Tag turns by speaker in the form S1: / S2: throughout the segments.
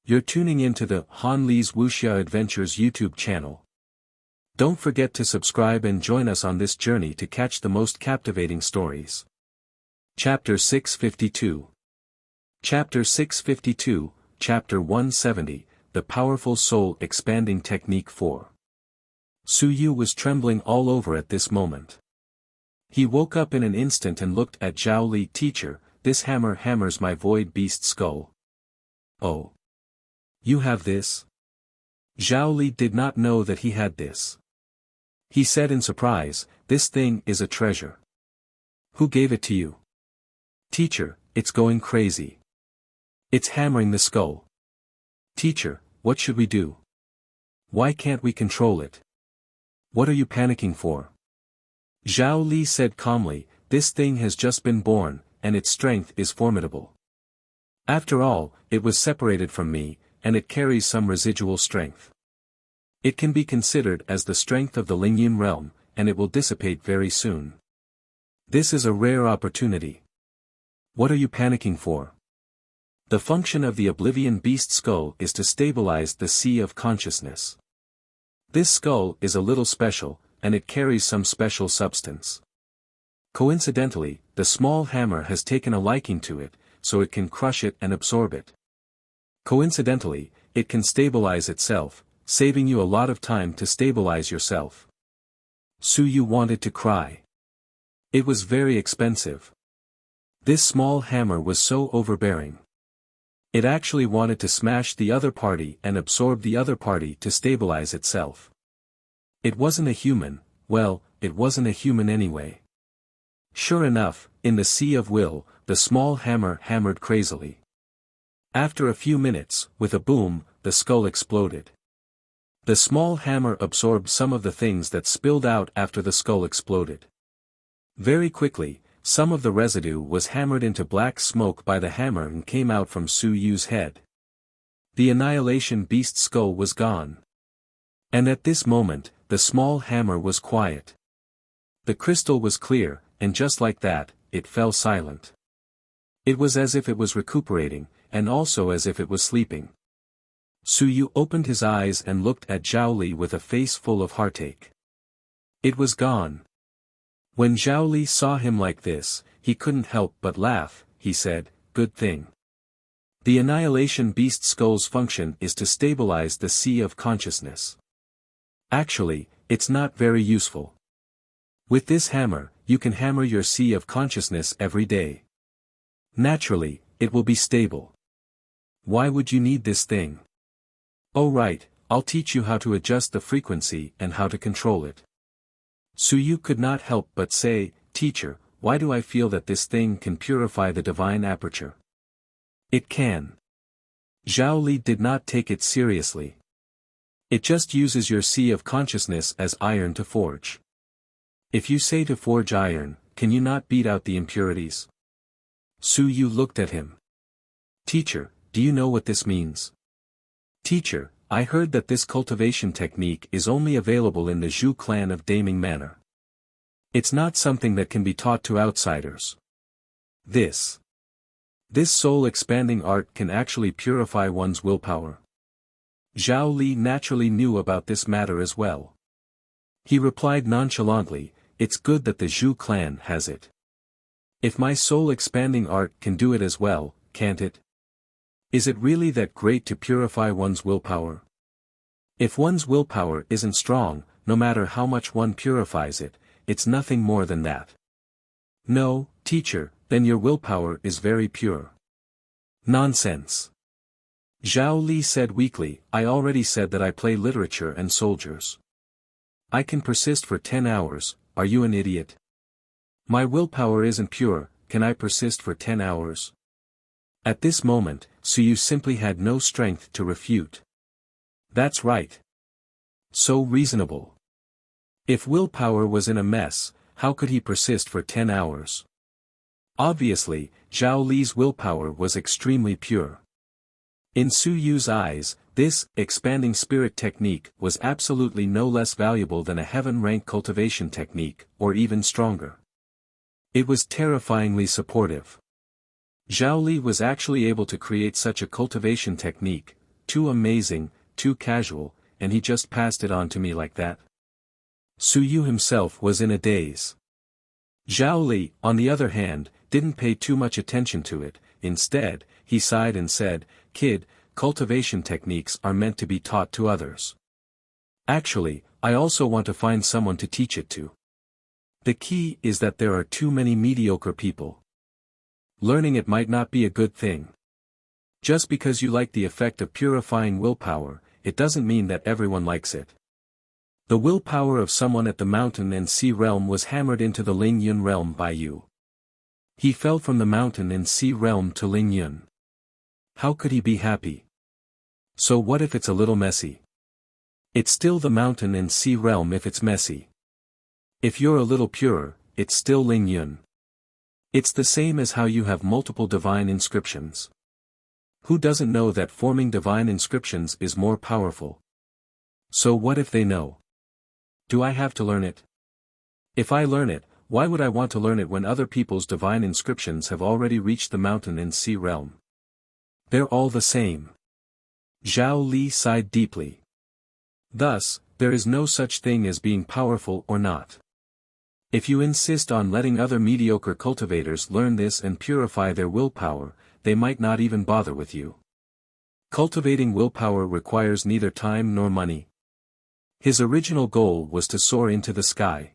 S1: You're tuning into the Han Li's Wuxia Adventures YouTube channel. Don't forget to subscribe and join us on this journey to catch the most captivating stories. Chapter 652. Chapter 652, Chapter 170, The Powerful Soul Expanding Technique 4. Su Yu was trembling all over at this moment. He woke up in an instant and looked at Zhao Li. Teacher, this hammer hammers my void beast skull. Oh. You have this? Zhao Li did not know that he had this. He said in surprise, this thing is a treasure. Who gave it to you? Teacher, it's going crazy. It's hammering the skull. Teacher, what should we do? Why can't we control it? What are you panicking for? Zhao Li said calmly, this thing has just been born, and its strength is formidable. After all, it was separated from me, and it carries some residual strength. It can be considered as the strength of the Lingyun realm, and it will dissipate very soon. This is a rare opportunity. What are you panicking for? The function of the Oblivion Beast skull is to stabilize the sea of consciousness. This skull is a little special, and it carries some special substance. Coincidentally, the small hammer has taken a liking to it, so it can crush it and absorb it. Coincidentally, it can stabilize itself, saving you a lot of time to stabilize yourself. Su Yu wanted to cry. It was very expensive. This small hammer was so overbearing. It actually wanted to smash the other party and absorb the other party to stabilize itself. It wasn't a human, well, it wasn't a human anyway. Sure enough, in the sea of will, the small hammer hammered crazily. After a few minutes, with a boom, the skull exploded. The small hammer absorbed some of the things that spilled out after the skull exploded. Very quickly, some of the residue was hammered into black smoke by the hammer and came out from Su Yu's head. The Annihilation Beast skull was gone. And at this moment, the small hammer was quiet. The crystal was clear, and just like that, it fell silent. It was as if it was recuperating, and also as if it was sleeping. Su Yu opened his eyes and looked at Zhao Li with a face full of heartache. It was gone. When Zhao Li saw him like this, he couldn't help but laugh. He said, good thing. The Annihilation Beast skull's function is to stabilize the sea of consciousness. Actually, it's not very useful. With this hammer, you can hammer your sea of consciousness every day. Naturally, it will be stable. Why would you need this thing? Oh right, I'll teach you how to adjust the frequency and how to control it. Su Yu could not help but say, Teacher, why do I feel that this thing can purify the divine aperture? It can. Zhao Li did not take it seriously. It just uses your sea of consciousness as iron to forge. If you say to forge iron, can you not beat out the impurities? Su Yu looked at him. Teacher, do you know what this means? Teacher, I heard that this cultivation technique is only available in the Zhu clan of Daming Manor. It's not something that can be taught to outsiders. This soul-expanding art can actually purify one's willpower. Zhao Li naturally knew about this matter as well. He replied nonchalantly, it's good that the Zhu clan has it. If my soul-expanding art can do it as well, can't it? Is it really that great to purify one's willpower? If one's willpower isn't strong, no matter how much one purifies it, it's nothing more than that. No, teacher, then your willpower is very pure. Nonsense. Zhao Li said weakly, I already said that I play literature and soldiers. I can persist for 10 hours, are you an idiot? My willpower isn't pure, can I persist for 10 hours? At this moment, Su Yu simply had no strength to refute. That's right. So reasonable. If willpower was in a mess, how could he persist for 10 hours? Obviously, Zhao Li's willpower was extremely pure. In Su Yu's eyes, this expanding spirit technique was absolutely no less valuable than a heaven-rank cultivation technique, or even stronger. It was terrifyingly supportive. Zhao Li was actually able to create such a cultivation technique, too amazing, too casual, and he just passed it on to me like that. Su Yu himself was in a daze. Zhao Li, on the other hand, didn't pay too much attention to it. Instead, he sighed and said, "Kid, cultivation techniques are meant to be taught to others. Actually, I also want to find someone to teach it to. The key is that there are too many mediocre people. Learning it might not be a good thing. Just because you like the effect of purifying willpower, it doesn't mean that everyone likes it." The willpower of someone at the mountain and sea realm was hammered into the Ling Yun realm by you. He fell from the mountain and sea realm to Ling Yun. How could he be happy? So what if it's a little messy? It's still the mountain and sea realm if it's messy. If you're a little purer, it's still Ling Yun. It's the same as how you have multiple divine inscriptions. Who doesn't know that forming divine inscriptions is more powerful? So what if they know? Do I have to learn it? If I learn it, why would I want to learn it when other people's divine inscriptions have already reached the mountain and sea realm? They're all the same. Zhao Li sighed deeply. Thus, there is no such thing as being powerful or not. If you insist on letting other mediocre cultivators learn this and purify their willpower, they might not even bother with you. Cultivating willpower requires neither time nor money. His original goal was to soar into the sky.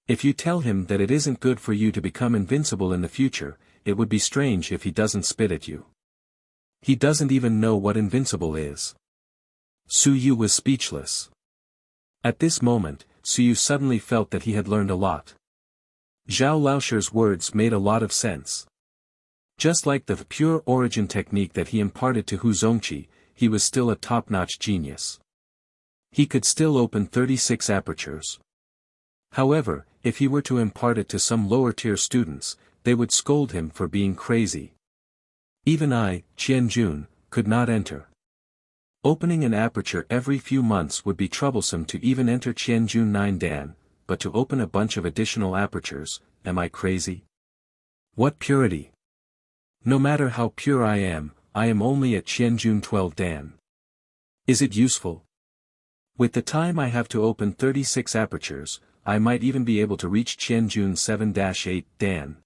S1: If you tell him that it isn't good for you to become invincible in the future, it would be strange if he doesn't spit at you. He doesn't even know what invincible is. Su Yu was speechless. At this moment, Su Yu suddenly felt that he had learned a lot. Zhao Laosher's words made a lot of sense. Just like the pure origin technique that he imparted to Hu Zongqi, he was still a top-notch genius. He could still open 36 apertures. However, if he were to impart it to some lower-tier students, they would scold him for being crazy. Even I, Qianjun, could not enter. Opening an aperture every few months would be troublesome to even enter Qianjun 9 Dan, but to open a bunch of additional apertures, am I crazy? What purity! No matter how pure I am only at Qianjun 12 Dan. Is it useful? With the time I have to open 36 apertures, I might even be able to reach Qianjun 7-8 Dan.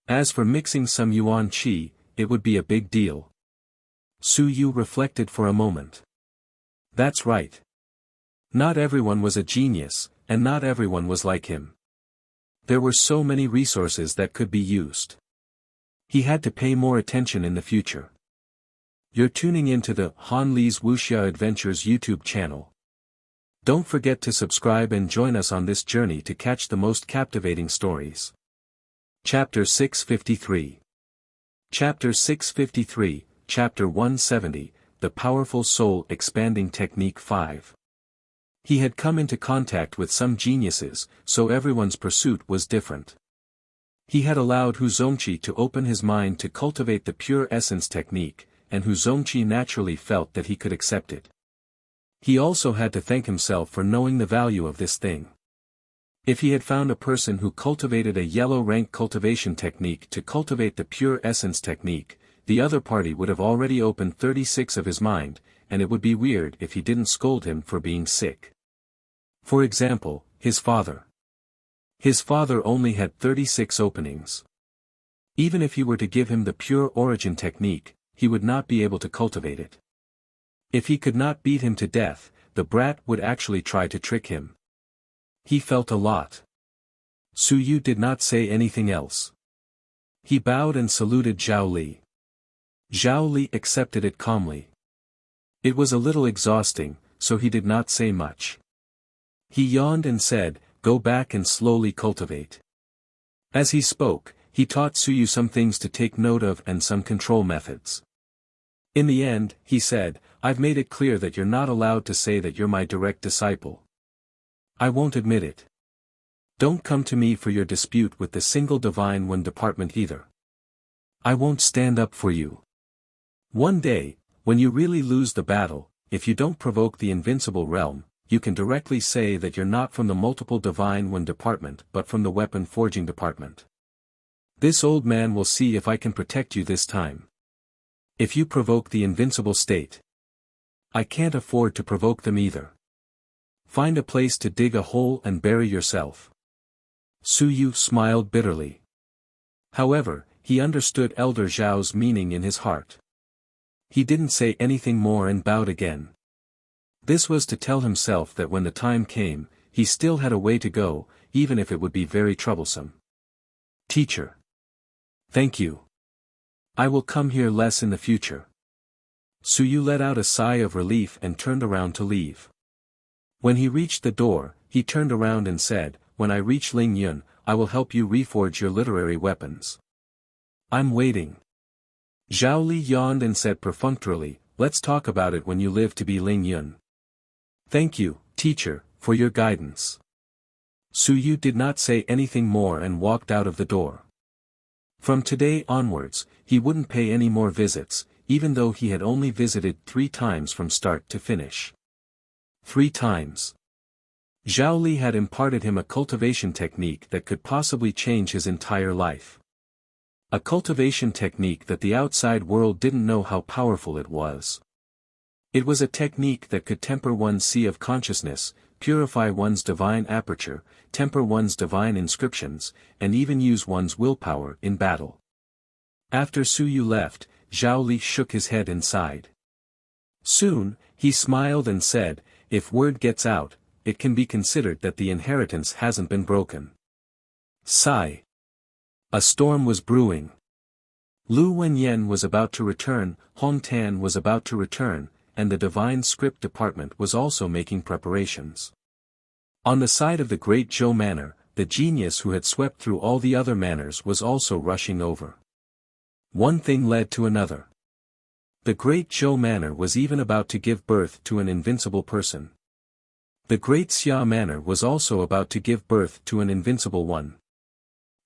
S1: As for mixing some yuan qi, it would be a big deal. Su Yu reflected for a moment. That's right. Not everyone was a genius, and not everyone was like him. There were so many resources that could be used. He had to pay more attention in the future. You're tuning into the Han Li's Wuxia Adventures YouTube channel. Don't forget to subscribe and join us on this journey to catch the most captivating stories. Chapter 653. Chapter 653, Chapter 170, The Powerful Soul Expanding Technique 5. He had come into contact with some geniuses, so everyone's pursuit was different. He had allowed Hu Zongqi to open his mind to cultivate the pure essence technique, and Hu Zongqi naturally felt that he could accept it. He also had to thank himself for knowing the value of this thing. If he had found a person who cultivated a yellow rank cultivation technique to cultivate the pure essence technique, the other party would have already opened 36 of his mind, and it would be weird if he didn't scold him for being sick. For example, his father. His father only had 36 openings. Even if he were to give him the pure origin technique, he would not be able to cultivate it. If he could not beat him to death, the brat would actually try to trick him. He felt a lot. Su Yu did not say anything else. He bowed and saluted Zhao Li. Zhao Li accepted it calmly. It was a little exhausting, so he did not say much. He yawned and said, "Go back and slowly cultivate." As he spoke, he taught Su Yu some things to take note of and some control methods. In the end, he said, "I've made it clear that you're not allowed to say that you're my direct disciple. I won't admit it. Don't come to me for your dispute with the single Divine One department either. I won't stand up for you. One day, when you really lose the battle, if you don't provoke the invincible realm, you can directly say that you're not from the multiple Divine One department but from the weapon forging department. This old man will see if I can protect you this time. If you provoke the invincible state, I can't afford to provoke them either. Find a place to dig a hole and bury yourself. Su Yu smiled bitterly. However, he understood Elder Zhao's meaning in his heart. He didn't say anything more and bowed again. This was to tell himself that when the time came, he still had a way to go, even if it would be very troublesome. Teacher. Thank you. I will come here less in the future. Su Yu let out a sigh of relief and turned around to leave. When he reached the door, he turned around and said, "When I reach Ling Yun, I will help you reforge your literary weapons." I'm waiting. Zhao Li yawned and said perfunctorily, "Let's talk about it when you live to be Ling Yun." Thank you, teacher, for your guidance. Su Yu did not say anything more and walked out of the door. From today onwards, he wouldn't pay any more visits, even though he had only visited 3 times from start to finish. 3 times. Zhao Li had imparted him a cultivation technique that could possibly change his entire life. A cultivation technique that the outside world didn't know how powerful it was. It was a technique that could temper one's sea of consciousness, purify one's divine aperture, temper one's divine inscriptions, and even use one's willpower in battle. After Su Yu left, Zhao Li shook his head and sighed. Soon, he smiled and said, "If word gets out, it can be considered that the inheritance hasn't been broken." Sigh. A storm was brewing. Lu Wenyan was about to return, Hong Tan was about to return, and the Divine Script Department was also making preparations. On the side of the Great Zhou Manor, the genius who had swept through all the other manors was also rushing over. One thing led to another. The Great Zhou Manor was even about to give birth to an invincible person. The Great Xia Manor was also about to give birth to an invincible one.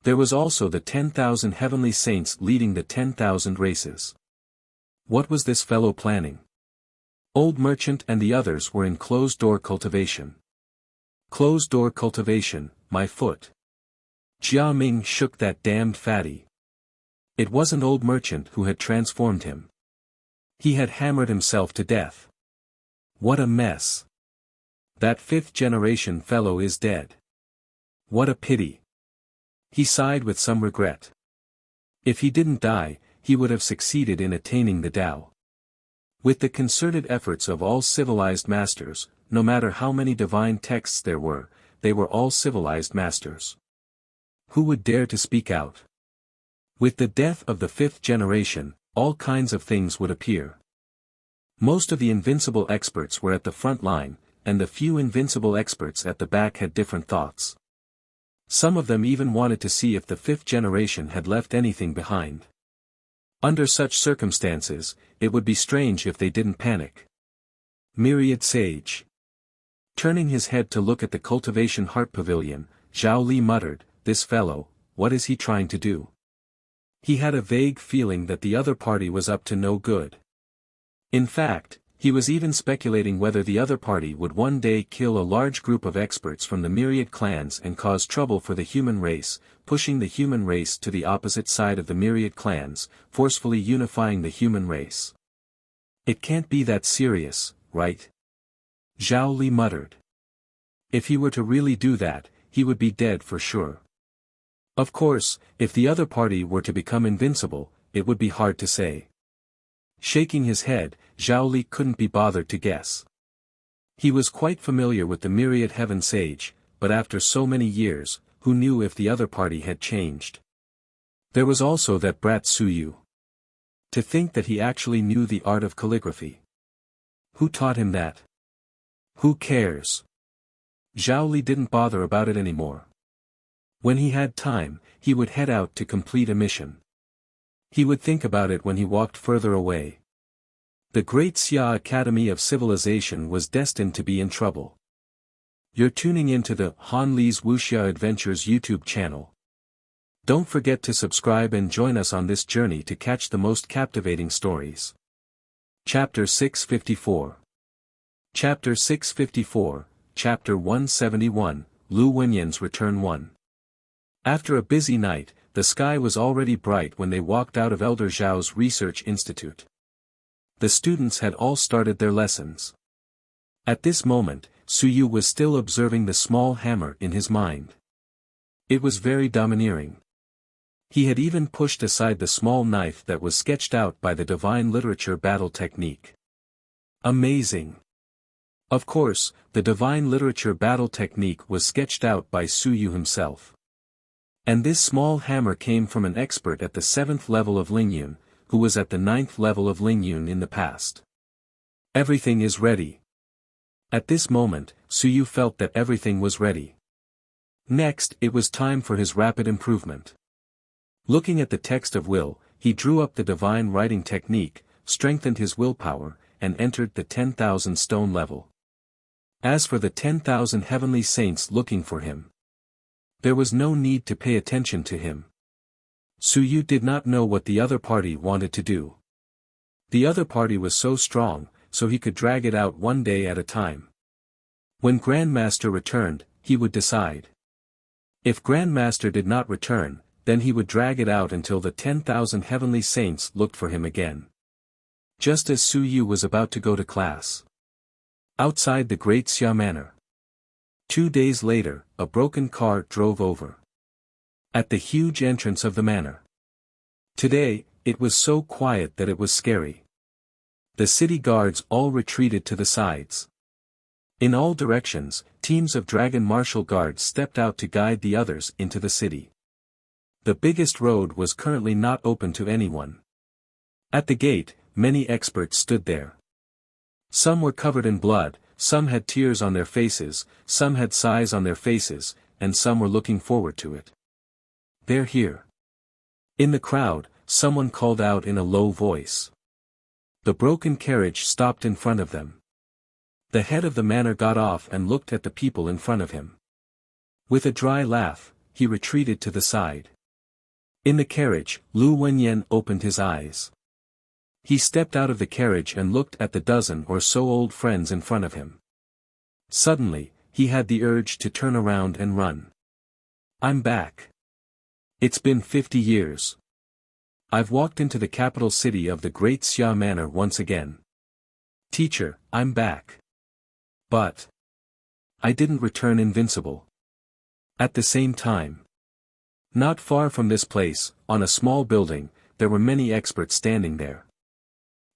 S1: There was also the 10,000 heavenly saints leading the 10,000 races. What was this fellow planning? Old Merchant and the others were in closed-door cultivation. Closed-door cultivation, my foot. Jia Ming shook that damned fatty. It wasn't Old Merchant who had transformed him. He had hammered himself to death. What a mess. That 5th-generation fellow is dead. What a pity. He sighed with some regret. If he didn't die, he would have succeeded in attaining the Tao. With the concerted efforts of all civilized masters, no matter how many divine texts there were, they were all civilized masters. Who would dare to speak out? With the death of the 5th generation, all kinds of things would appear. Most of the invincible experts were at the front line, and the few invincible experts at the back had different thoughts. Some of them even wanted to see if the 5th generation had left anything behind. Under such circumstances, it would be strange if they didn't panic. Myriad Sage. Turning his head to look at the Cultivation Heart Pavilion, Zhao Li muttered, "This fellow, what is he trying to do?" He had a vague feeling that the other party was up to no good. In fact, he was even speculating whether the other party would one day kill a large group of experts from the myriad clans and cause trouble for the human race, pushing the human race to the opposite side of the myriad clans, forcefully unifying the human race. It can't be that serious, right? Zhao Li muttered. If he were to really do that, he would be dead for sure. Of course, if the other party were to become invincible, it would be hard to say. Shaking his head, Zhao Li couldn't be bothered to guess. He was quite familiar with the Myriad Heaven Sage, but after so many years, who knew if the other party had changed? There was also that brat Su Yu. To think that he actually knew the art of calligraphy. Who taught him that? Who cares? Zhao Li didn't bother about it anymore. When he had time, he would head out to complete a mission. He would think about it when he walked further away. The Great Xia Academy of Civilization was destined to be in trouble. You're tuning into the Han Li's Wuxia Adventures YouTube channel. Don't forget to subscribe and join us on this journey to catch the most captivating stories. Chapter 654. Chapter 654, Chapter 171, Lu Wenyan's Return 1. After a busy night, the sky was already bright when they walked out of Elder Zhao's research institute. The students had all started their lessons. At this moment, Suyu was still observing the small hammer in his mind. It was very domineering. He had even pushed aside the small knife that was sketched out by the divine literature battle technique. Amazing! Of course, the divine literature battle technique was sketched out by Suyu himself. And this small hammer came from an expert at the 7th level of Lingyun, who was at the 9th level of Lingyun in the past. Everything is ready. At this moment, Suyu felt that everything was ready. Next, it was time for his rapid improvement. Looking at the text of will, he drew up the divine writing technique, strengthened his willpower, and entered the 10,000 stone level. As for the 10,000 heavenly saints looking for him, there was no need to pay attention to him. Suyu did not know what the other party wanted to do. The other party was so strong, so he could drag it out one day at a time. When Grandmaster returned, he would decide. If Grandmaster did not return, then he would drag it out until the 10,000 heavenly saints looked for him again. Just as Suyu was about to go to class. Outside the Great Xia Manor. 2 days later, a broken car drove over. At the huge entrance of the manor. Today, it was so quiet that it was scary. The city guards all retreated to the sides. In all directions, teams of dragon martial guards stepped out to guide the others into the city. The biggest road was currently not open to anyone. At the gate, many experts stood there. Some were covered in blood, some had tears on their faces, some had sighs on their faces, and some were looking forward to it. They're here. In the crowd, someone called out in a low voice. The broken carriage stopped in front of them. The head of the manor got off and looked at the people in front of him. With a dry laugh, he retreated to the side. In the carriage, Lu Wenyan opened his eyes. He stepped out of the carriage and looked at the dozen or so old friends in front of him. Suddenly, he had the urge to turn around and run. I'm back. It's been 50 years. I've walked into the capital city of the Great Xia Manor once again. Teacher, I'm back. But I didn't return invincible. At the same time, not far from this place, on a small building, there were many experts standing there.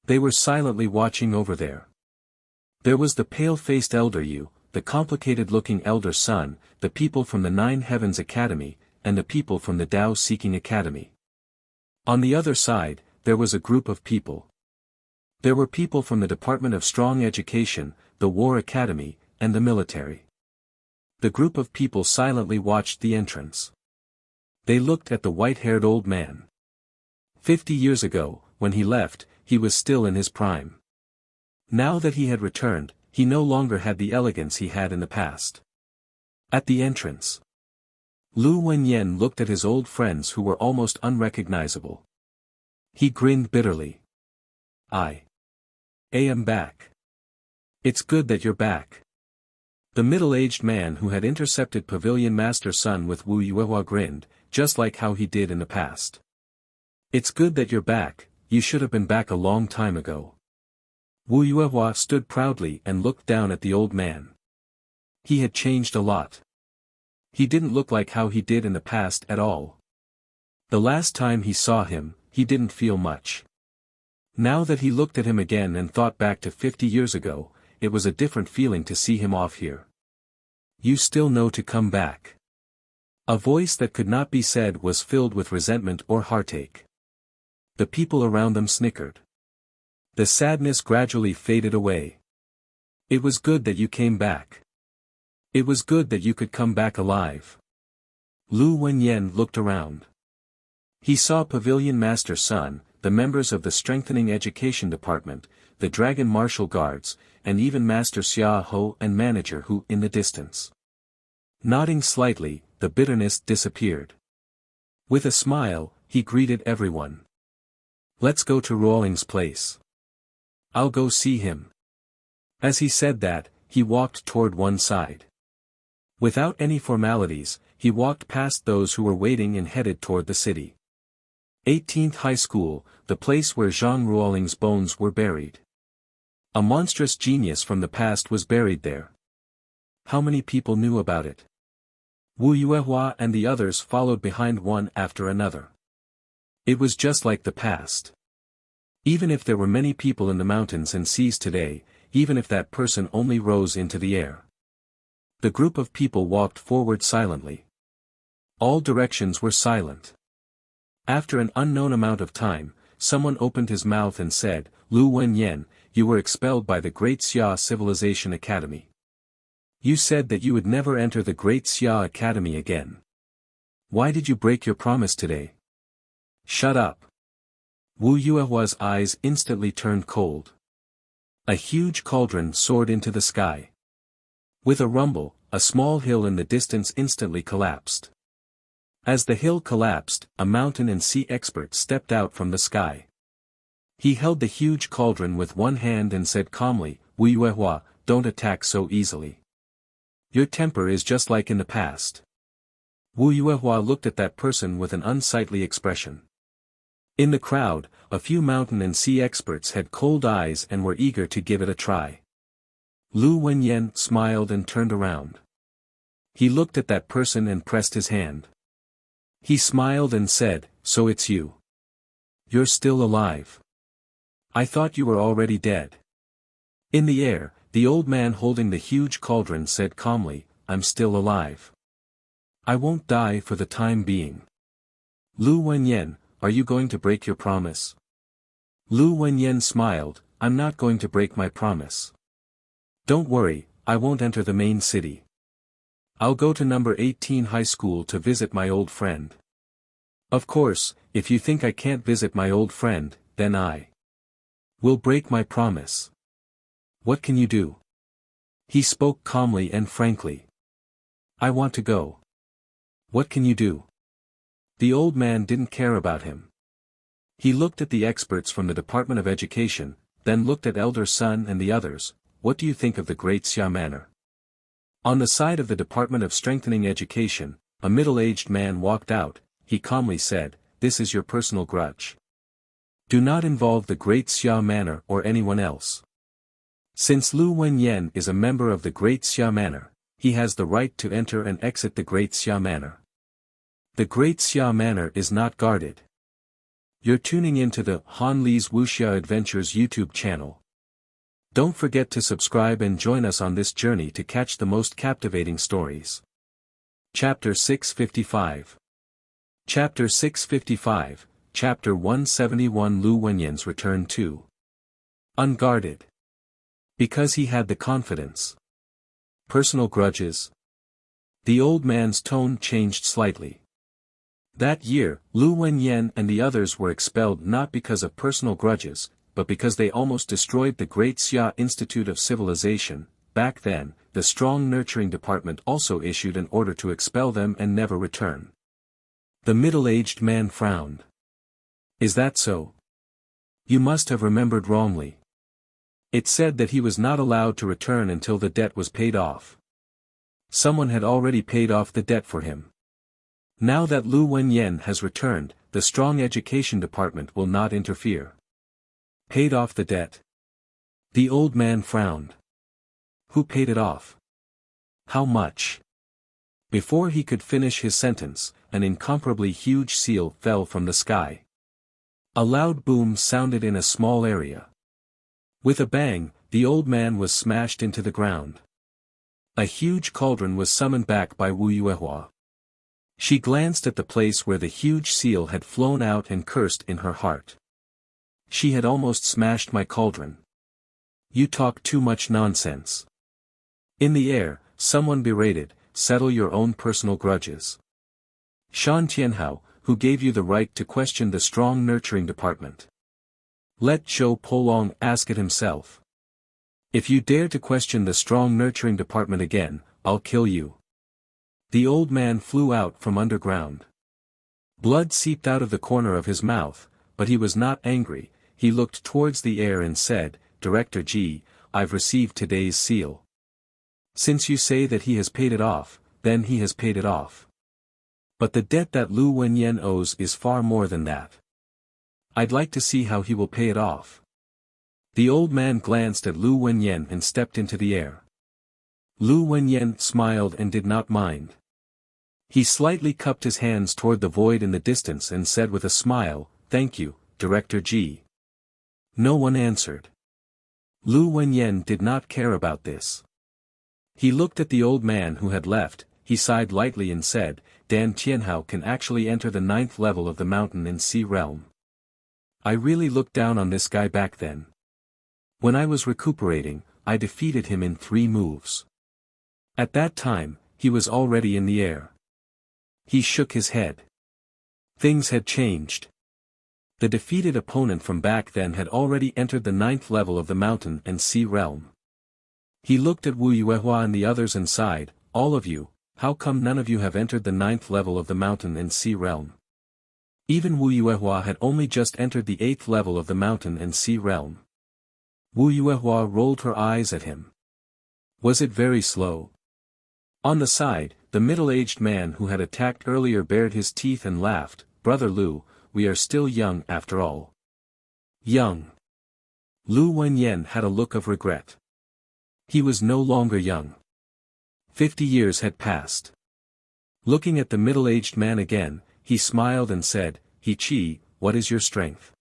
S1: They were silently watching over there. There was the pale-faced elder Yu, the complicated-looking elder Sun, the people from the Nine Heavens Academy, and the people from the Tao Seeking Academy. On the other side, there was a group of people. There were people from the Department of Strong Education, the War Academy, and the military. The group of people silently watched the entrance. They looked at the white-haired old man. 50 years ago, when he left, he was still in his prime. Now that he had returned, he no longer had the elegance he had in the past. At the entrance, Lu Wenyan looked at his old friends who were almost unrecognizable. He grinned bitterly. I am back. It's good that you're back. The middle-aged man who had intercepted Pavilion Master Sun with Wu Yuehua grinned, just like how he did in the past. It's good that you're back, you should have been back a long time ago. Wu Yuehua stood proudly and looked down at the old man. He had changed a lot. He didn't look like how he did in the past at all. The last time he saw him, he didn't feel much. Now that he looked at him again and thought back to 50 years ago, it was a different feeling to see him off here. You still know to come back. A voice that could not be said was filled with resentment or heartache. The people around them snickered. The sadness gradually faded away. It was good that you came back. It was good that you could come back alive. Lu Wenyan looked around. He saw Pavilion Master Sun, the members of the Strengthening Education Department, the Dragon Martial Guards, and even Master Xia Ho and Manager Hu in the distance. Nodding slightly, the bitterness disappeared. With a smile, he greeted everyone. Let's go to Rawling's place. I'll go see him. As he said that, he walked toward one side. Without any formalities, he walked past those who were waiting and headed toward the city. 18th High School, the place where Zhang Ruoling's bones were buried. A monstrous genius from the past was buried there. How many people knew about it? Wu Yuehua and the others followed behind one after another. It was just like the past. Even if there were many people in the mountains and seas today, even if that person only rose into the air. The group of people walked forward silently. All directions were silent. After an unknown amount of time, someone opened his mouth and said, "Lu Wenyan, you were expelled by the Great Xia Civilization Academy. You said that you would never enter the Great Xia Academy again. Why did you break your promise today?" "Shut up." Wu Yuehua's eyes instantly turned cold. A huge cauldron soared into the sky. With a rumble, a small hill in the distance instantly collapsed. As the hill collapsed, a mountain and sea expert stepped out from the sky. He held the huge cauldron with one hand and said calmly, "Wu Yuehua, don't attack so easily. Your temper is just like in the past." Wu Yuehua looked at that person with an unsightly expression. In the crowd, a few mountain and sea experts had cold eyes and were eager to give it a try. Lu Wenyan smiled and turned around. He looked at that person and pressed his hand. He smiled and said, "So it's you. You're still alive. I thought you were already dead." In the air, the old man holding the huge cauldron said calmly, "I'm still alive. I won't die for the time being." "Lu Wenyan, are you going to break your promise?" Lu Wenyan smiled, "I'm not going to break my promise. Don't worry, I won't enter the main city. I'll go to number 18 high school to visit my old friend. Of course, if you think I can't visit my old friend, then I will break my promise. What can you do?" He spoke calmly and frankly. "I want to go." "What can you do?" The old man didn't care about him. He looked at the experts from the Department of Education, then looked at Elder Sun and the others. "What do you think of the Great Xia Manor?" On the side of the Department of Strengthening Education, a middle-aged man walked out. He calmly said, "This is your personal grudge. Do not involve the Great Xia Manor or anyone else. Since Lu Wenyan is a member of the Great Xia Manor, he has the right to enter and exit the Great Xia Manor. The Great Xia Manor is not guarded." You're tuning into the Han Li's Wuxia Adventures YouTube channel. Don't forget to subscribe and join us on this journey to catch the most captivating stories. Chapter 655. Chapter 655, Chapter 171. Lu Wenyan's return to unguarded. Because he had the confidence. Personal grudges. The old man's tone changed slightly. That year, Lu Wenyan and the others were expelled not because of personal grudges, but because they almost destroyed the Great Xia Institute of Civilization. Back then, the Strong Nurturing Department also issued an order to expel them and never return. The middle-aged man frowned. "Is that so? You must have remembered wrongly. It said that he was not allowed to return until the debt was paid off. Someone had already paid off the debt for him. Now that Lu Wenyan has returned, the Strong Education Department will not interfere." Paid off the debt? The old man frowned. Who paid it off? How much? Before he could finish his sentence, an incomparably huge seal fell from the sky. A loud boom sounded in a small area. With a bang, the old man was smashed into the ground. A huge cauldron was summoned back by Wu Yuehua. She glanced at the place where the huge seal had flown out and cursed in her heart. She had almost smashed my cauldron. You talk too much nonsense. In the air, someone berated, "Settle your own personal grudges. Shan Tianhao, who gave you the right to question the Strong Nurturing Department? Let Zhou Polong ask it himself. If you dare to question the Strong Nurturing Department again, I'll kill you." The old man flew out from underground. Blood seeped out of the corner of his mouth, but he was not angry. He looked towards the air and said, "Director Ji, I've received today's seal. Since you say that he has paid it off, then he has paid it off. But the debt that Lu Wenyan owes is far more than that. I'd like to see how he will pay it off. The old man glanced at Lu Wenyan and stepped into the air. Lu Wenyan smiled and did not mind. He slightly cupped his hands toward the void in the distance and said with a smile, "Thank you, Director G." No one answered. Lu Wenyan did not care about this. He looked at the old man who had left, he sighed lightly and said, "Dan Tianhao can actually enter the 9th level of the mountain and sea realm. I really looked down on this guy back then. When I was recuperating, I defeated him in 3 moves. At that time, he was already in the air." He shook his head. Things had changed. The defeated opponent from back then had already entered the 9th level of the mountain and sea realm. He looked at Wu Yuehua and the others and sighed, "All of you, how come none of you have entered the 9th level of the mountain and sea realm?" Even Wu Yuehua had only just entered the 8th level of the mountain and sea realm. Wu Yuehua rolled her eyes at him. Was it very slow? On the side, the middle-aged man who had attacked earlier bared his teeth and laughed, "Brother Lu, we are still young after all." Young. Lu Wenyan had a look of regret. He was no longer young. 50 years had passed. Looking at the middle-aged man again, he smiled and said, "He Chi, what is your strength?"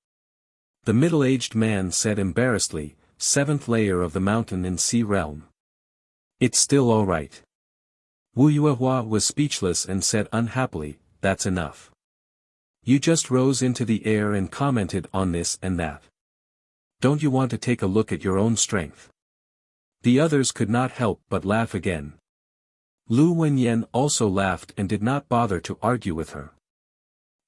S1: The middle-aged man said embarrassedly, 7th layer of the mountain and sea realm. "It's still all right." Wu Yuehua was speechless and said unhappily, "That's enough. You just rose into the air and commented on this and that. Don't you want to take a look at your own strength?" The others could not help but laugh again. Lu Wenyan also laughed and did not bother to argue with her.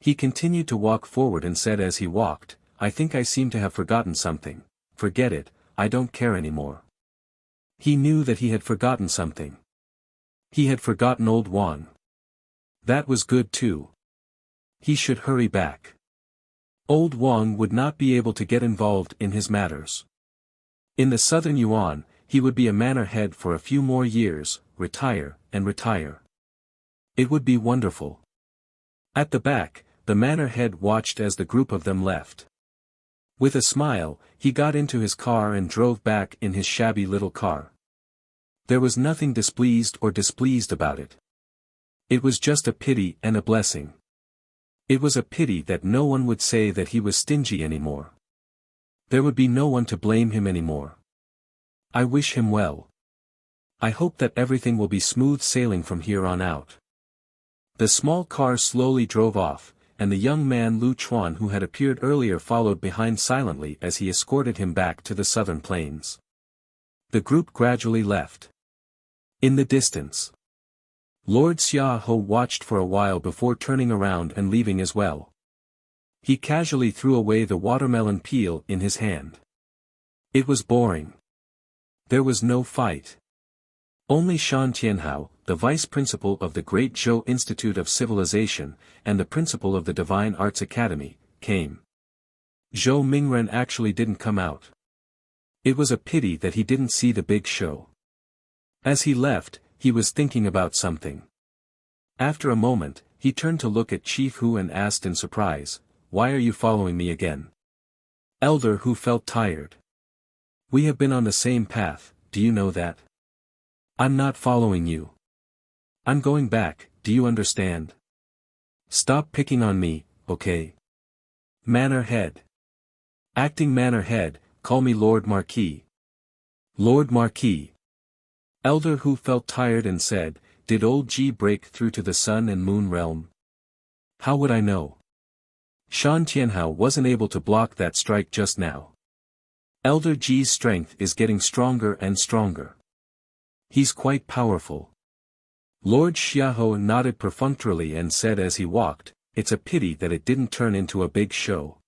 S1: He continued to walk forward and said as he walked, "I think I seem to have forgotten something. Forget it, I don't care anymore." He knew that he had forgotten something. He had forgotten old Wang. That was good too. He should hurry back. Old Wang would not be able to get involved in his matters. In the southern Yuan, he would be a manor head for a few more years, retire, and retire. It would be wonderful. At the back, the manor head watched as the group of them left. With a smile, he got into his car and drove back in his shabby little car. There was nothing displeased about it. It was just a pity and a blessing. It was a pity that no one would say that he was stingy anymore. There would be no one to blame him anymore. I wish him well. I hope that everything will be smooth sailing from here on out. The small car slowly drove off, and the young man Lu Chuan who had appeared earlier followed behind silently as he escorted him back to the southern plains. The group gradually left. In the distance, Lord Xiaohe watched for a while before turning around and leaving as well. He casually threw away the watermelon peel in his hand. It was boring. There was no fight. Only Shan Tianhao, the vice principal of the Great Zhou Institute of Civilization, and the principal of the Divine Arts Academy, came. Zhou Mingren actually didn't come out. It was a pity that he didn't see the big show. As he left, he was thinking about something. After a moment, he turned to look at Chief Hu and asked in surprise, "Why are you following me again?" Elder Hu felt tired. "We have been on the same path, do you know that? I'm not following you. I'm going back, do you understand? Stop picking on me, okay? Manor Head. Acting Manor Head, call me Lord Marquis." Lord Marquis. Elder Hu felt tired and said, "Did old G break through to the sun and moon realm? How would I know? Shan Tianhao wasn't able to block that strike just now. Elder G's strength is getting stronger and stronger. He's quite powerful." Lord Xiaohe nodded perfunctorily and said as he walked, "It's a pity that it didn't turn into a big show.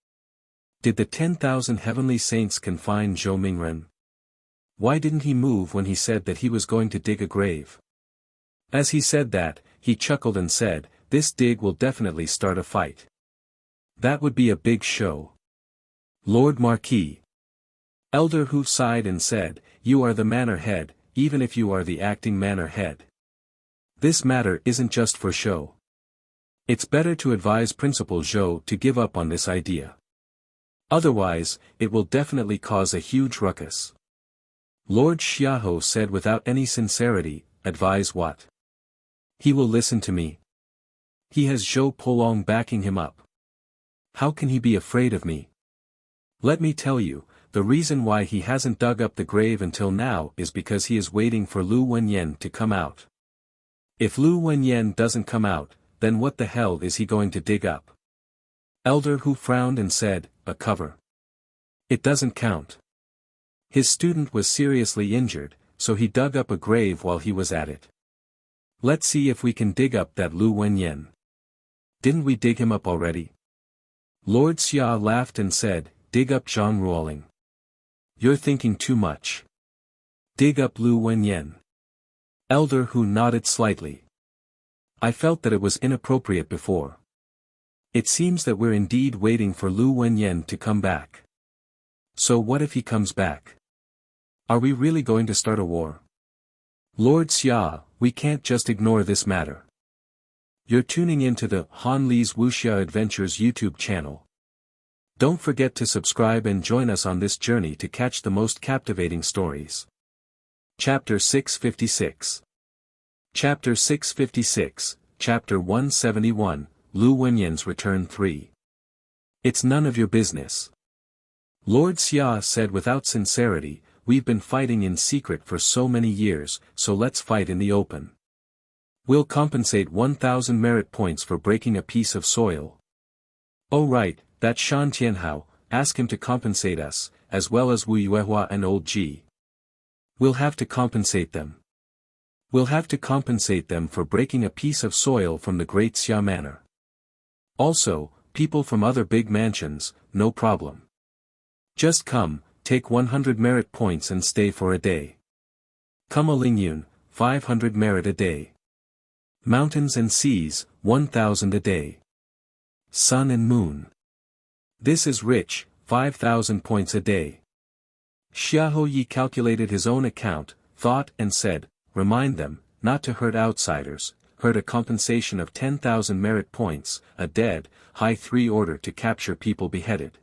S1: Did the 10,000 heavenly saints confine Zhou Mingren? Why didn't he move when he said that he was going to dig a grave?" As he said that, he chuckled and said, "This dig will definitely start a fight. That would be a big show." Lord Marquis. Elder Hu sighed and said, "You are the manor head, even if you are the acting manor head. This matter isn't just for show. It's better to advise Principal Zhou to give up on this idea. Otherwise, it will definitely cause a huge ruckus. Lord Xiaohou said without any sincerity, advise what? He will listen to me. He has Zhou Polong backing him up. How can he be afraid of me? Let me tell you, the reason why he hasn't dug up the grave until now is because he is waiting for Lu Wenyan to come out. If Lu Wenyan doesn't come out, then what the hell is he going to dig up? Elder Hu frowned and said, a cover. It doesn't count. His student was seriously injured, so he dug up a grave while he was at it. Let's see if we can dig up that Lu Wenyan. Didn't we dig him up already? Lord Xia laughed and said, dig up Zhang Ruoling. You're thinking too much. Dig up Lu Wenyan. Elder Hu nodded slightly. I felt that it was inappropriate before. It seems that we're indeed waiting for Lu Wenyan to come back. So what if he comes back? Are we really going to start a war? Lord Xia, we can't just ignore this matter. You're tuning into the Han Li's Wuxia Adventures YouTube channel. Don't forget to subscribe and join us on this journey to catch the most captivating stories. Chapter 656. Chapter 656, Chapter 171, Lu Wenyan's Return 3. It's none of your business. Lord Xia said without sincerity, we've been fighting in secret for so many years, so let's fight in the open. We'll compensate 1,000 merit points for breaking a piece of soil. Oh right, that Shan Tianhao, ask him to compensate us, as well as Wu Yuehua and Old Ji. We'll have to compensate them. We'll have to compensate them for breaking a piece of soil from the Great Xia Manor. Also, people from other big mansions, no problem. Just come, take 100 merit points and stay for a day. Come Lingyun, 500 merit a day. Mountains and seas, 1,000 a day. Sun and moon. This is rich, 5,000 points a day. Xiahou Yi calculated his own account, thought and said, remind them, not to hurt outsiders, hurt a compensation of 10,000 merit points, a dead, high 3 order to capture people beheaded.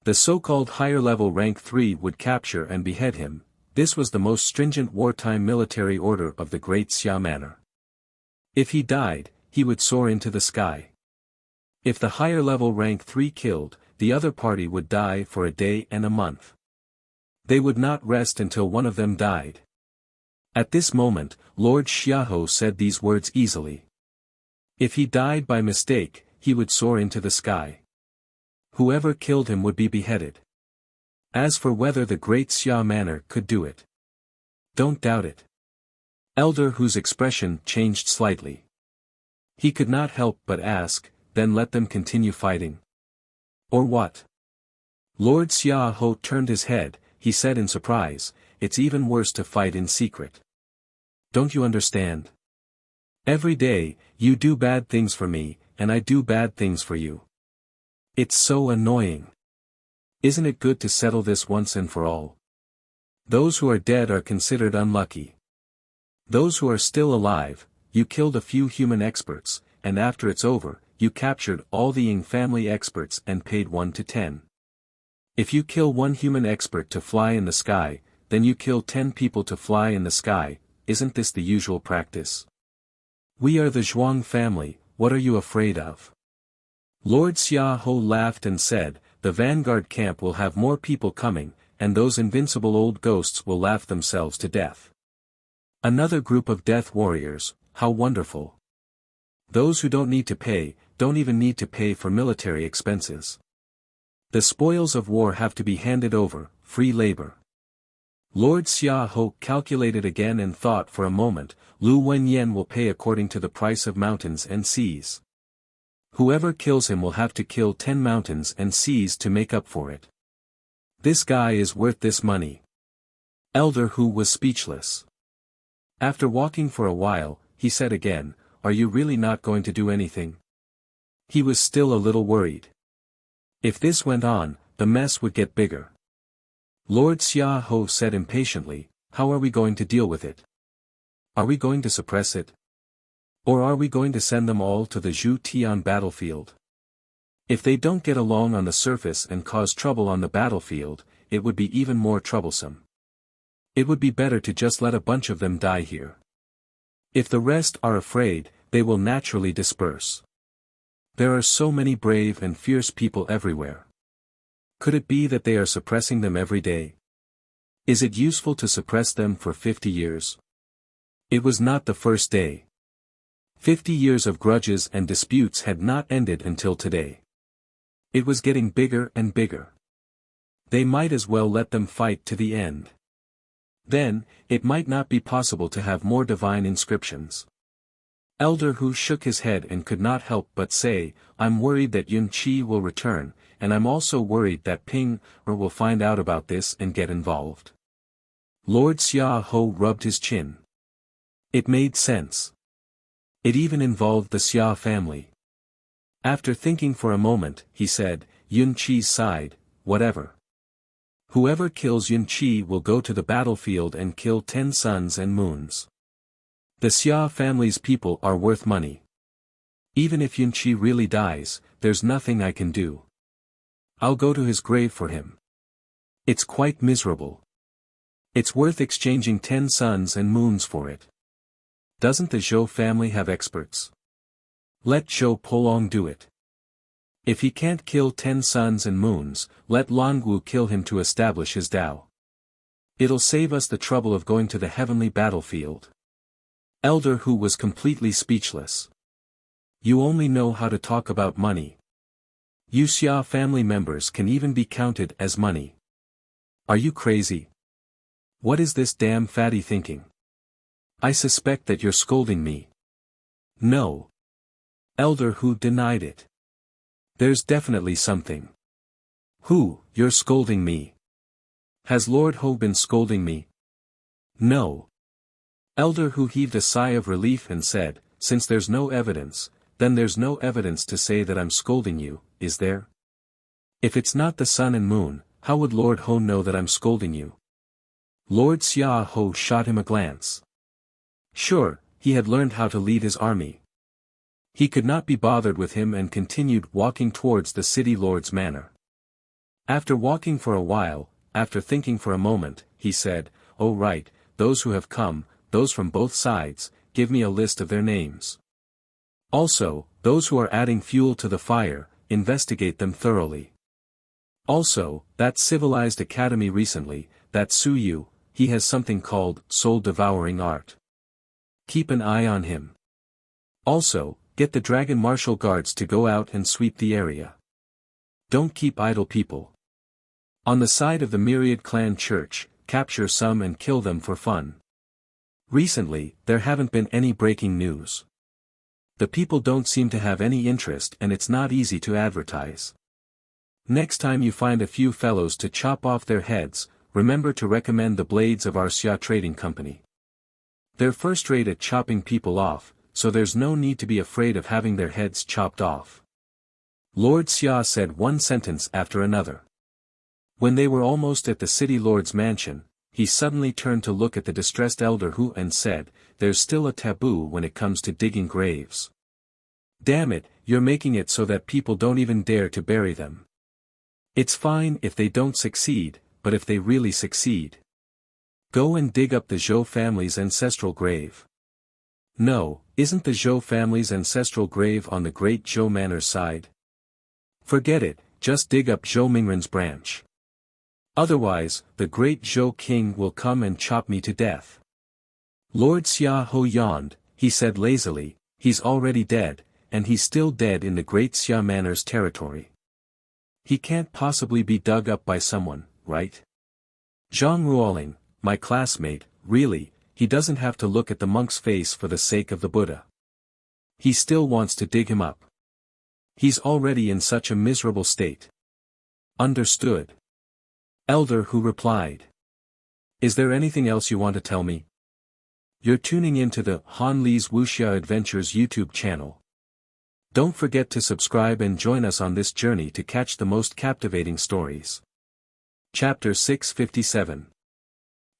S1: The so-called higher level rank 3 would capture and behead him. This was the most stringent wartime military order of the Great Xia Manor. If he died, he would soar into the sky. If the higher level rank 3 killed, the other party would die for a day and a month. They would not rest until one of them died. At this moment, Lord Xiahou said these words easily. If he died by mistake, he would soar into the sky. Whoever killed him would be beheaded. As for whether the Great Xia Manor could do it, don't doubt it. Elder Hu's expression changed slightly. He could not help but ask, then let them continue fighting. Or what? Lord Xiahou turned his head, he said in surprise, it's even worse to fight in secret. Don't you understand? Every day, you do bad things for me, and I do bad things for you. It's so annoying. Isn't it good to settle this once and for all? Those who are dead are considered unlucky. Those who are still alive, you killed a few human experts, and after it's over, you captured all the Ying family experts and paid 1 to 10. If you kill one human expert to fly in the sky, then you kill 10 people to fly in the sky. Isn't this the usual practice? We are the Zhuang family, what are you afraid of? Lord Xiahou laughed and said, the vanguard camp will have more people coming, and those invincible old ghosts will laugh themselves to death. Another group of death warriors, how wonderful. Those who don't need to pay, don't even need to pay for military expenses. The spoils of war have to be handed over, free labor. Lord Xiahou calculated again and thought for a moment, Lu Wenyan will pay according to the price of mountains and seas. Whoever kills him will have to kill 10 mountains and seas to make up for it. This guy is worth this money. Elder Hu was speechless. After walking for a while, he said again, are you really not going to do anything? He was still a little worried. If this went on, the mess would get bigger. Lord Xiahou said impatiently, how are we going to deal with it? Are we going to suppress it? Or are we going to send them all to the Zhu Tian battlefield? If they don't get along on the surface and cause trouble on the battlefield, it would be even more troublesome. It would be better to just let a bunch of them die here. If the rest are afraid, they will naturally disperse. There are so many brave and fierce people everywhere. Could it be that they are suppressing them every day? Is it useful to suppress them for 50 years? It was not the first day. 50 years of grudges and disputes had not ended until today. It was getting bigger and bigger. They might as well let them fight to the end. Then, it might not be possible to have more divine inscriptions. Elder Hu shook his head and could not help but say, "I'm worried that Yun Qi will return, and I'm also worried that Ping Er will find out about this and get involved." Lord Xia Ho rubbed his chin. It made sense. It even involved the Xia family. After thinking for a moment, he said, Yun Qi's side, whatever. Whoever kills Yun Qi will go to the battlefield and kill 10 suns and moons. The Xia family's people are worth money. Even if Yun Qi really dies, there's nothing I can do. I'll go to his grave for him. It's quite miserable. It's worth exchanging 10 suns and moons for it. Doesn't the Zhou family have experts? Let Zhou Polong do it. If he can't kill 10 suns and moons, let Langwu kill him to establish his Tao. It'll save us the trouble of going to the heavenly battlefield. Elder Hu was completely speechless. You only know how to talk about money. You Xia family members can even be counted as money. Are you crazy? What is this damn fatty thinking? I suspect that you're scolding me. No. Elder Hu denied it. There's definitely something. Who, you're scolding me? Has Lord Ho been scolding me? No. Elder Hu heaved a sigh of relief and said, since there's no evidence, then there's no evidence to say that I'm scolding you, is there? If it's not the sun and moon, how would Lord Ho know that I'm scolding you? Lord Xia Ho shot him a glance. Sure, he had learned how to lead his army. He could not be bothered with him and continued walking towards the city lord's manor. After walking for a while, after thinking for a moment, he said, "Oh right, those who have come, those from both sides, give me a list of their names. Also, those who are adding fuel to the fire, investigate them thoroughly. Also, that civilized academy recently, that Su Yu, he has something called soul-devouring art. Keep an eye on him. Also, get the dragon martial guards to go out and sweep the area. Don't keep idle people. On the side of the Myriad Clan Church, capture some and kill them for fun. Recently, there haven't been any breaking news. The people don't seem to have any interest and it's not easy to advertise. Next time you find a few fellows to chop off their heads, remember to recommend the blades of our Xia Trading Company. They're first rate at chopping people off, so there's no need to be afraid of having their heads chopped off." Lord Xia said one sentence after another. When they were almost at the city lord's mansion, he suddenly turned to look at the distressed Elder Hu and said, "There's still a taboo when it comes to digging graves. Damn it, you're making it so that people don't even dare to bury them. It's fine if they don't succeed, but if they really succeed, go and dig up the Zhou family's ancestral grave." No, isn't the Zhou family's ancestral grave on the Great Zhou Manor's side? Forget it, just dig up Zhou Mingren's branch. Otherwise, the Great Zhou King will come and chop me to death. Lord Xia Ho yawned, he said lazily, he's already dead, and he's still dead in the Great Xia Manor's territory. He can't possibly be dug up by someone, right? Zhang Ruoling, my classmate, really, he doesn't have to look at the monk's face for the sake of the Buddha. He still wants to dig him up. He's already in such a miserable state. Understood. Elder Hu replied. Is there anything else you want to tell me? You're tuning into the Han Li's Wuxia Adventures YouTube channel. Don't forget to subscribe and join us on this journey to catch the most captivating stories. Chapter 657.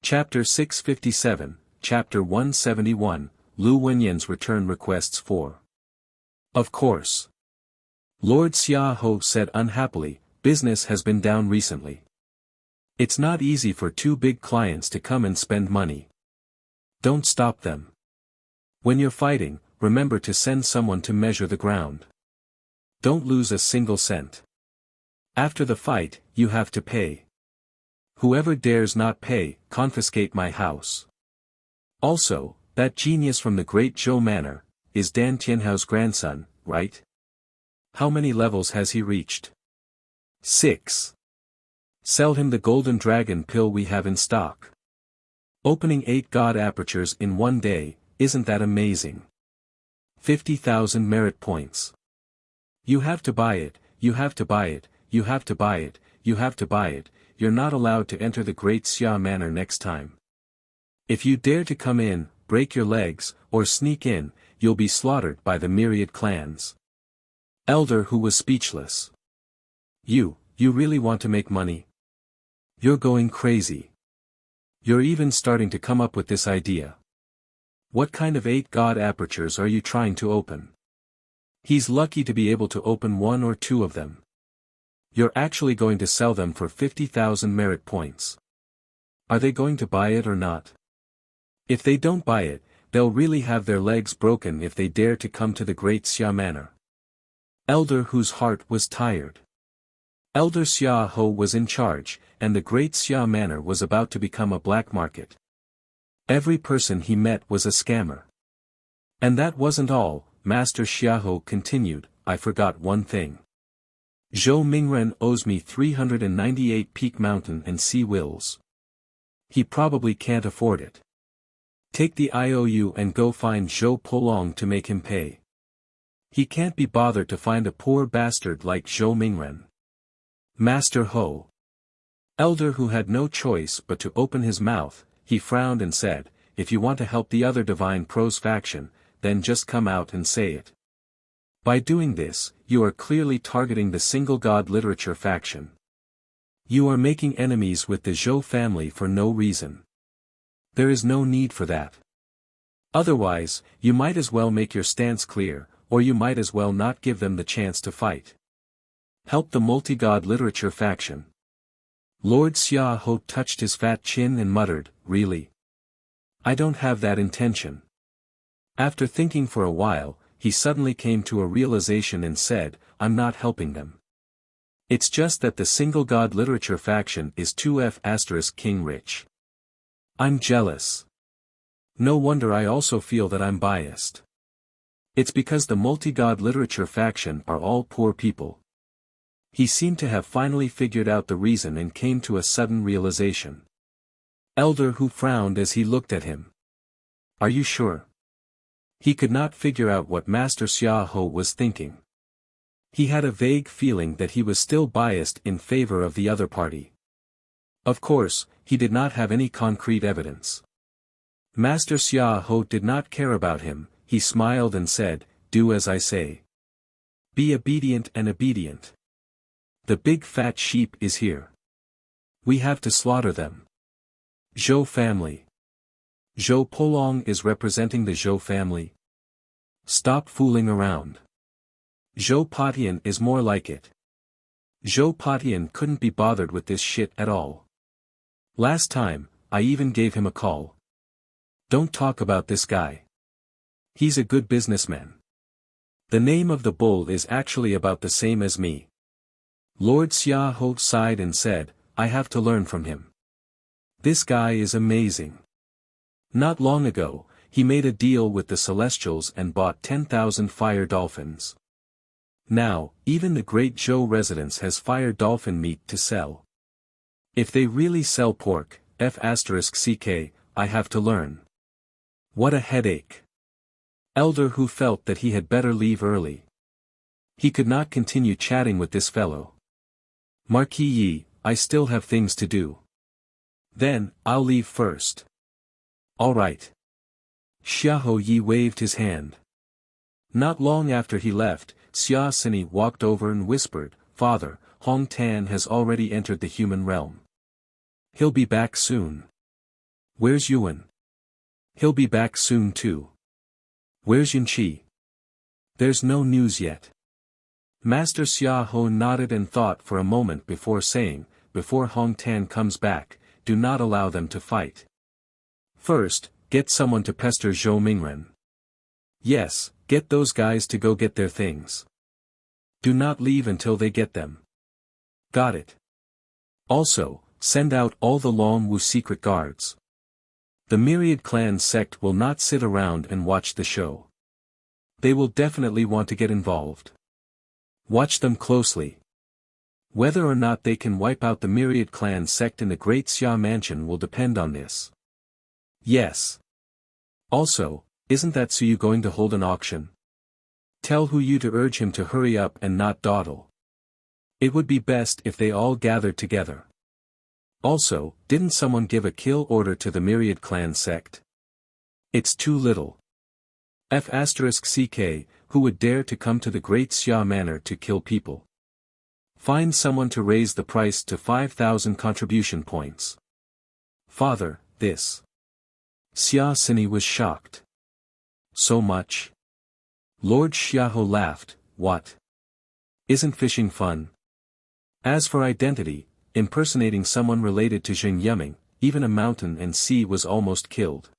S1: Chapter 657, Chapter 171, Lu Wenyan's Return Requests 4. Of course. Lord Xiaoho said unhappily, business has been down recently. It's not easy for two big clients to come and spend money. Don't stop them. When you're fighting, remember to send someone to measure the ground. Don't lose a single cent. After the fight, you have to pay. Whoever dares not pay, confiscate my house. Also, that genius from the Great Zhou Manor, is Dan Tianhao's grandson, right? How many levels has he reached? 6. Sell him the golden dragon pill we have in stock. Opening 8 god apertures in one day, isn't that amazing? 50,000 merit points. You have to buy it, you have to buy it, you have to buy it, you have to buy it, you're not allowed to enter the Great Xia Manor next time. If you dare to come in, break your legs, or sneak in, you'll be slaughtered by the myriad clans. Elder who was speechless. You really want to make money? You're going crazy. You're even starting to come up with this idea. What kind of 8 god apertures are you trying to open? He's lucky to be able to open 1 or 2 of them. You're actually going to sell them for 50,000 merit points. Are they going to buy it or not? If they don't buy it, they'll really have their legs broken if they dare to come to the Great Xia Manor. Elder whose heart was tired. Elder Xiaoho was in charge, and the Great Xia Manor was about to become a black market. Every person he met was a scammer. And that wasn't all, Master Xiaoho continued, I forgot one thing. Zhou Mingren owes me 398 Peak Mountain and Sea Wills. He probably can't afford it. Take the IOU and go find Zhou Polong to make him pay. He can't be bothered to find a poor bastard like Zhou Mingren. Master Ho. Elder who had no choice but to open his mouth, he frowned and said, if you want to help the other Divine Pros faction, then just come out and say it. By doing this, you are clearly targeting the single god literature faction. You are making enemies with the Zhou family for no reason. There is no need for that. Otherwise, you might as well make your stance clear, or you might as well not give them the chance to fight. Help the multi-god literature faction. Lord Xiaoho touched his fat chin and muttered, really? I don't have that intention. After thinking for a while, he suddenly came to a realization and said, I'm not helping them. It's just that the single god literature faction is 2F** king rich. I'm jealous. No wonder I also feel that I'm biased. It's because the multi-god literature faction are all poor people. He seemed to have finally figured out the reason and came to a sudden realization. Elder who frowned as he looked at him. Are you sure? He could not figure out what Master Xiaoho was thinking. He had a vague feeling that he was still biased in favor of the other party. Of course, he did not have any concrete evidence. Master Xiaoho did not care about him, he smiled and said, do as I say. Be obedient and obedient. The big fat sheep is here. We have to slaughter them. Zhou family. Zhou Polong is representing the Zhou family. Stop fooling around. Zhou Patian is more like it. Zhou Patian couldn't be bothered with this shit at all. Last time, I even gave him a call. Don't talk about this guy. He's a good businessman. The name of the bull is actually about the same as me. Lord Xiaoho sighed and said, I have to learn from him. This guy is amazing. Not long ago, he made a deal with the Celestials and bought 10,000 fire dolphins. Now, even the Great Zhou residence has fire dolphin meat to sell. If they really sell pork, F***ck, I have to learn. What a headache. Elder who felt that he had better leave early. He could not continue chatting with this fellow. Marquis Yi, I still have things to do. Then, I'll leave first. All right. Xiaoho Yi waved his hand. Not long after he left, Xia Sini walked over and whispered, Father, Hong Tan has already entered the human realm. He'll be back soon. Where's Yuan? He'll be back soon too. Where's Yunqi? There's no news yet. Master Xiaoho nodded and thought for a moment before saying, before Hong Tan comes back, do not allow them to fight. First, get someone to pester Zhou Mingren. Yes, get those guys to go get their things. Do not leave until they get them. Got it. Also, send out all the Long Wu secret guards. The Myriad Clan sect will not sit around and watch the show. They will definitely want to get involved. Watch them closely. Whether or not they can wipe out the Myriad Clan sect in the Great Xia Mansion will depend on this. Yes. Also, isn't that Suyu going to hold an auction? Tell Hu Yu to urge him to hurry up and not dawdle. It would be best if they all gathered together. Also, didn't someone give a kill order to the Myriad Clan sect? It's too little. F*CK, who would dare to come to the Great Xia Manor to kill people? Find someone to raise the price to 5,000 contribution points. Father, this. Xia Sini was shocked. So much? Lord Xiaoho laughed, what? Isn't fishing fun? As for identity, impersonating someone related to Jing Yuming, even a mountain and sea was almost killed.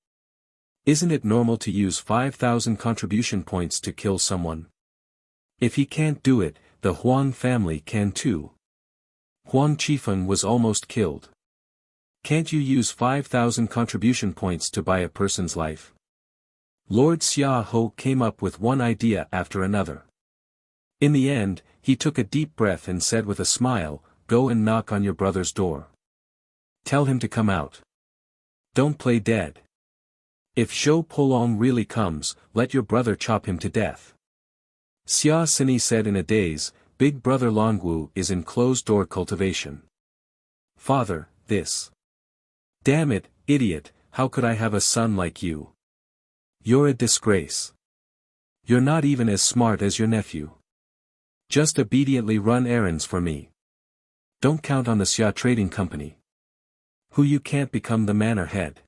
S1: Isn't it normal to use 5,000 contribution points to kill someone? If he can't do it, the Huang family can too. Huang Qifeng was almost killed. Can't you use 5,000 contribution points to buy a person's life? Lord Xiaoho came up with one idea after another. In the end, he took a deep breath and said with a smile, go and knock on your brother's door. Tell him to come out. Don't play dead. If Zhou Polong really comes, let your brother chop him to death. Xia Sini said in a daze, Big Brother Longwu is in closed-door cultivation. Father, this. Damn it, idiot, how could I have a son like you? You're a disgrace. You're not even as smart as your nephew. Just obediently run errands for me. Don't count on the Xia Trading Company. Who you can't become the manor head.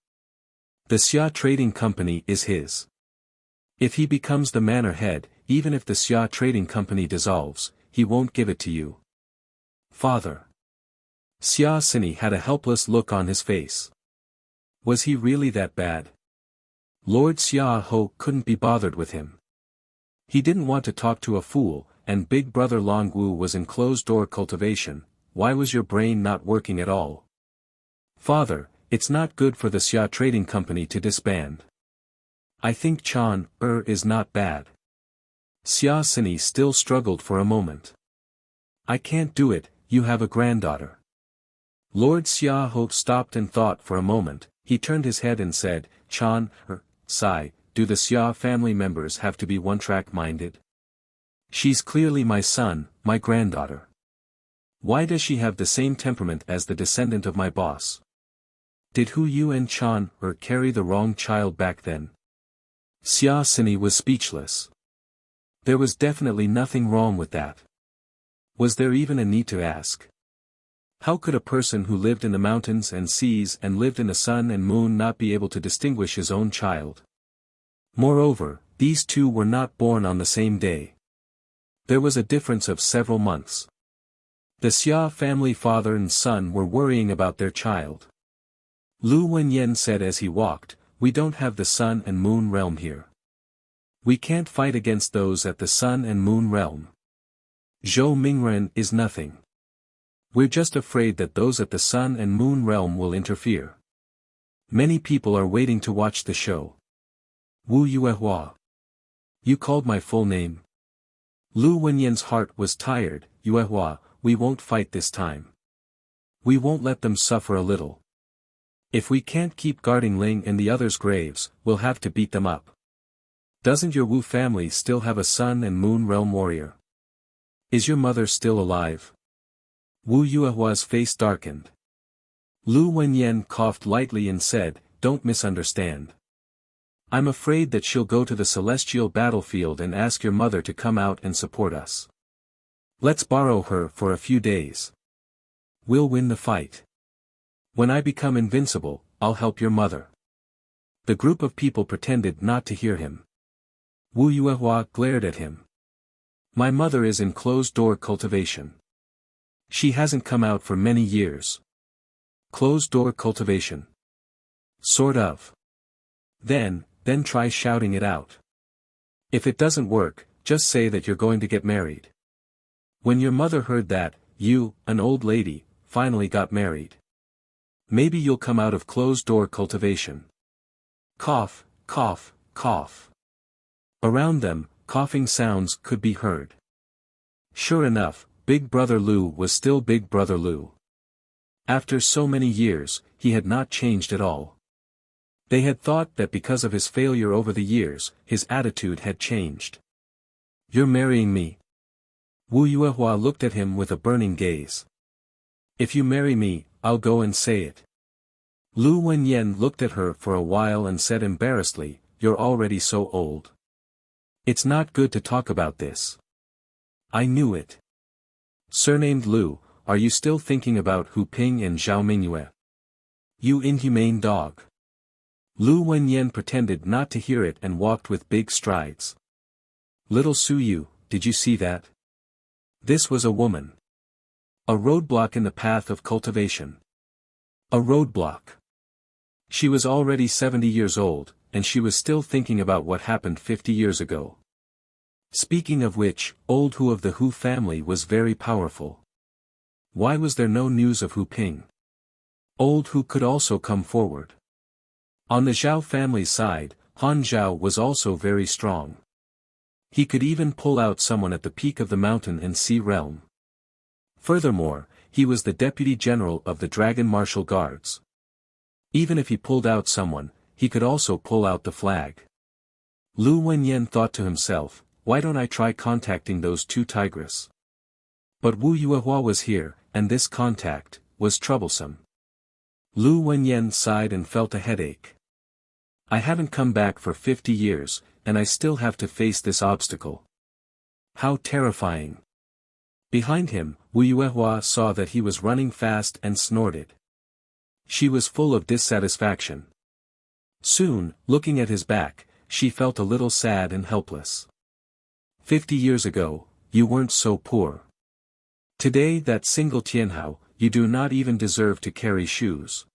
S1: The Xia Trading Company is his. If he becomes the manor head, even if the Xia Trading Company dissolves, he won't give it to you. Father. Xia Sini had a helpless look on his face. Was he really that bad? Lord Xiaoho couldn't be bothered with him. He didn't want to talk to a fool, and Big Brother Longwu was in closed-door cultivation. Why was your brain not working at all? Father, it's not good for the Xia Trading Company to disband. I think Chan is not bad. Xia Sini still struggled for a moment. I can't do it, you have a granddaughter. Lord Xiaoho stopped and thought for a moment. He turned his head and said, Chan Sai, do the Xia family members have to be one-track-minded? She's clearly my son, my granddaughter. Why does she have the same temperament as the descendant of my boss? Did Hu Yu and Chan carry the wrong child back then? Xia Sini was speechless. There was definitely nothing wrong with that. Was there even a need to ask? How could a person who lived in the mountains and seas and lived in the sun and moon not be able to distinguish his own child? Moreover, these two were not born on the same day. There was a difference of several months. The Xia family father and son were worrying about their child. Lu Wenyan said as he walked, we don't have the sun and moon realm here. We can't fight against those at the sun and moon realm. Zhou Mingren is nothing. We're just afraid that those at the sun and moon realm will interfere. Many people are waiting to watch the show. Wu Yuehua. You called my full name. Lu Wenyan's heart was tired. Yuehua, we won't fight this time. We won't let them suffer a little. If we can't keep guarding Ling and the others' graves, we'll have to beat them up. Doesn't your Wu family still have a sun and moon realm warrior? Is your mother still alive? Wu Yuehua's face darkened. Lu Wenyan coughed lightly and said, don't misunderstand. I'm afraid that she'll go to the celestial battlefield and ask your mother to come out and support us. Let's borrow her for a few days. We'll win the fight. When I become invincible, I'll help your mother. The group of people pretended not to hear him. Wu Yuehua glared at him. My mother is in closed-door cultivation. She hasn't come out for many years. Closed-door cultivation. Sort of. Then try shouting it out. If it doesn't work, just say that you're going to get married. When your mother heard that, you, an old lady, finally got married. Maybe you'll come out of closed-door cultivation. Cough, cough, cough. Around them, coughing sounds could be heard. Sure enough, Big Brother Lou was still Big Brother Lou. After so many years, he had not changed at all. They had thought that because of his failure over the years, his attitude had changed. You're marrying me? Wu Yuehua looked at him with a burning gaze. If you marry me, I'll go and say it. Lu Wenyan looked at her for a while and said embarrassedly, You're already so old. It's not good to talk about this. I knew it. Surnamed Lu, are you still thinking about Hu Ping and Zhao Mingyue? You inhumane dog. Lu Wenyan pretended not to hear it and walked with big strides. Little Su Yu, did you see that? This was a woman. A roadblock in the path of cultivation. A roadblock. She was already 70 years old, and she was still thinking about what happened 50 years ago. Speaking of which, old Hu of the Hu family was very powerful. Why was there no news of Hu Ping? Old Hu could also come forward. On the Zhao family's side, Han Zhao was also very strong. He could even pull out someone at the peak of the mountain and sea realm. Furthermore, he was the deputy general of the Dragon Martial Guards. Even if he pulled out someone, he could also pull out the flag. Lu Wenyan thought to himself, why don't I try contacting those two tigers? But Wu Yuehua was here, and this contact was troublesome. Lu Wenyan sighed and felt a headache. I haven't come back for 50 years, and I still have to face this obstacle. How terrifying. Behind him, Wu Yuehua saw that he was running fast and snorted. She was full of dissatisfaction. Soon, looking at his back, she felt a little sad and helpless. 50 years ago, you weren't so poor. Today that single tianhao, you do not even deserve to carry shoes.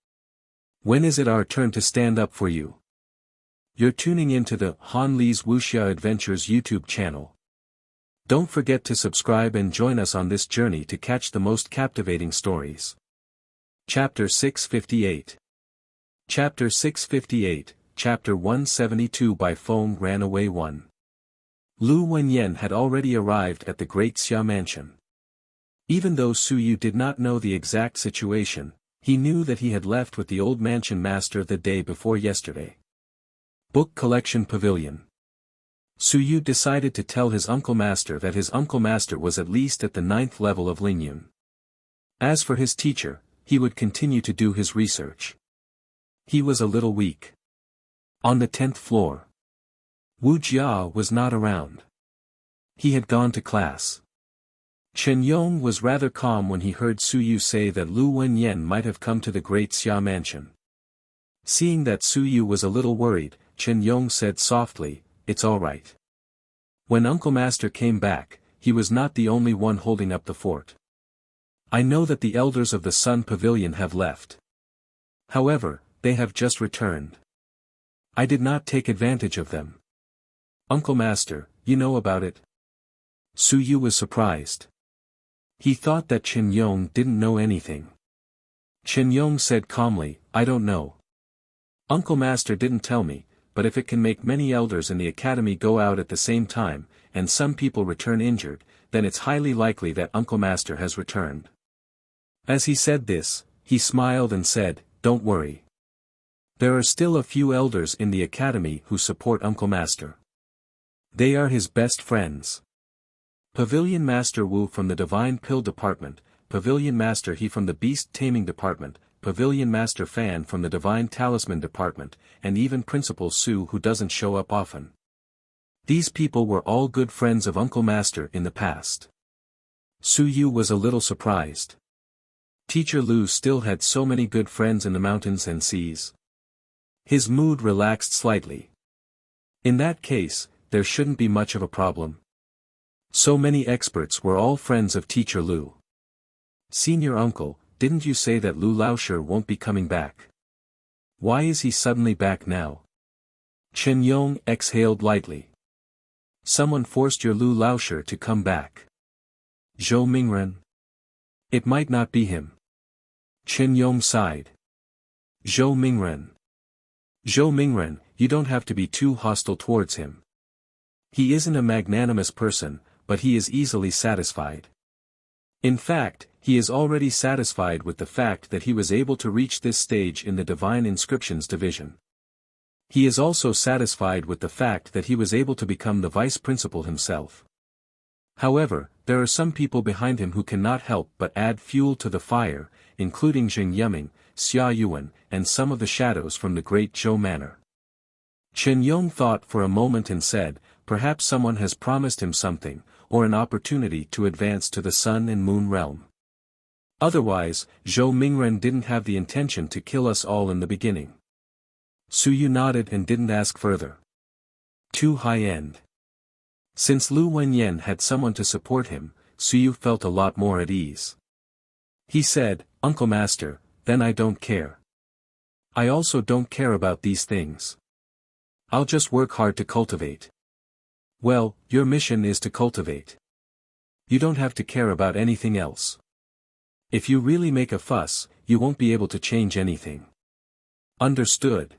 S1: When is it our turn to stand up for you? You're tuning into the Han Li's Wuxia Adventures YouTube channel. Don't forget to subscribe and join us on this journey to catch the most captivating stories. Chapter 658. Chapter 658, Chapter 172 By Feng Ran Away 1. Lu Wenyan had already arrived at the Great Xia Mansion. Even though Su Yu did not know the exact situation, he knew that he had left with the old mansion master the day before yesterday. Book Collection Pavilion. Su Yu decided to tell his uncle master that his uncle master was at least at the 9th level of Lingyun. As for his teacher, he would continue to do his research. He was a little weak. On the 10th floor. Wu Jia was not around. He had gone to class. Chen Yong was rather calm when he heard Su Yu say that Lu Wenyan might have come to the Great Xia Mansion. Seeing that Su Yu was a little worried, Chen Yong said softly, It's all right. When Uncle Master came back, he was not the only one holding up the fort. I know that the elders of the Sun Pavilion have left. However, they have just returned. I did not take advantage of them. Uncle Master, you know about it? Su Yu was surprised. He thought that Chen Yong didn't know anything. Chen Yong said calmly, I don't know. Uncle Master didn't tell me, but if it can make many elders in the academy go out at the same time, and some people return injured, then it's highly likely that Uncle Master has returned. As he said this, he smiled and said, Don't worry. There are still a few elders in the academy who support Uncle Master. They are his best friends. Pavilion Master Wu from the Divine Pill Department, Pavilion Master He from the Beast Taming Department, Pavilion Master Fan from the Divine Talisman Department, and even Principal Su who doesn't show up often. These people were all good friends of Uncle Master in the past. Su Yu was a little surprised. Teacher Lu still had so many good friends in the mountains and seas. His mood relaxed slightly. In that case, there shouldn't be much of a problem. So many experts were all friends of teacher Lu. Senior uncle, didn't you say that Lu Laoshi won't be coming back? Why is he suddenly back now? Chen Yong exhaled lightly. Someone forced your Lu Laoshi to come back. Zhou Mingren? It might not be him. Chen Yong sighed. Zhou Mingren. Zhou Mingren, you don't have to be too hostile towards him. He isn't a magnanimous person, but he is easily satisfied. In fact, he is already satisfied with the fact that he was able to reach this stage in the Divine Inscriptions division. He is also satisfied with the fact that he was able to become the vice principal himself. However, there are some people behind him who cannot help but add fuel to the fire, including Zheng Yiming, Xia Yuan, and some of the shadows from the Great Zhou Manor. Chen Yong thought for a moment and said, perhaps someone has promised him something, or an opportunity to advance to the Sun and Moon realm. Otherwise, Zhou Mingren didn't have the intention to kill us all in the beginning. Su Yu nodded and didn't ask further. Too high-end. Since Lu Wenyan had someone to support him, Su Yu felt a lot more at ease. He said, Uncle Master, then I don't care. I also don't care about these things. I'll just work hard to cultivate. Well, your mission is to cultivate. You don't have to care about anything else. If you really make a fuss, you won't be able to change anything. Understood.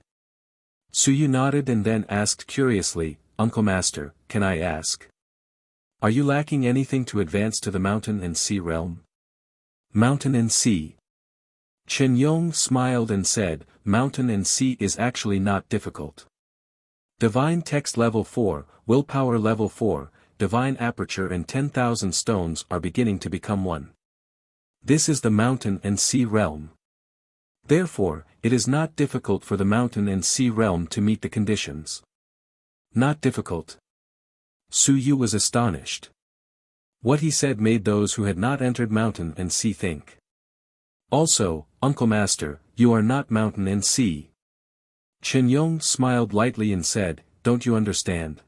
S1: Su Yu nodded and then asked curiously, Uncle Master, can I ask? Are you lacking anything to advance to the Mountain and Sea realm? Mountain and Sea. Chen Yong smiled and said, Mountain and Sea is actually not difficult. Divine Text Level 4, Willpower Level 4, Divine Aperture and 10,000 stones are beginning to become one. This is the Mountain and Sea realm. Therefore, it is not difficult for the Mountain and Sea realm to meet the conditions. Not difficult. Su Yu was astonished. What he said made those who had not entered Mountain and Sea think. Also, Uncle Master, you are not Mountain and Sea. Chen Yong smiled lightly and said, don't you understand?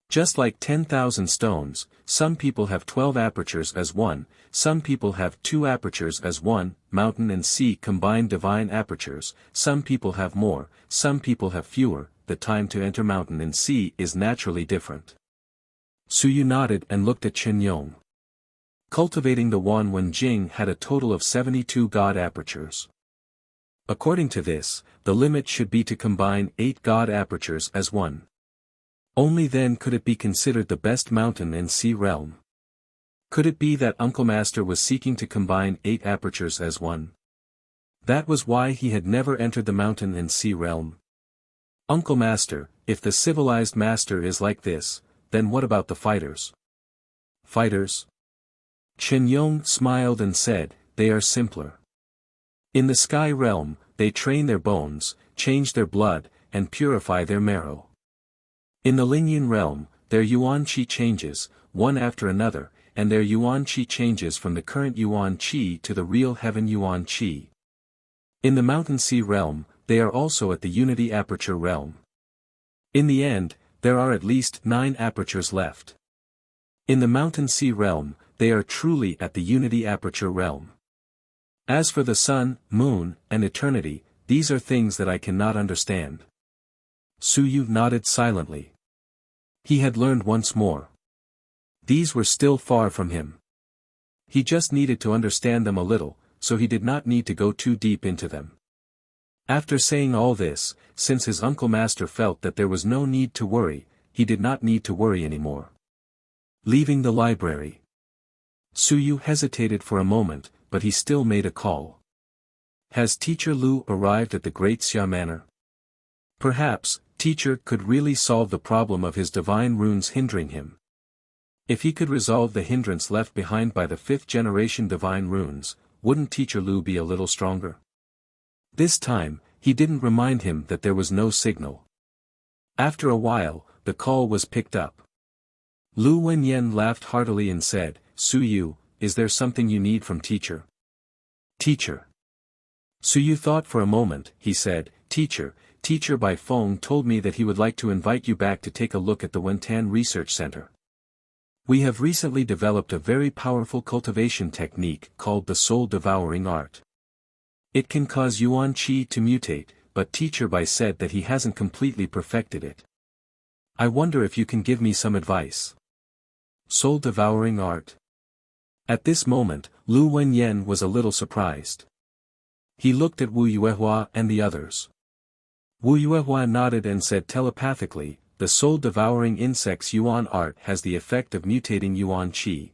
S1: Just like 10,000 stones, some people have 12 apertures as one, some people have 2 apertures as one, Mountain and Sea combine divine apertures, some people have more, some people have fewer, the time to enter Mountain and Sea is naturally different. Su Yu nodded and looked at Chen Yong. Cultivating the Wan Wenjing had a total of 72 God apertures. According to this, the limit should be to combine 8 God apertures as one. Only then could it be considered the best Mountain and Sea realm. Could it be that Uncle Master was seeking to combine 8 apertures as one? That was why he had never entered the Mountain and Sea realm. Uncle Master, if the civilized master is like this, then what about the fighters? Fighters? Chen Yong smiled and said, they are simpler. In the Sky realm, they train their bones, change their blood, and purify their marrow. In the Lingyan realm, their Yuan Qi changes, one after another, and their Yuan Qi changes from the current Yuan Qi to the real Heaven Yuan Qi. In the Mountain Sea realm, they are also at the Unity Aperture realm. In the end, there are at least 9 apertures left. In the Mountain Sea realm, they are truly at the Unity Aperture realm. As for the Sun, Moon, and Eternity, these are things that I cannot understand. Su Yu nodded silently. He had learned once more. These were still far from him. He just needed to understand them a little, so he did not need to go too deep into them. After saying all this, since his Uncle Master felt that there was no need to worry, he did not need to worry anymore. Leaving the library. Su Yu hesitated for a moment, but he still made a call. Has Teacher Lu arrived at the Great Xia Manor? Perhaps, Teacher could really solve the problem of his divine runes hindering him. If he could resolve the hindrance left behind by the 5th generation divine runes, wouldn't Teacher Lu be a little stronger? This time, he didn't remind him that there was no signal. After a while, the call was picked up. Lu Wenyan laughed heartily and said, Su Yu, is there something you need from Teacher? Teacher. Su Yu thought for a moment, he said, Teacher Bai Feng told me that he would like to invite you back to take a look at the Wentan Research Center. We have recently developed a very powerful cultivation technique called the soul-devouring art. It can cause Yuan Qi to mutate, but Teacher Bai said that he hasn't completely perfected it. I wonder if you can give me some advice. Soul-devouring art. At this moment, Lu Wenyan was a little surprised. He looked at Wu Yuehua and the others. Wu Yuehua nodded and said telepathically, the soul-devouring insect's Yuan art has the effect of mutating Yuan Qi.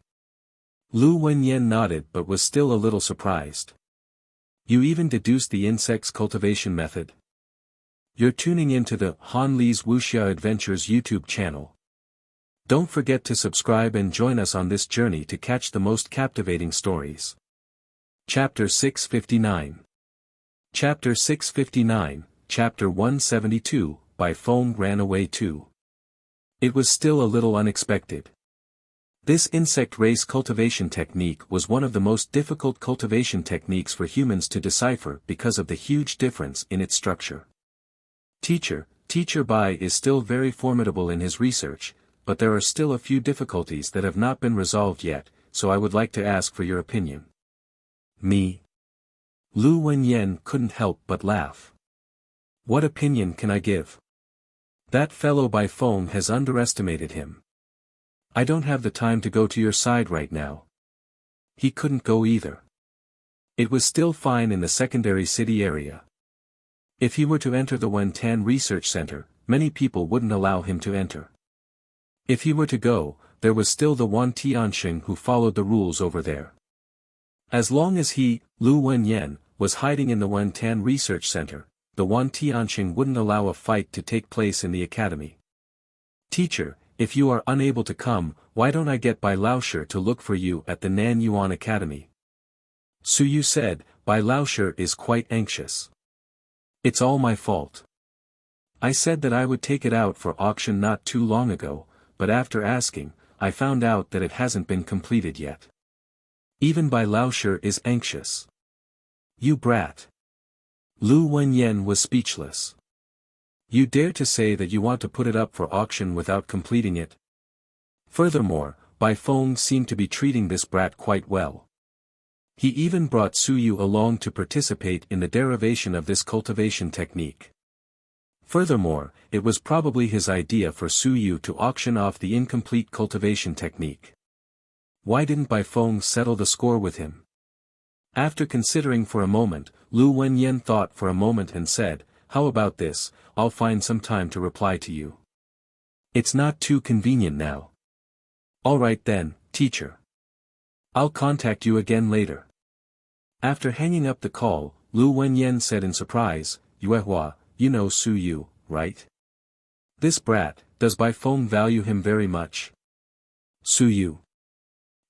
S1: Lu Wenyan nodded but was still a little surprised. You even deduced the insect's cultivation method? You're tuning into the Han Li's Wuxia Adventures YouTube channel. Don't forget to subscribe and join us on this journey to catch the most captivating stories. Chapter 659. Chapter 659, Chapter 172, Bai Feng ran away too. It was still a little unexpected. This insect race cultivation technique was one of the most difficult cultivation techniques for humans to decipher because of the huge difference in its structure. Teacher Bai is still very formidable in his research, but there are still a few difficulties that have not been resolved yet, so I would like to ask for your opinion. Me? Lu Wenyan couldn't help but laugh. What opinion can I give? That fellow Bai Feng has underestimated him. I don't have the time to go to your side right now. He couldn't go either. It was still fine in the secondary city area. If he were to enter the Wentan Research Center, many people wouldn't allow him to enter. If he were to go, there was still the Wan Tianxing who followed the rules over there. As long as he, Lu Wenyan, was hiding in the Wentan Research Center, the Wan Tianxing wouldn't allow a fight to take place in the academy. Teacher, if you are unable to come, why don't I get Bai Laoshi to look for you at the Nan Yuan Academy? Su Yu said, Bai Laoshi is quite anxious. It's all my fault. I said that I would take it out for auction not too long ago, but after asking, I found out that it hasn't been completed yet. Even Bai Laoshi is anxious. You brat. Lu Wenyan was speechless. You dare to say that you want to put it up for auction without completing it? Furthermore, Bai Feng seemed to be treating this brat quite well. He even brought Su Yu along to participate in the derivation of this cultivation technique. Furthermore, it was probably his idea for Su Yu to auction off the incomplete cultivation technique. Why didn't Bai Feng settle the score with him? After considering for a moment, Lu Wenyan thought for a moment and said, how about this, I'll find some time to reply to you. It's not too convenient now. Alright then, teacher. I'll contact you again later. After hanging up the call, Lu Wenyan said in surprise, Yuehua, you know Su Yu, right? This brat, does Bai Feng value him very much? Su Yu.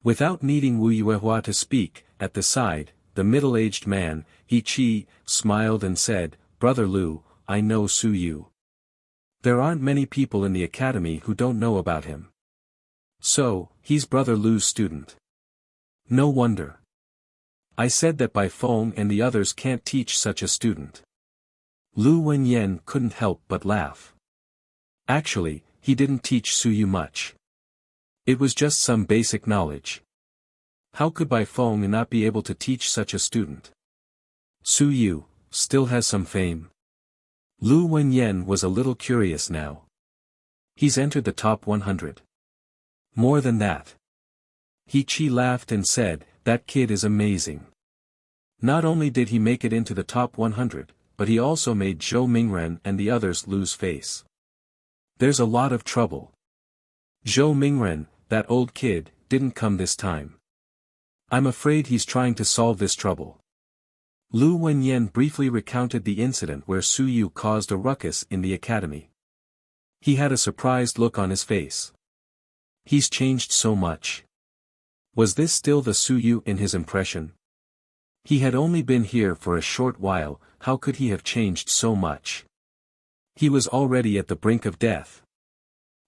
S1: Without needing Wu Yuehua to speak, at the side, the middle-aged man, He Chi, smiled and said, Brother Lu, I know Su Yu. There aren't many people in the academy who don't know about him. So, he's Brother Lu's student. No wonder. I said that Bai Feng and the others can't teach such a student. Lu Wenyan couldn't help but laugh. Actually, he didn't teach Su Yu much. It was just some basic knowledge. How could Bai Feng not be able to teach such a student? Su Yu still has some fame. Lu Wenyan was a little curious now. He's entered the top 100. More than that. He Chi laughed and said, that kid is amazing. Not only did he make it into the top 100, but he also made Zhou Mingren and the others lose face. There's a lot of trouble. Zhou Mingren, that old kid, didn't come this time. I'm afraid he's trying to solve this trouble. Lu Wenyan briefly recounted the incident where Su Yu caused a ruckus in the academy. He had a surprised look on his face. He's changed so much. Was this still the Su Yu in his impression? He had only been here for a short while, how could he have changed so much? He was already at the brink of death.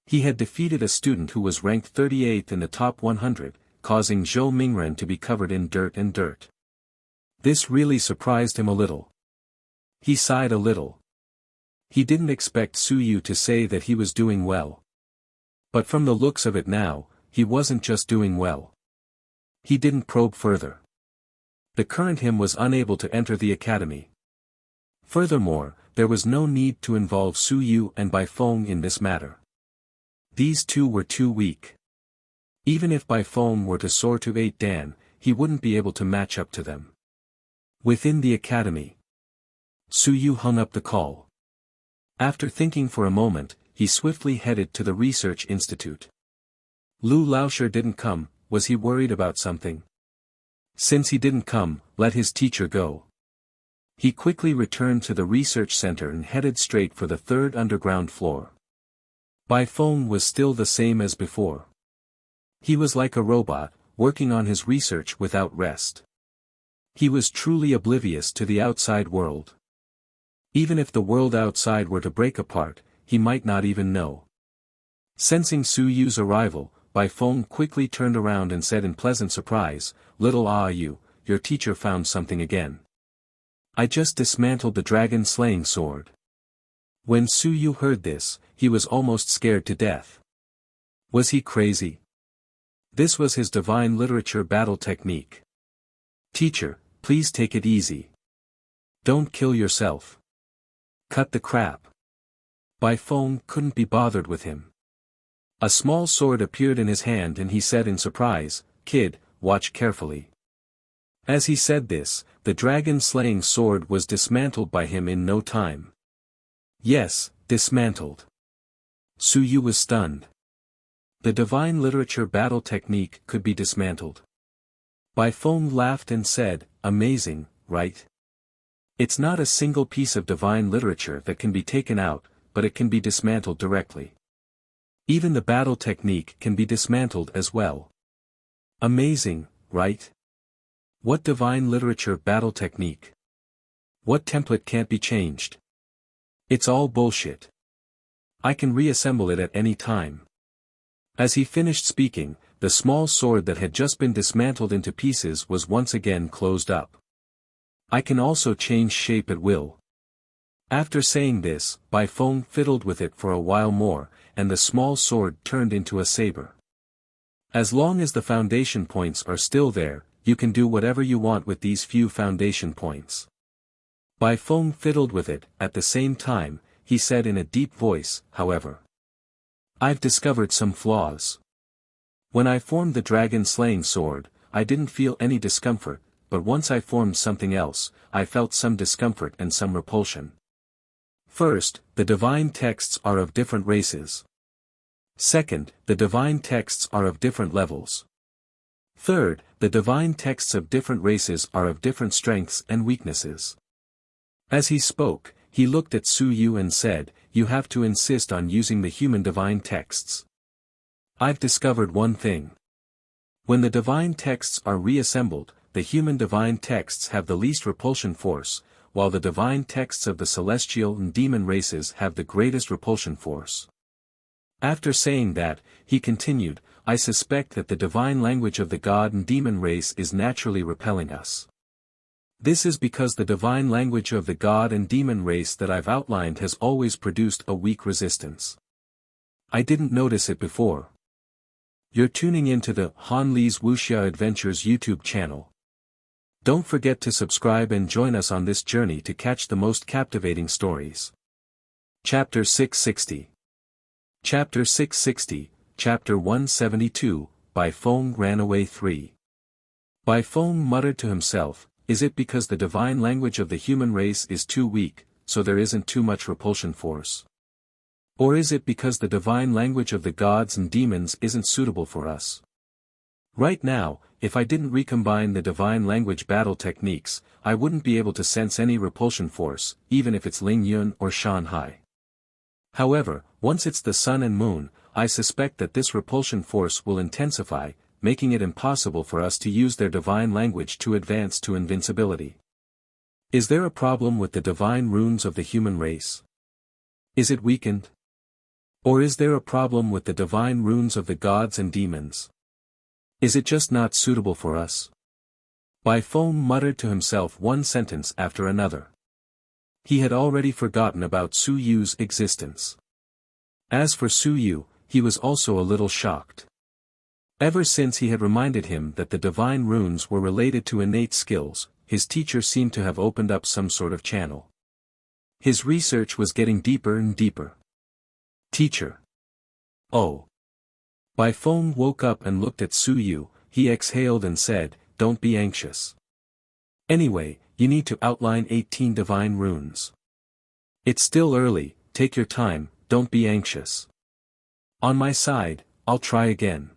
S1: He had defeated a student who was ranked 38th in the top 100, causing Zhou Mingren to be covered in dirt. This really surprised him a little. He sighed a little. He didn't expect Su Yu to say that he was doing well. But from the looks of it now, he wasn't just doing well. He didn't probe further. The current him was unable to enter the academy. Furthermore, there was no need to involve Su Yu and Bai Feng in this matter. These two were too weak. Even if Bai Feng were to soar to 8 Dan, he wouldn't be able to match up to them. Within the academy, Su Yu hung up the call. After thinking for a moment, he swiftly headed to the research institute. Lu Laoshi didn't come. Was he worried about something? Since he didn't come, let his teacher go. He quickly returned to the research center and headed straight for the third underground floor. Bai Feng was still the same as before. He was like a robot, working on his research without rest. He was truly oblivious to the outside world. Even if the world outside were to break apart, he might not even know. Sensing Su Yu's arrival, Bai Feng quickly turned around and said in pleasant surprise, "Little Yu, your teacher found something again. I just dismantled the dragon-slaying sword." When Su Yu heard this, he was almost scared to death. Was he crazy? This was his divine literature battle technique. "Teacher, please take it easy. Don't kill yourself. Cut the crap." Bai Feng couldn't be bothered with him. A small sword appeared in his hand and he said in surprise, "Kid, watch carefully." As he said this, the dragon-slaying sword was dismantled by him in no time. Yes, dismantled. Su Yu was stunned. The divine literature battle technique could be dismantled. Bai Feng laughed and said, "Amazing, right? It's not a single piece of divine literature that can be taken out, but it can be dismantled directly. Even the battle technique can be dismantled as well. Amazing, right? What divine literature battle technique? What template can't be changed? It's all bullshit. I can reassemble it at any time." As he finished speaking, the small sword that had just been dismantled into pieces was once again closed up. "I can also change shape at will." After saying this, Bai Feng fiddled with it for a while more, and the small sword turned into a saber. As long as the foundation points are still there, you can do whatever you want with these few foundation points. Bai Feng fiddled with it. At the same time, he said in a deep voice, "However, I've discovered some flaws. When I formed the dragon-slaying sword, I didn't feel any discomfort, but once I formed something else, I felt some discomfort and some repulsion. First, the divine texts are of different races. Second, the divine texts are of different levels. Third, the divine texts of different races are of different strengths and weaknesses." As he spoke, he looked at Su Yu and said, "You have to insist on using the human divine texts. I've discovered one thing. When the divine texts are reassembled, the human divine texts have the least repulsion force, while the divine texts of the celestial and demon races have the greatest repulsion force." After saying that, he continued, "I suspect that the divine language of the god and demon race is naturally repelling us. This is because the divine language of the god and demon race that I've outlined has always produced a weak resistance. I didn't notice it before." You're tuning into the Han Li's Wuxia Adventures YouTube channel. Don't forget to subscribe and join us on this journey to catch the most captivating stories. Chapter 660. Chapter 660, Chapter 172, Bai Feng ran away 3. Bai Feng muttered to himself, "Is it because the divine language of the human race is too weak, so there isn't too much repulsion force? Or is it because the divine language of the gods and demons isn't suitable for us? Right now, if I didn't recombine the divine language battle techniques, I wouldn't be able to sense any repulsion force, even if it's Ling Yun or Shanhai. However, once it's the sun and moon, I suspect that this repulsion force will intensify, making it impossible for us to use their divine language to advance to invincibility. Is there a problem with the divine runes of the human race? Is it weakened? Or is there a problem with the divine runes of the gods and demons? Is it just not suitable for us?" Bai Feng muttered to himself one sentence after another. He had already forgotten about Su Yu's existence. As for Su Yu, he was also a little shocked. Ever since he had reminded him that the divine runes were related to innate skills, his teacher seemed to have opened up some sort of channel. His research was getting deeper and deeper. Teacher. Oh. Bai Feng woke up and looked at Su Yu. He exhaled and said, "Don't be anxious. Anyway, you need to outline 18 divine runes. It's still early, take your time, don't be anxious. On my side, I'll try again.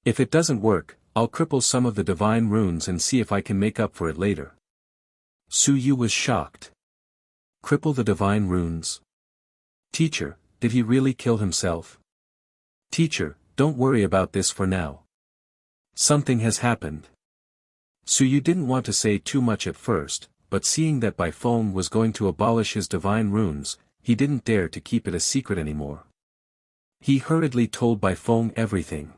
S1: If it doesn't work, I'll cripple some of the divine runes and see if I can make up for it later." Su Yu was shocked. Cripple the divine runes? Teacher, did he really kill himself? Teacher, don't worry about this for now. Something has happened. Su Yu didn't want to say too much at first, but seeing that Bai Feng was going to abolish his divine runes, he didn't dare to keep it a secret anymore. He hurriedly told Bai Feng everything.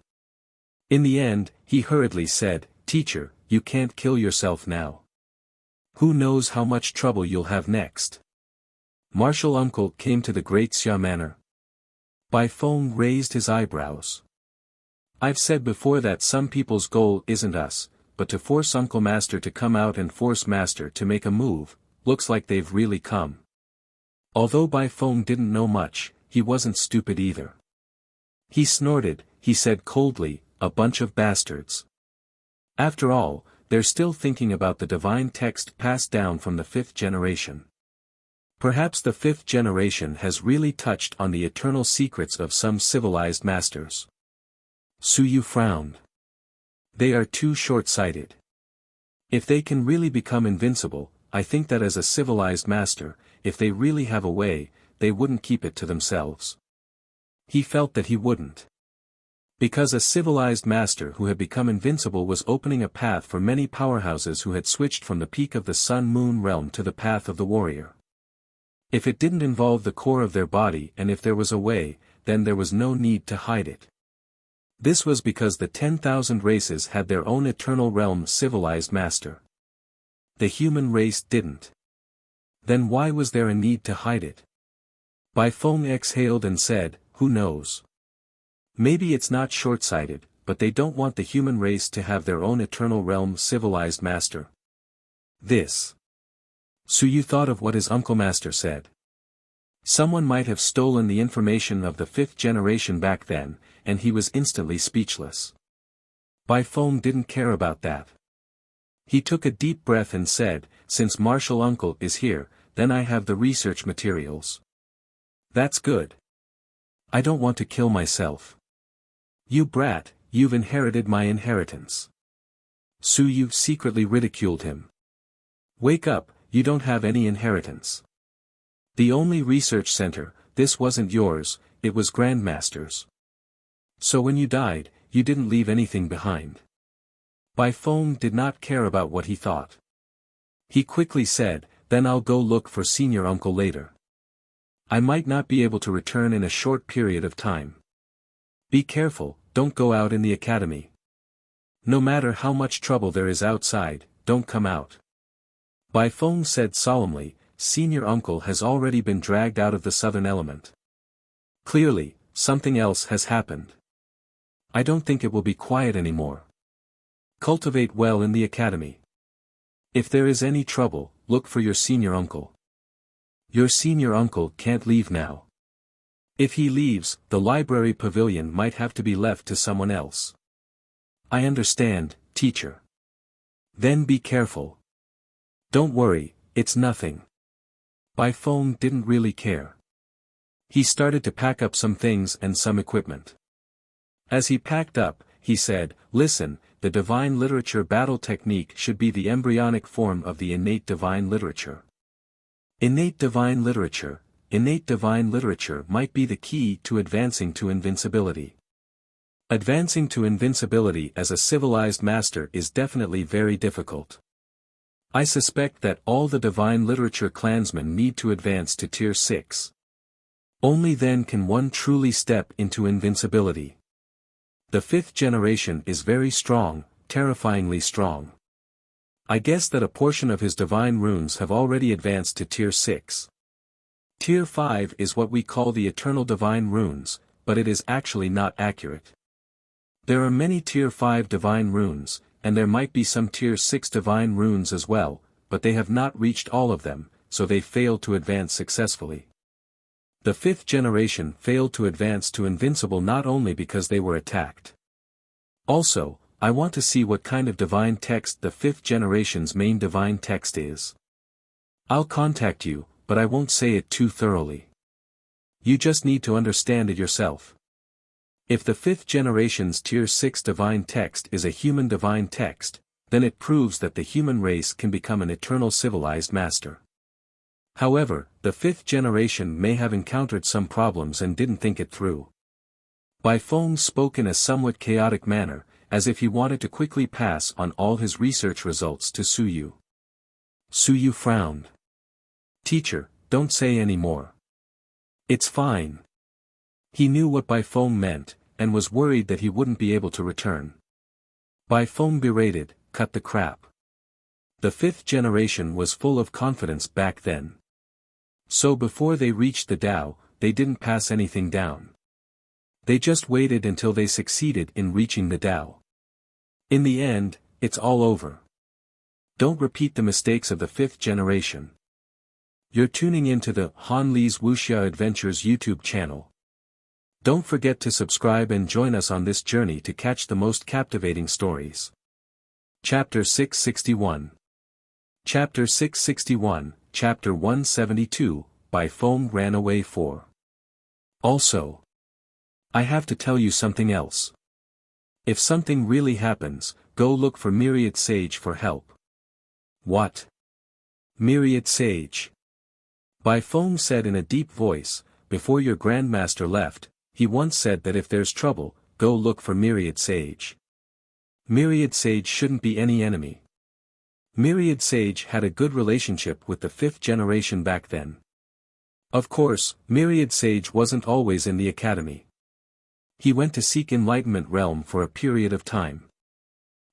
S1: In the end, he hurriedly said, "Teacher, you can't kill yourself now. Who knows how much trouble you'll have next." Martial uncle came to the Great Xia Manor. Bai Feng raised his eyebrows. "I've said before that some people's goal isn't us, but to force Uncle Master to come out and force Master to make a move. Looks like they've really come." Although Bai Feng didn't know much, he wasn't stupid either. He snorted, he said coldly, "A bunch of bastards. After all, they're still thinking about the divine text passed down from the 5th generation. Perhaps the 5th generation has really touched on the eternal secrets of some civilized masters." Su Yu frowned. "They are too short-sighted. If they can really become invincible, I think that as a civilized master, if they really have a way, they wouldn't keep it to themselves." He felt that he wouldn't. Because a civilized master who had become invincible was opening a path for many powerhouses who had switched from the peak of the Sun-Moon realm to the path of the warrior. If it didn't involve the core of their body and if there was a way, then there was no need to hide it. This was because the 10,000 races had their own eternal realm civilized master. The human race didn't. Then why was there a need to hide it? Bai Feng exhaled and said, "Who knows? Maybe it's not short-sighted, but they don't want the human race to have their own eternal realm civilized master." This. Su Yu thought of what his uncle master said. Someone might have stolen the information of the 5th generation back then, and he was instantly speechless. Bai Feng didn't care about that. He took a deep breath and said, "Since Martial Uncle is here, then I have the research materials." "That's good. I don't want to kill myself." "You brat, you've inherited my inheritance." Su Yu secretly ridiculed him. "Wake up, you don't have any inheritance. The only research center, this wasn't yours, it was Grandmaster's. So when you died, you didn't leave anything behind." Bai Feng did not care about what he thought. He quickly said, "Then I'll go look for Senior Uncle later. I might not be able to return in a short period of time. Be careful, don't go out in the academy. No matter how much trouble there is outside, don't come out." Bai Feng said solemnly, "Senior Uncle has already been dragged out of the southern element. Clearly, something else has happened. I don't think it will be quiet anymore. Cultivate well in the academy. If there is any trouble, look for your Senior Uncle. Your Senior Uncle can't leave now. If he leaves, the library pavilion might have to be left to someone else." "I understand, teacher." "Then be careful. Don't worry, it's nothing." Bai Feng didn't really care. He started to pack up some things and some equipment. As he packed up, he said, "Listen, the divine literature battle technique should be the embryonic form of the innate divine literature. Innate divine literature might be the key to advancing to invincibility. Advancing to invincibility as a civilized master is definitely very difficult. I suspect that all the divine literature clansmen need to advance to tier 6. Only then can one truly step into invincibility. The 5th generation is very strong, terrifyingly strong. I guess that a portion of his divine runes have already advanced to tier 6. Tier 5 is what we call the eternal divine runes, but it is actually not accurate. There are many Tier 5 divine runes, and there might be some Tier 6 divine runes as well, but they have not reached all of them, so they failed to advance successfully. The 5th generation failed to advance to invincible not only because they were attacked. Also, I want to see what kind of divine text the 5th generation's main divine text is. I'll contact you, but I won't say it too thoroughly. You just need to understand it yourself. If the 5th generation's Tier 6 divine text is a human divine text, then it proves that the human race can become an eternal civilized master. However, the 5th generation may have encountered some problems and didn't think it through. Bai Feng spoke in a somewhat chaotic manner, as if he wanted to quickly pass on all his research results to Su Yu. Su Yu frowned. Teacher, don't say any more. It's fine. He knew what Bai Feng meant, and was worried that he wouldn't be able to return. Bai Feng berated, cut the crap. The 5th generation was full of confidence back then. So before they reached the Tao, they didn't pass anything down. They just waited until they succeeded in reaching the Tao. In the end, it's all over. Don't repeat the mistakes of the 5th generation. You're tuning into the Han Li's Wuxia Adventures YouTube channel. Don't forget to subscribe and join us on this journey to catch the most captivating stories. Chapter 661. Chapter 661, Chapter 172, Bai Feng ran away for. Also, I have to tell you something else. If something really happens, go look for Myriad Sage for help. What? Myriad Sage? Bai Feng said in a deep voice, before your Grandmaster left, he once said that if there's trouble, go look for Myriad Sage. Myriad Sage shouldn't be any enemy. Myriad Sage had a good relationship with the 5th generation back then. Of course, Myriad Sage wasn't always in the academy. He went to seek Enlightenment Realm for a period of time.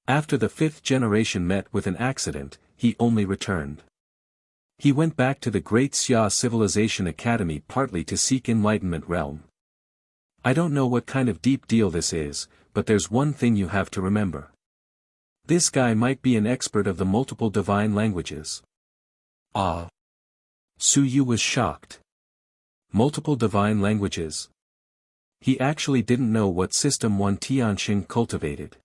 S1: After the 5th generation met with an accident, he only returned. He went back to the Great Xia Civilization Academy partly to seek Enlightenment Realm. I don't know what kind of deep deal this is, but there's one thing you have to remember. This guy might be an expert of the multiple divine languages. Ah. Su Yu was shocked. Multiple divine languages. He actually didn't know what system Wan Tianxing cultivated.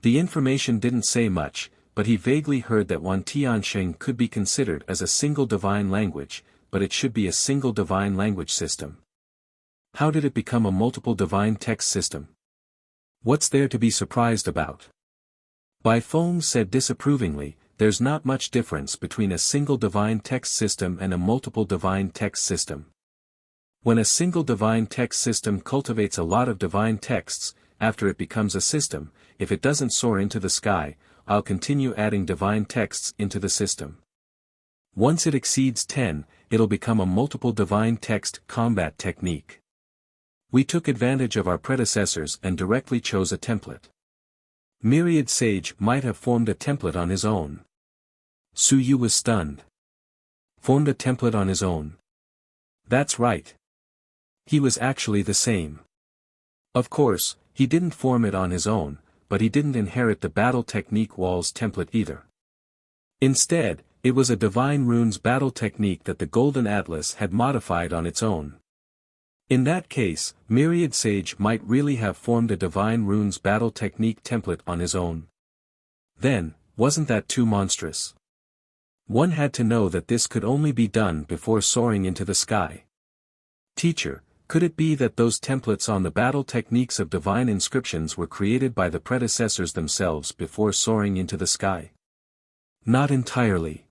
S1: The information didn't say much, but he vaguely heard that Wan Tianxing could be considered as a single divine language, but it should be a single divine language system. How did it become a multiple divine text system? What's there to be surprised about? Bai Feng said disapprovingly, there's not much difference between a single divine text system and a multiple divine text system. When a single divine text system cultivates a lot of divine texts, after it becomes a system, if it doesn't soar into the sky, I'll continue adding divine texts into the system. Once it exceeds 10, it'll become a multiple divine text combat technique. We took advantage of our predecessors and directly chose a template. Myriad Sage might have formed a template on his own. Su Yu was stunned. Formed a template on his own. That's right. He was actually the same. Of course, he didn't form it on his own, but he didn't inherit the battle technique walls template either. Instead, it was a divine runes battle technique that the Golden Atlas had modified on its own. In that case, Myriad Sage might really have formed a divine runes battle technique template on his own. Then, wasn't that too monstrous? One had to know that this could only be done before soaring into the sky. Teacher, could it be that those templates on the battle techniques of divine inscriptions were created by the predecessors themselves before soaring into the sky? Not entirely.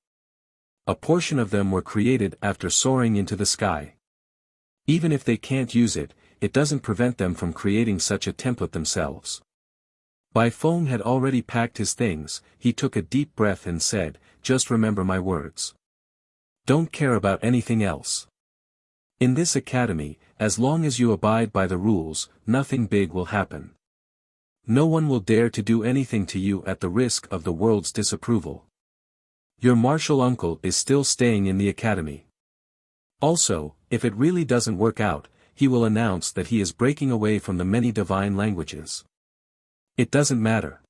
S1: A portion of them were created after soaring into the sky. Even if they can't use it, it doesn't prevent them from creating such a template themselves. Bai Feng had already packed his things, he took a deep breath and said, just remember my words. Don't care about anything else. In this academy, as long as you abide by the rules, nothing big will happen. No one will dare to do anything to you at the risk of the world's disapproval. Your martial uncle is still staying in the academy. Also, if it really doesn't work out, he will announce that he is breaking away from the many divine languages. It doesn't matter.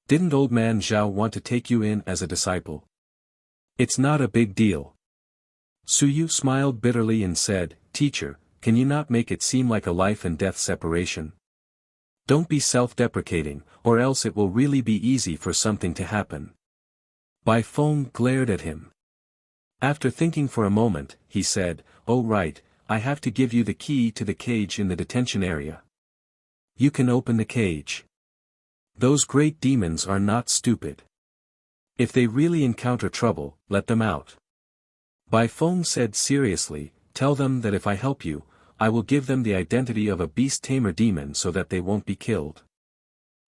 S1: Didn't old man Zhao want to take you in as a disciple? It's not a big deal. Suyu smiled bitterly and said, Teacher, can you not make it seem like a life and death separation? Don't be self-deprecating, or else it will really be easy for something to happen. Bai Feng glared at him. After thinking for a moment, he said, Oh right, I have to give you the key to the cage in the detention area. You can open the cage. Those great demons are not stupid. If they really encounter trouble, let them out. Bai Feng said seriously, Tell them that if I help you, I will give them the identity of a beast-tamer demon so that they won't be killed.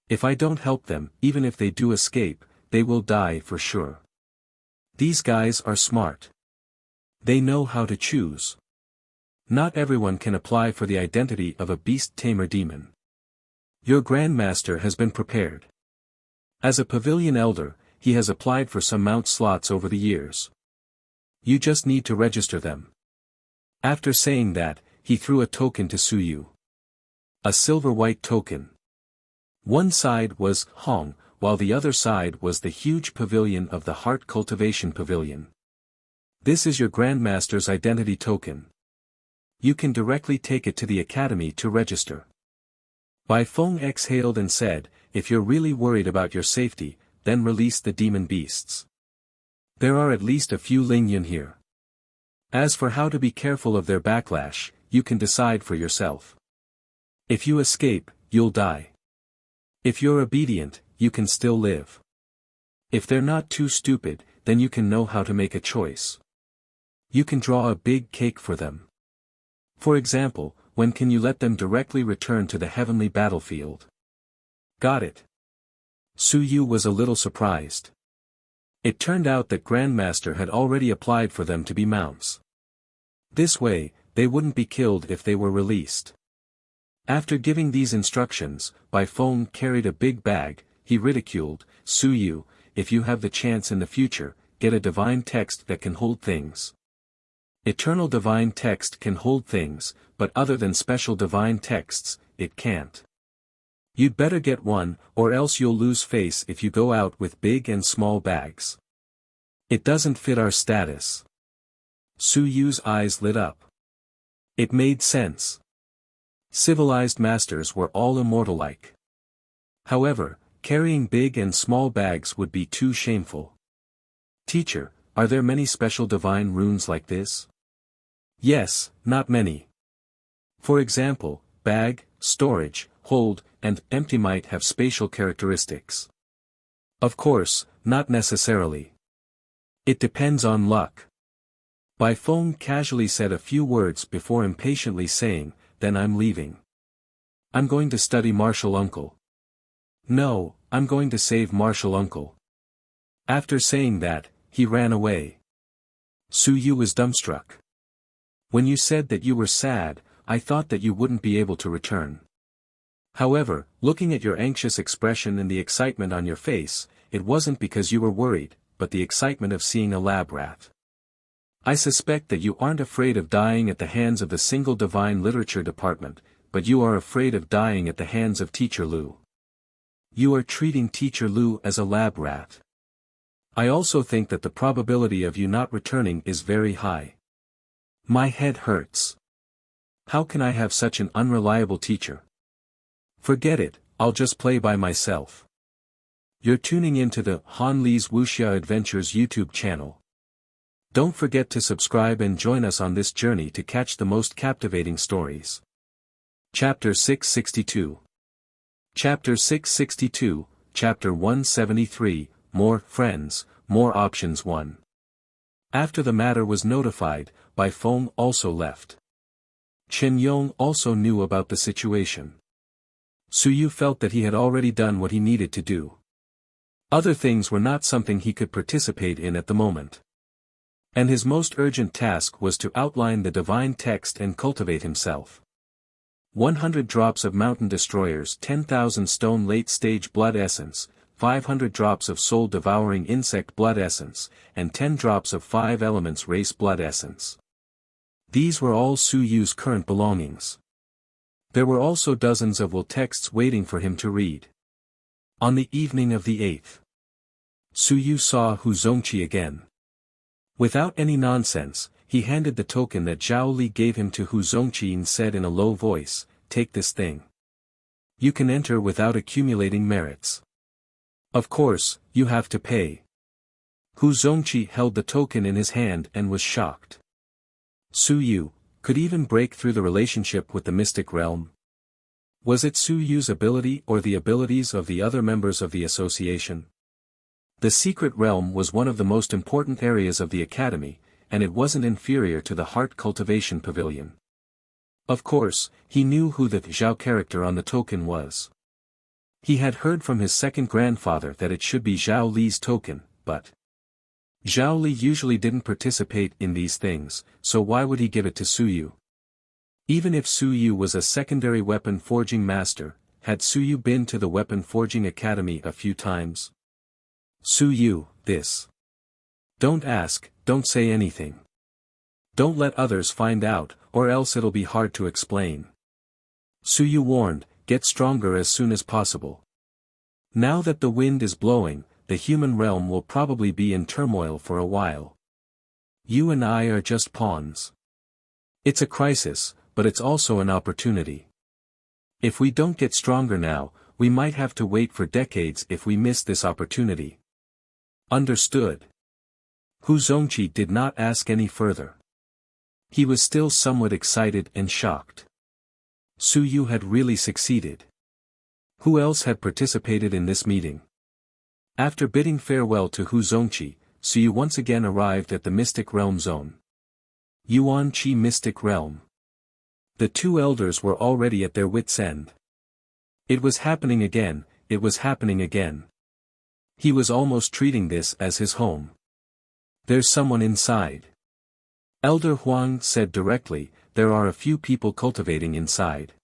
S1: If I don't help them, even if they do escape, they will die for sure. These guys are smart. They know how to choose. Not everyone can apply for the identity of a beast-tamer demon. Your Grandmaster has been prepared. As a pavilion elder, he has applied for some mount slots over the years. You just need to register them. After saying that, he threw a token to Suyu. A silver-white token. One side was Hong, while the other side was the huge pavilion of the Heart Cultivation Pavilion. This is your Grandmaster's identity token. You can directly take it to the academy to register. Bai Feng exhaled and said, If you're really worried about your safety, then release the demon beasts. There are at least a few Lingyun here. As for how to be careful of their backlash, you can decide for yourself. If you escape, you'll die. If you're obedient, you can still live. If they're not too stupid, then you can know how to make a choice. You can draw a big cake for them. For example, when can you let them directly return to the heavenly battlefield? Got it. Suyu was a little surprised. It turned out that Grandmaster had already applied for them to be mounts. This way, they wouldn't be killed if they were released. After giving these instructions, Bai Feng carried a big bag. He ridiculed, Suyu, if you have the chance in the future, get a divine text that can hold things. Eternal divine text can hold things, but other than special divine texts, it can't. You'd better get one, or else you'll lose face if you go out with big and small bags. It doesn't fit our status. Suyu's eyes lit up. It made sense. Civilized masters were all immortal-like. However, carrying big and small bags would be too shameful. Teacher, are there many special divine runes like this? Yes, not many. For example, bag, storage, hold, and empty might have spatial characteristics. Of course, not necessarily. It depends on luck. Bai Feng casually said a few words before impatiently saying, Then I'm leaving. I'm going to study Martial Uncle. No, I'm going to save Martial Uncle. After saying that, he ran away. Suyu was dumbstruck. When you said that you were sad, I thought that you wouldn't be able to return. However, looking at your anxious expression and the excitement on your face, it wasn't because you were worried, but the excitement of seeing a lab rat. I suspect that you aren't afraid of dying at the hands of the single divine literature department, but you are afraid of dying at the hands of Teacher Lu. You are treating Teacher Lu as a lab rat. I also think that the probability of you not returning is very high. My head hurts. How can I have such an unreliable teacher? Forget it, I'll just play by myself. You're tuning into the Han Li's Wuxia Adventures YouTube channel. Don't forget to subscribe and join us on this journey to catch the most captivating stories. Chapter 662. Chapter 662, Chapter 173, More Friends, More Options 1. After the matter was notified, Bai Feng also left. Chen Yong also knew about the situation. Suyu felt that he had already done what he needed to do. Other things were not something he could participate in at the moment. And his most urgent task was to outline the divine text and cultivate himself. 100 drops of Mountain Destroyer's 10,000 stone late-stage blood essence, 500 drops of soul-devouring insect blood essence, and 10 drops of 5 elements race blood essence. These were all Suyu's current belongings. There were also dozens of will texts waiting for him to read. On the evening of the 8th, Su Yu saw Hu Zongqi again. Without any nonsense, he handed the token that Zhao Li gave him to Hu Zongqi and said in a low voice, "Take this thing. You can enter without accumulating merits. Of course, you have to pay." Hu Zongqi held the token in his hand and was shocked. Su Yu could even break through the relationship with the mystic realm. Was it Su Yu's ability or the abilities of the other members of the association? The secret realm was one of the most important areas of the academy, and it wasn't inferior to the heart cultivation pavilion. Of course, he knew who the Zhao character on the token was. He had heard from his second grandfather that it should be Zhao Li's token, but Zhao Li usually didn't participate in these things, so why would he give it to Su Yu? Even if Su Yu was a secondary weapon forging master, had Su Yu been to the weapon forging academy a few times? Su Yu, this. Don't ask, don't say anything. Don't let others find out, or else it'll be hard to explain. Su Yu warned, get stronger as soon as possible. Now that the wind is blowing, the human realm will probably be in turmoil for a while. You and I are just pawns. It's a crisis, but it's also an opportunity. If we don't get stronger now, we might have to wait for decades if we miss this opportunity. Understood. Hu Zongqi did not ask any further. He was still somewhat excited and shocked. Su Yu had really succeeded. Who else had participated in this meeting? After bidding farewell to Hu Zongqi, Su Yu once again arrived at the Mystic Realm Zone. Yuan Qi Mystic Realm. The two elders were already at their wits' end. It was happening again, it was happening again. He was almost treating this as his home. There's someone inside. Elder Huang said directly, there are a few people cultivating inside.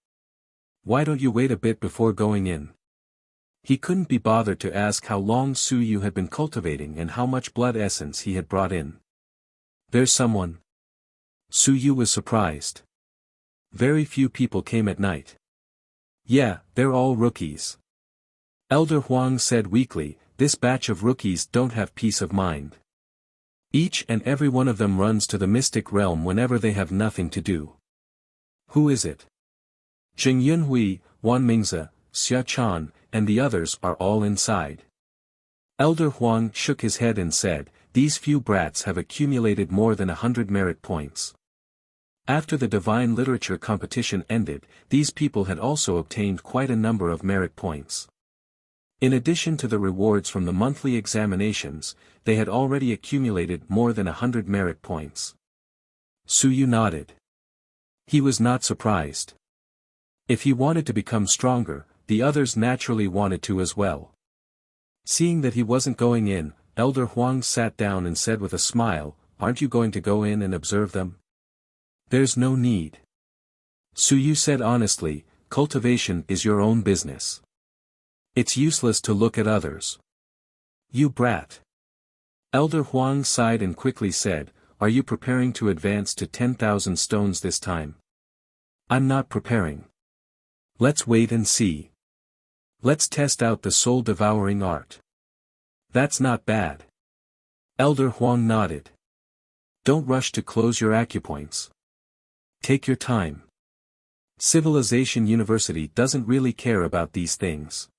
S1: Why don't you wait a bit before going in? He couldn't be bothered to ask how long Su Yu had been cultivating and how much blood essence he had brought in. There's someone. Su Yu was surprised. Very few people came at night. Yeah, they're all rookies. Elder Huang said weakly, this batch of rookies don't have peace of mind. Each and every one of them runs to the mystic realm whenever they have nothing to do. Who is it? Zheng Yunhui, Wan Mingze, Xia Chan, and the others are all inside. Elder Huang shook his head and said, these few brats have accumulated more than 100 merit points. After the divine literature competition ended, these people had also obtained quite a number of merit points. In addition to the rewards from the monthly examinations, they had already accumulated more than 100 merit points. Su Yu nodded. He was not surprised. If he wanted to become stronger, the others naturally wanted to as well. Seeing that he wasn't going in, Elder Huang sat down and said with a smile, aren't you going to go in and observe them? There's no need. Su Yu said honestly, cultivation is your own business. It's useless to look at others. You brat. Elder Huang sighed and quickly said, are you preparing to advance to 10,000 stones this time? I'm not preparing. Let's wait and see. Let's test out the soul-devouring art. That's not bad. Elder Huang nodded. Don't rush to close your acupoints. Take your time. Civilization University doesn't really care about these things.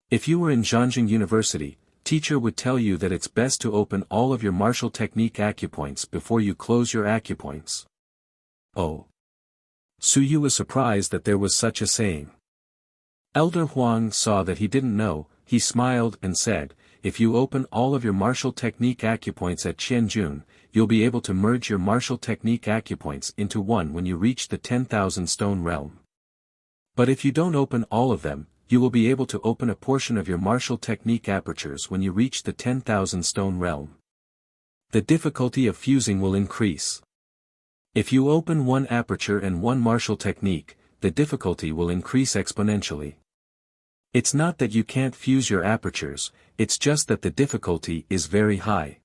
S1: If you were in Zhanjing University, teacher would tell you that it's best to open all of your martial technique acupoints before you close your acupoints. Oh. Su Yu was surprised that there was such a saying. Elder Huang saw that he didn't know, he smiled and said, if you open all of your martial technique acupoints at Qianjun, you'll be able to merge your martial technique acupoints into one when you reach the 10,000 stone realm. But if you don't open all of them, you will be able to open a portion of your martial technique apertures when you reach the 10,000 stone realm. The difficulty of fusing will increase. If you open one aperture and one martial technique, the difficulty will increase exponentially. It's not that you can't fuse your apertures, it's just that the difficulty is very high.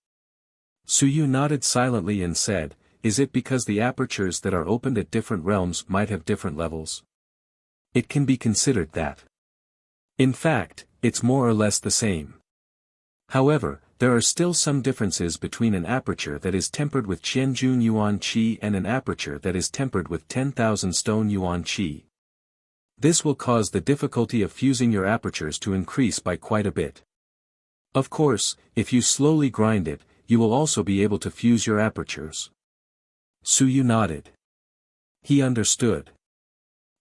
S1: Su Yu nodded silently and said, is it because the apertures that are opened at different realms might have different levels? It can be considered that. In fact, it's more or less the same. However, there are still some differences between an aperture that is tempered with Qianjun Yuan Qi and an aperture that is tempered with 10,000 stone Yuan Qi. This will cause the difficulty of fusing your apertures to increase by quite a bit. Of course, if you slowly grind it, you will also be able to fuse your apertures. Suyu nodded. He understood.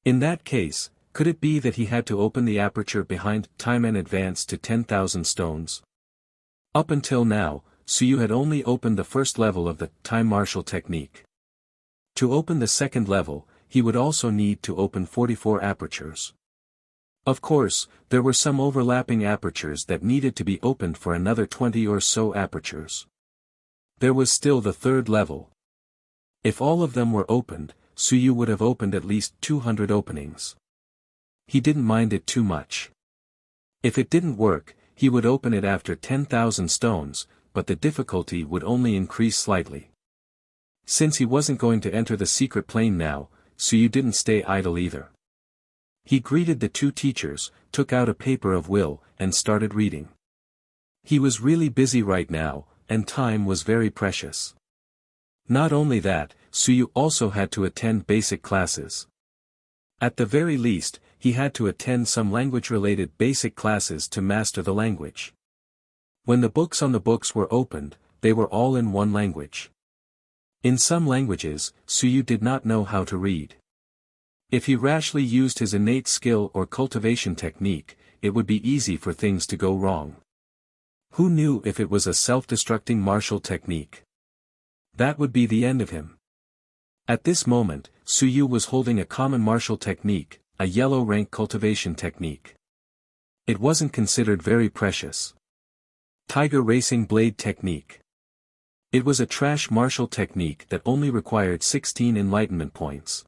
S1: In that case, could it be that he had to open the aperture behind time and advance to 10,000 stones? Up until now, Suyu had only opened the first level of the time martial technique. To open the second level, he would also need to open 44 apertures. Of course, there were some overlapping apertures that needed to be opened for another 20 or so apertures. There was still the third level. If all of them were opened, Suyu would have opened at least 200 openings. He didn't mind it too much. If it didn't work, he would open it after 10,000 stones, but the difficulty would only increase slightly. Since he wasn't going to enter the secret plane now, Suyu didn't stay idle either. He greeted the two teachers, took out a paper of will, and started reading. He was really busy right now, and time was very precious. Not only that, Suyu also had to attend basic classes. At the very least, he had to attend some language-related basic classes to master the language. When the books on the books were opened, they were all in one language. In some languages, Suyu did not know how to read. If he rashly used his innate skill or cultivation technique, it would be easy for things to go wrong. Who knew if it was a self-destructing martial technique? That would be the end of him. At this moment, Suyu was holding a common martial technique, a yellow rank cultivation technique. It wasn't considered very precious. Tiger racing blade technique. It was a trash martial technique that only required 16 enlightenment points.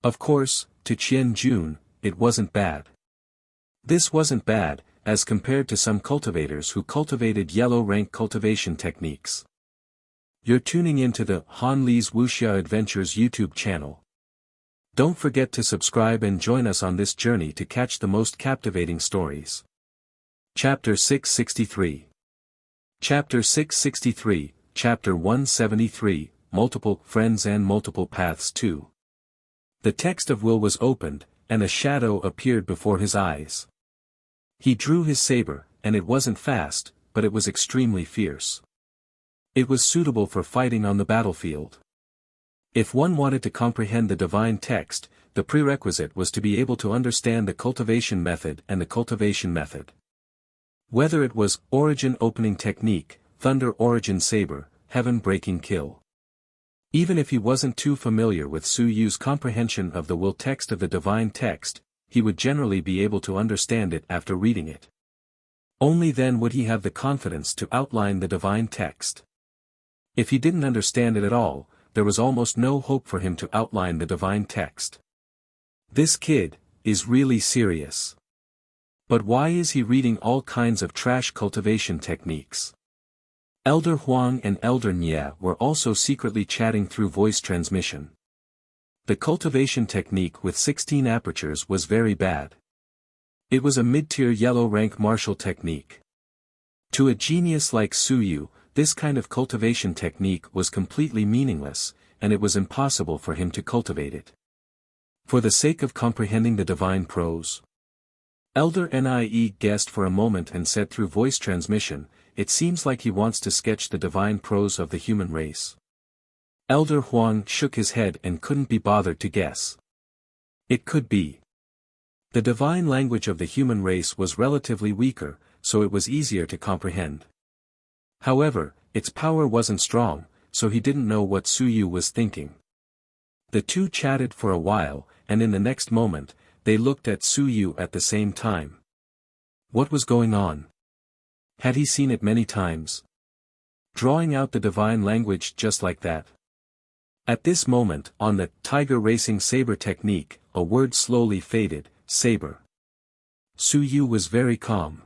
S1: Of course, to Qian Jun, it wasn't bad. This wasn't bad, as compared to some cultivators who cultivated yellow rank cultivation techniques. You're tuning into the Han Li's Wuxia Adventures YouTube channel. Don't forget to subscribe and join us on this journey to catch the most captivating stories. Chapter 663. Chapter 663, Chapter 173, Multiple Friends and Multiple Paths 2. The text of will was opened, and a shadow appeared before his eyes. He drew his saber, and it wasn't fast, but it was extremely fierce. It was suitable for fighting on the battlefield. If one wanted to comprehend the divine text, the prerequisite was to be able to understand the cultivation method and the cultivation method. Whether it was origin opening technique, thunder origin saber, heaven breaking kill. Even if he wasn't too familiar with Suyu's comprehension of the will text of the divine text, he would generally be able to understand it after reading it. Only then would he have the confidence to outline the divine text. If he didn't understand it at all, there was almost no hope for him to outline the divine text. This kid is really serious. But why is he reading all kinds of trash cultivation techniques? Elder Huang and Elder Nya were also secretly chatting through voice transmission. The cultivation technique with 16 apertures was very bad. It was a mid-tier yellow rank martial technique. To a genius like Suyu, this kind of cultivation technique was completely meaningless, and it was impossible for him to cultivate it. For the sake of comprehending the divine prose. Elder Nie guessed for a moment and said through voice transmission, "It seems like he wants to sketch the divine prose of the human race." Elder Huang shook his head and couldn't be bothered to guess. It could be. The divine language of the human race was relatively weaker, so it was easier to comprehend. However, its power wasn't strong, so he didn't know what Suyu was thinking. The two chatted for a while, and in the next moment, they looked at Suyu at the same time. What was going on? Had he seen it many times? Drawing out the divine language just like that. At this moment, on the tiger racing saber technique, a word slowly faded, saber. Suyu was very calm.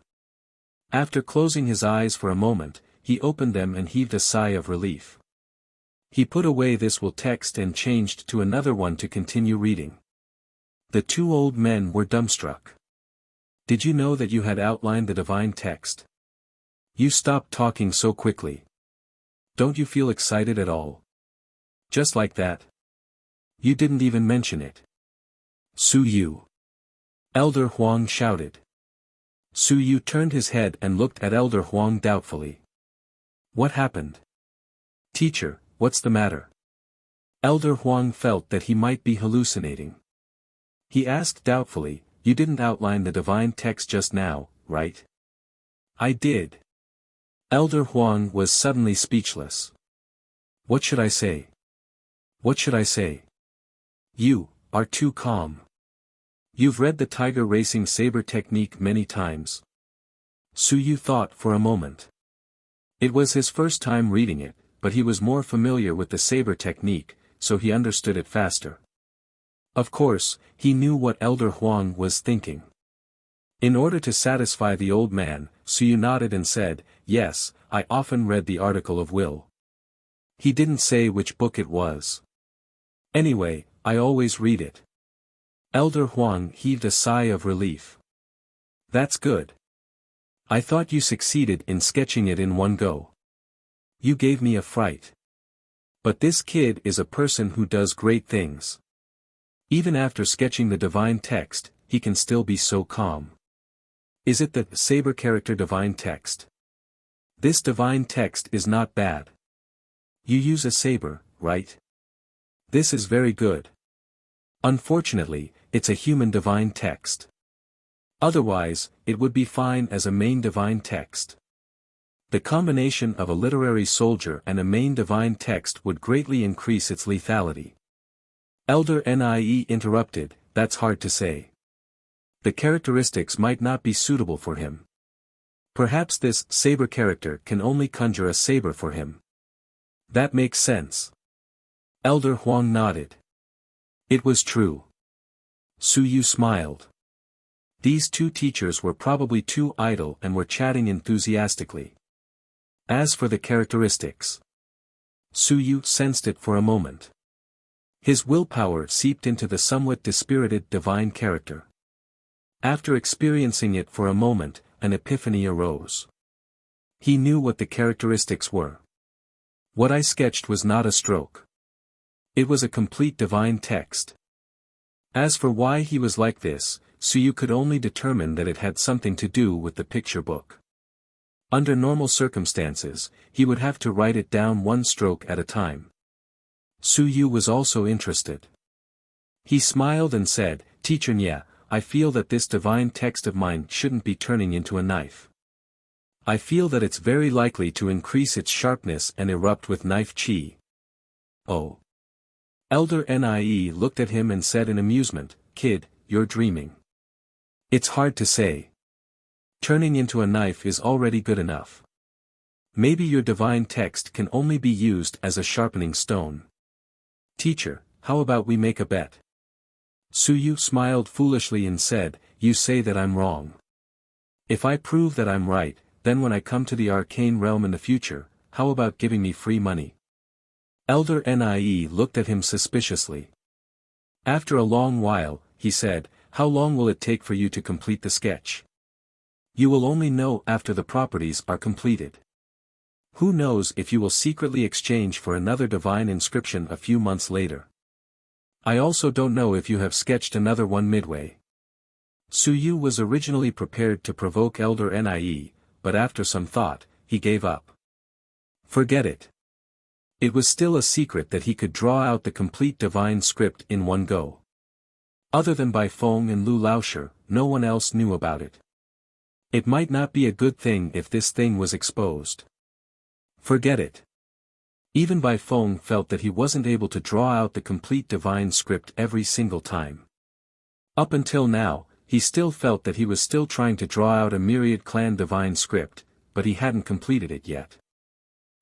S1: After closing his eyes for a moment, he opened them and heaved a sigh of relief. He put away this will text and changed to another one to continue reading. The two old men were dumbstruck. Did you know that you had outlined the divine text? You stopped talking so quickly. Don't you feel excited at all? Just like that? You didn't even mention it. Su Yu. Elder Huang shouted. Su Yu turned his head and looked at Elder Huang doubtfully. What happened? Teacher, what's the matter? Elder Huang felt that he might be hallucinating. He asked doubtfully, you didn't outline the divine text just now, right? I did. Elder Huang was suddenly speechless. What should I say? What should I say? You are too calm. You've read the tiger racing saber technique many times. Su Yu thought for a moment. It was his first time reading it, but he was more familiar with the saber technique, so he understood it faster. Of course, he knew what Elder Huang was thinking. In order to satisfy the old man, Su Yu nodded and said, yes, I often read the Article of Will. He didn't say which book it was. Anyway, I always read it. Elder Huang heaved a sigh of relief. That's good. I thought you succeeded in sketching it in one go. You gave me a fright. But this kid is a person who does great things. Even after sketching the divine text, he can still be so calm. Is it the saber character divine text? This divine text is not bad. You use a saber, right? This is very good. Unfortunately, it's a human divine text. Otherwise, it would be fine as a main divine text. The combination of a literary soldier and a main divine text would greatly increase its lethality. Elder Nie interrupted, that's hard to say. The characteristics might not be suitable for him. Perhaps this saber character can only conjure a saber for him. That makes sense. Elder Huang nodded. It was true. Su Yu smiled. These two teachers were probably too idle and were chatting enthusiastically. As for the characteristics, Su Yu sensed it for a moment. His willpower seeped into the somewhat dispirited divine character. After experiencing it for a moment, an epiphany arose. He knew what the characteristics were. What I sketched was not a stroke. It was a complete divine text. As for why he was like this, Su Yu could only determine that it had something to do with the picture book. Under normal circumstances, he would have to write it down one stroke at a time. Su Yu was also interested. He smiled and said, Teacher Nya, I feel that this divine text of mine shouldn't be turning into a knife. I feel that it's very likely to increase its sharpness and erupt with knife chi. Oh. Elder Nie looked at him and said in amusement, Kid, you're dreaming. It's hard to say. Turning into a knife is already good enough. Maybe your divine text can only be used as a sharpening stone. Teacher, how about we make a bet? Su Yu smiled foolishly and said, You say that I'm wrong. If I prove that I'm right, then when I come to the arcane realm in the future, how about giving me free money? Elder Nie looked at him suspiciously. After a long while, he said, How long will it take for you to complete the sketch? You will only know after the properties are completed. Who knows if you will secretly exchange for another divine inscription a few months later. I also don't know if you have sketched another one midway. Su Yu was originally prepared to provoke Elder Nie, but after some thought, he gave up. Forget it. It was still a secret that he could draw out the complete divine script in one go. Other than Bai Feng and Lu Laoshi, no one else knew about it. It might not be a good thing if this thing was exposed. Forget it. Even Bai Feng felt that he wasn't able to draw out the complete divine script every single time. Up until now, he still felt that he was still trying to draw out a myriad clan divine script, but he hadn't completed it yet.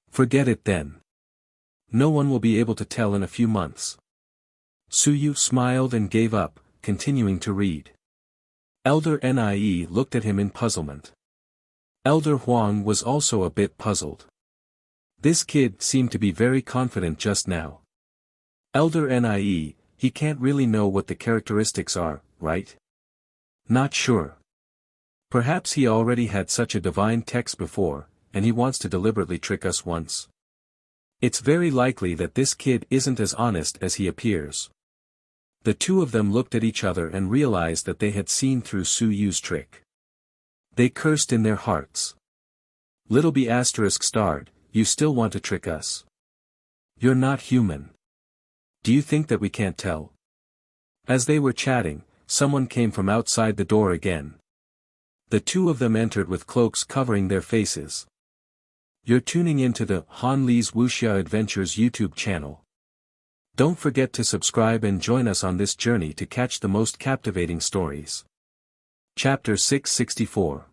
S1: Forget it then. No one will be able to tell in a few months. Su Yu smiled and gave up, continuing to read. Elder Nie looked at him in puzzlement. Elder Huang was also a bit puzzled. This kid seemed to be very confident just now. Elder Nie, he can't really know what the characteristics are, right? Not sure. Perhaps he already had such a divine text before, and he wants to deliberately trick us once. It's very likely that this kid isn't as honest as he appears. The two of them looked at each other and realized that they had seen through Su Yu's trick. They cursed in their hearts. Little B****, you still want to trick us? You're not human. Do you think that we can't tell? As they were chatting, someone came from outside the door again. The two of them entered with cloaks covering their faces. You're tuning into the Han Li's Wuxia Adventures YouTube channel. Don't forget to subscribe and join us on this journey to catch the most captivating stories. Chapter 664.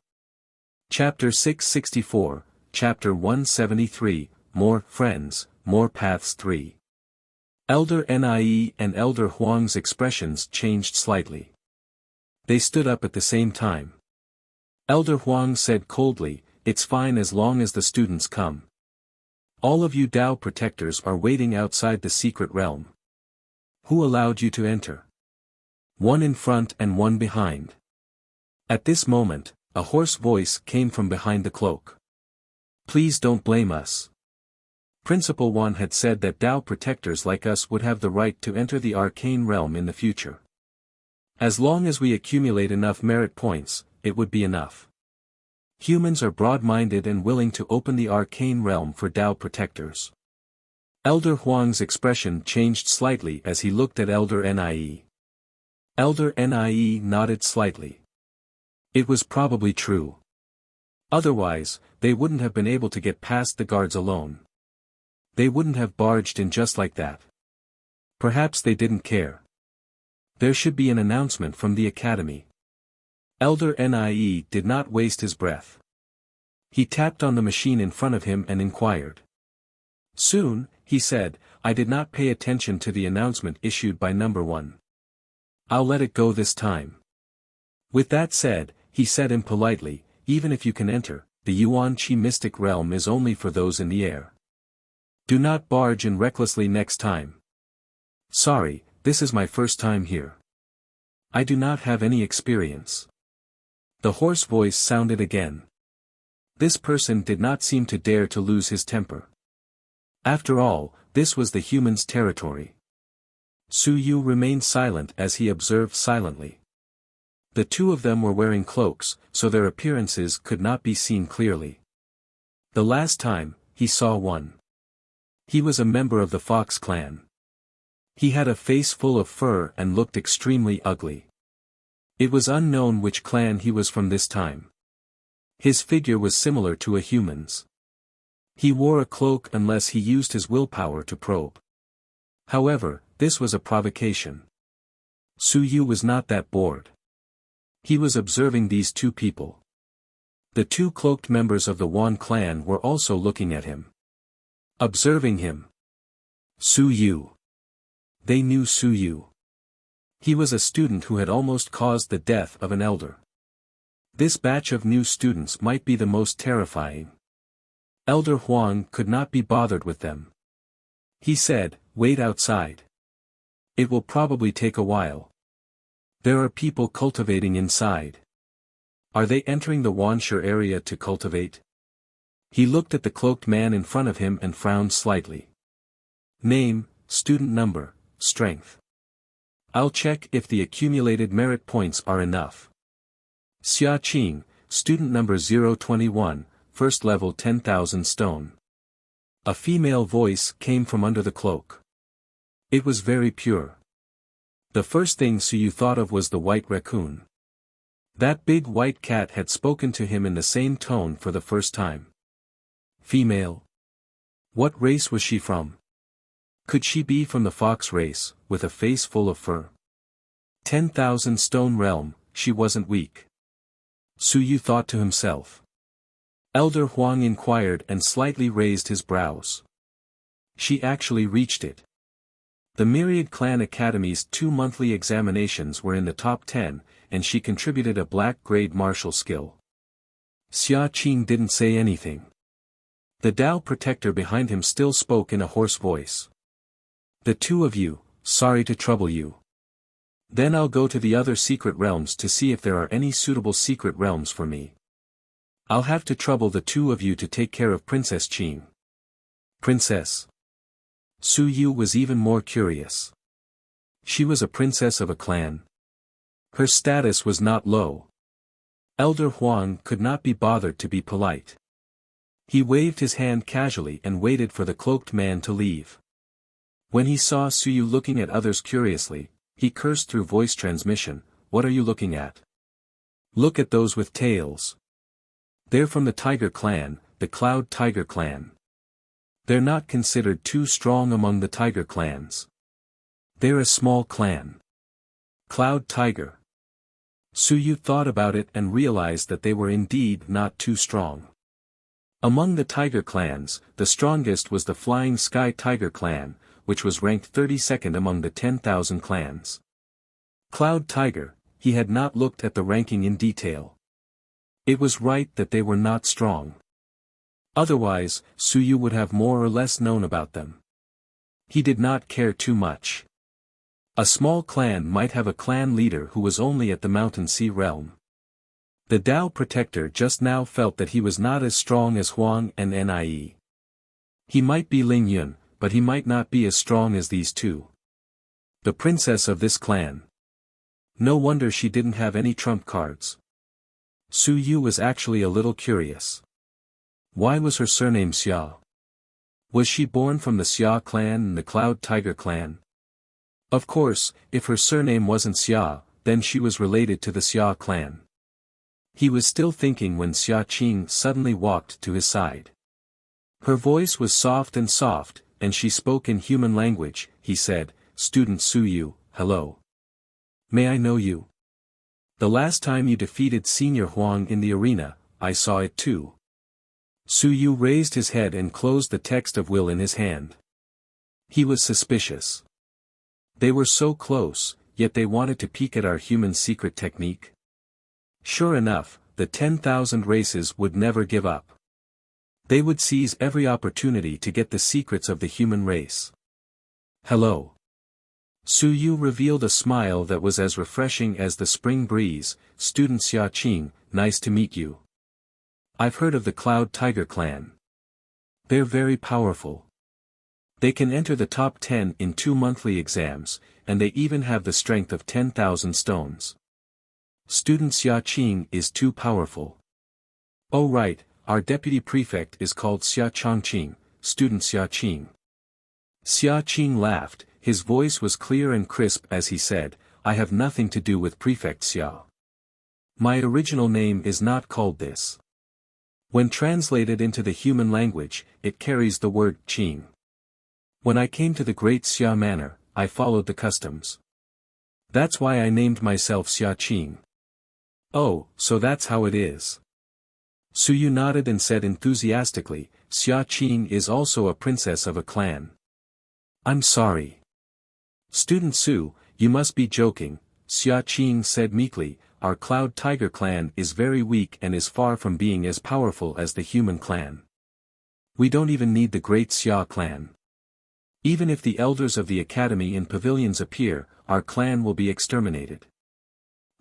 S1: Chapter 664, Chapter 173, More Friends, More Paths 3. Elder Nie and Elder Huang's expressions changed slightly. They stood up at the same time. Elder Huang said coldly, "It's fine as long as the students come. All of you Dao protectors are waiting outside the secret realm. Who allowed you to enter?" One in front and one behind. At this moment, a hoarse voice came from behind the cloak. "Please don't blame us. Principal Wan had said that Dao protectors like us would have the right to enter the arcane realm in the future. As long as we accumulate enough merit points, it would be enough. Humans are broad-minded and willing to open the arcane realm for Dao protectors." Elder Huang's expression changed slightly as he looked at Elder Nie. Elder Nie nodded slightly. It was probably true. Otherwise, they wouldn't have been able to get past the guards alone. They wouldn't have barged in just like that. Perhaps they didn't care. There should be an announcement from the academy. Elder Nie did not waste his breath. He tapped on the machine in front of him and inquired. "Soon," he said, "I did not pay attention to the announcement issued by number 1. I'll let it go this time." With that said, he said impolitely, "Even if you can enter, the Yuan Qi mystic realm is only for those in the air. Do not barge in recklessly next time. Sorry, this is my first time here. I do not have any experience." The hoarse voice sounded again. This person did not seem to dare to lose his temper. After all, this was the human's territory. Su Yu remained silent as he observed silently. The two of them were wearing cloaks, so their appearances could not be seen clearly. The last time, he saw one. He was a member of the Fox clan. He had a face full of fur and looked extremely ugly. It was unknown which clan he was from this time. His figure was similar to a human's. He wore a cloak unless he used his willpower to probe. However, this was a provocation. Su Yu was not that bored. He was observing these two people. The two cloaked members of the Wan clan were also looking at him. Observing him. Su Yu. They knew Su Yu. He was a student who had almost caused the death of an elder. This batch of new students might be the most terrifying. Elder Huang could not be bothered with them. He said, "Wait outside. It will probably take a while. There are people cultivating inside. Are they entering the Wanshur area to cultivate?" He looked at the cloaked man in front of him and frowned slightly. "Name, student number, strength. I'll check if the accumulated merit points are enough. Xia Qing, student number 021, first level 10,000 stone." A female voice came from under the cloak. It was very pure. The first thing Su Yu thought of was the white raccoon. That big white cat had spoken to him in the same tone for the first time. Female. What race was she from? Could she be from the fox race, with a face full of fur? 10,000 stone realm, she wasn't weak. Su Yu thought to himself. Elder Huang inquired and slightly raised his brows. She actually reached it. The Myriad Clan Academy's 2 monthly examinations were in the top 10, and she contributed a black grade martial skill. Xia Qing didn't say anything. The Dao protector behind him still spoke in a hoarse voice. "The two of you, sorry to trouble you. Then I'll go to the other secret realms to see if there are any suitable secret realms for me. I'll have to trouble the two of you to take care of Princess Qing. Princess. Su Yu was even more curious. She was a princess of a clan. Her status was not low. Elder Huang could not be bothered to be polite. He waved his hand casually and waited for the cloaked man to leave. When he saw Su Yu looking at others curiously, he cursed through voice transmission, "What are you looking at? Look at those with tails. They're from the Tiger Clan, the Cloud Tiger Clan. They're not considered too strong among the Tiger Clans. They're a small clan. Cloud Tiger." Su Yu thought about it and realized that they were indeed not too strong. Among the Tiger Clans, the strongest was the Flying Sky Tiger Clan, which was ranked 32nd among the 10,000 clans. Cloud Tiger, he had not looked at the ranking in detail. It was right that they were not strong. Otherwise, Su Yu would have more or less known about them. He did not care too much. A small clan might have a clan leader who was only at the Mountain Sea realm. The Tao Protector just now felt that he was not as strong as Huang and Nie. He might be Ling Yun, but he might not be as strong as these two. The princess of this clan. No wonder she didn't have any trump cards. Su Yu was actually a little curious. Why was her surname Xia? Was she born from the Xia clan and the Cloud Tiger clan? Of course, if her surname wasn't Xia, then she was related to the Xia clan. He was still thinking when Xia Qing suddenly walked to his side. Her voice was soft, and she spoke in human language. He said, "Student Su Yu, hello. May I know you? The last time you defeated Senior Huang in the arena, I saw it too." Su Yu raised his head and closed the text of will in his hand. He was suspicious. They were so close, yet they wanted to peek at our human secret technique. Sure enough, the 10,000 races would never give up. They would seize every opportunity to get the secrets of the human race. Hello. Su Yu revealed a smile that was as refreshing as the spring breeze. "Student Xia Qing, nice to meet you. I've heard of the Cloud Tiger clan. They're very powerful. They can enter the top 10 in 2 monthly exams, and they even have the strength of 10,000 stones. Student Xia Qing is too powerful. Oh right, our deputy prefect is called Xia Changqing, Student Xia Qing." Xia Qing laughed, his voice was clear and crisp as he said, "I have nothing to do with Prefect Xia. My original name is not called this. When translated into the human language, it carries the word Qing. When I came to the Great Xia Manor, I followed the customs. That's why I named myself Xia Qing." "Oh, so that's how it is." Su Yu nodded and said enthusiastically, "Xia Qing is also a princess of a clan." "I'm sorry. Student Su, you must be joking," Xia Qing said meekly. "Our Cloud Tiger clan is very weak and is far from being as powerful as the human clan. We don't even need the Great Xia clan. Even if the elders of the academy in pavilions appear, our clan will be exterminated.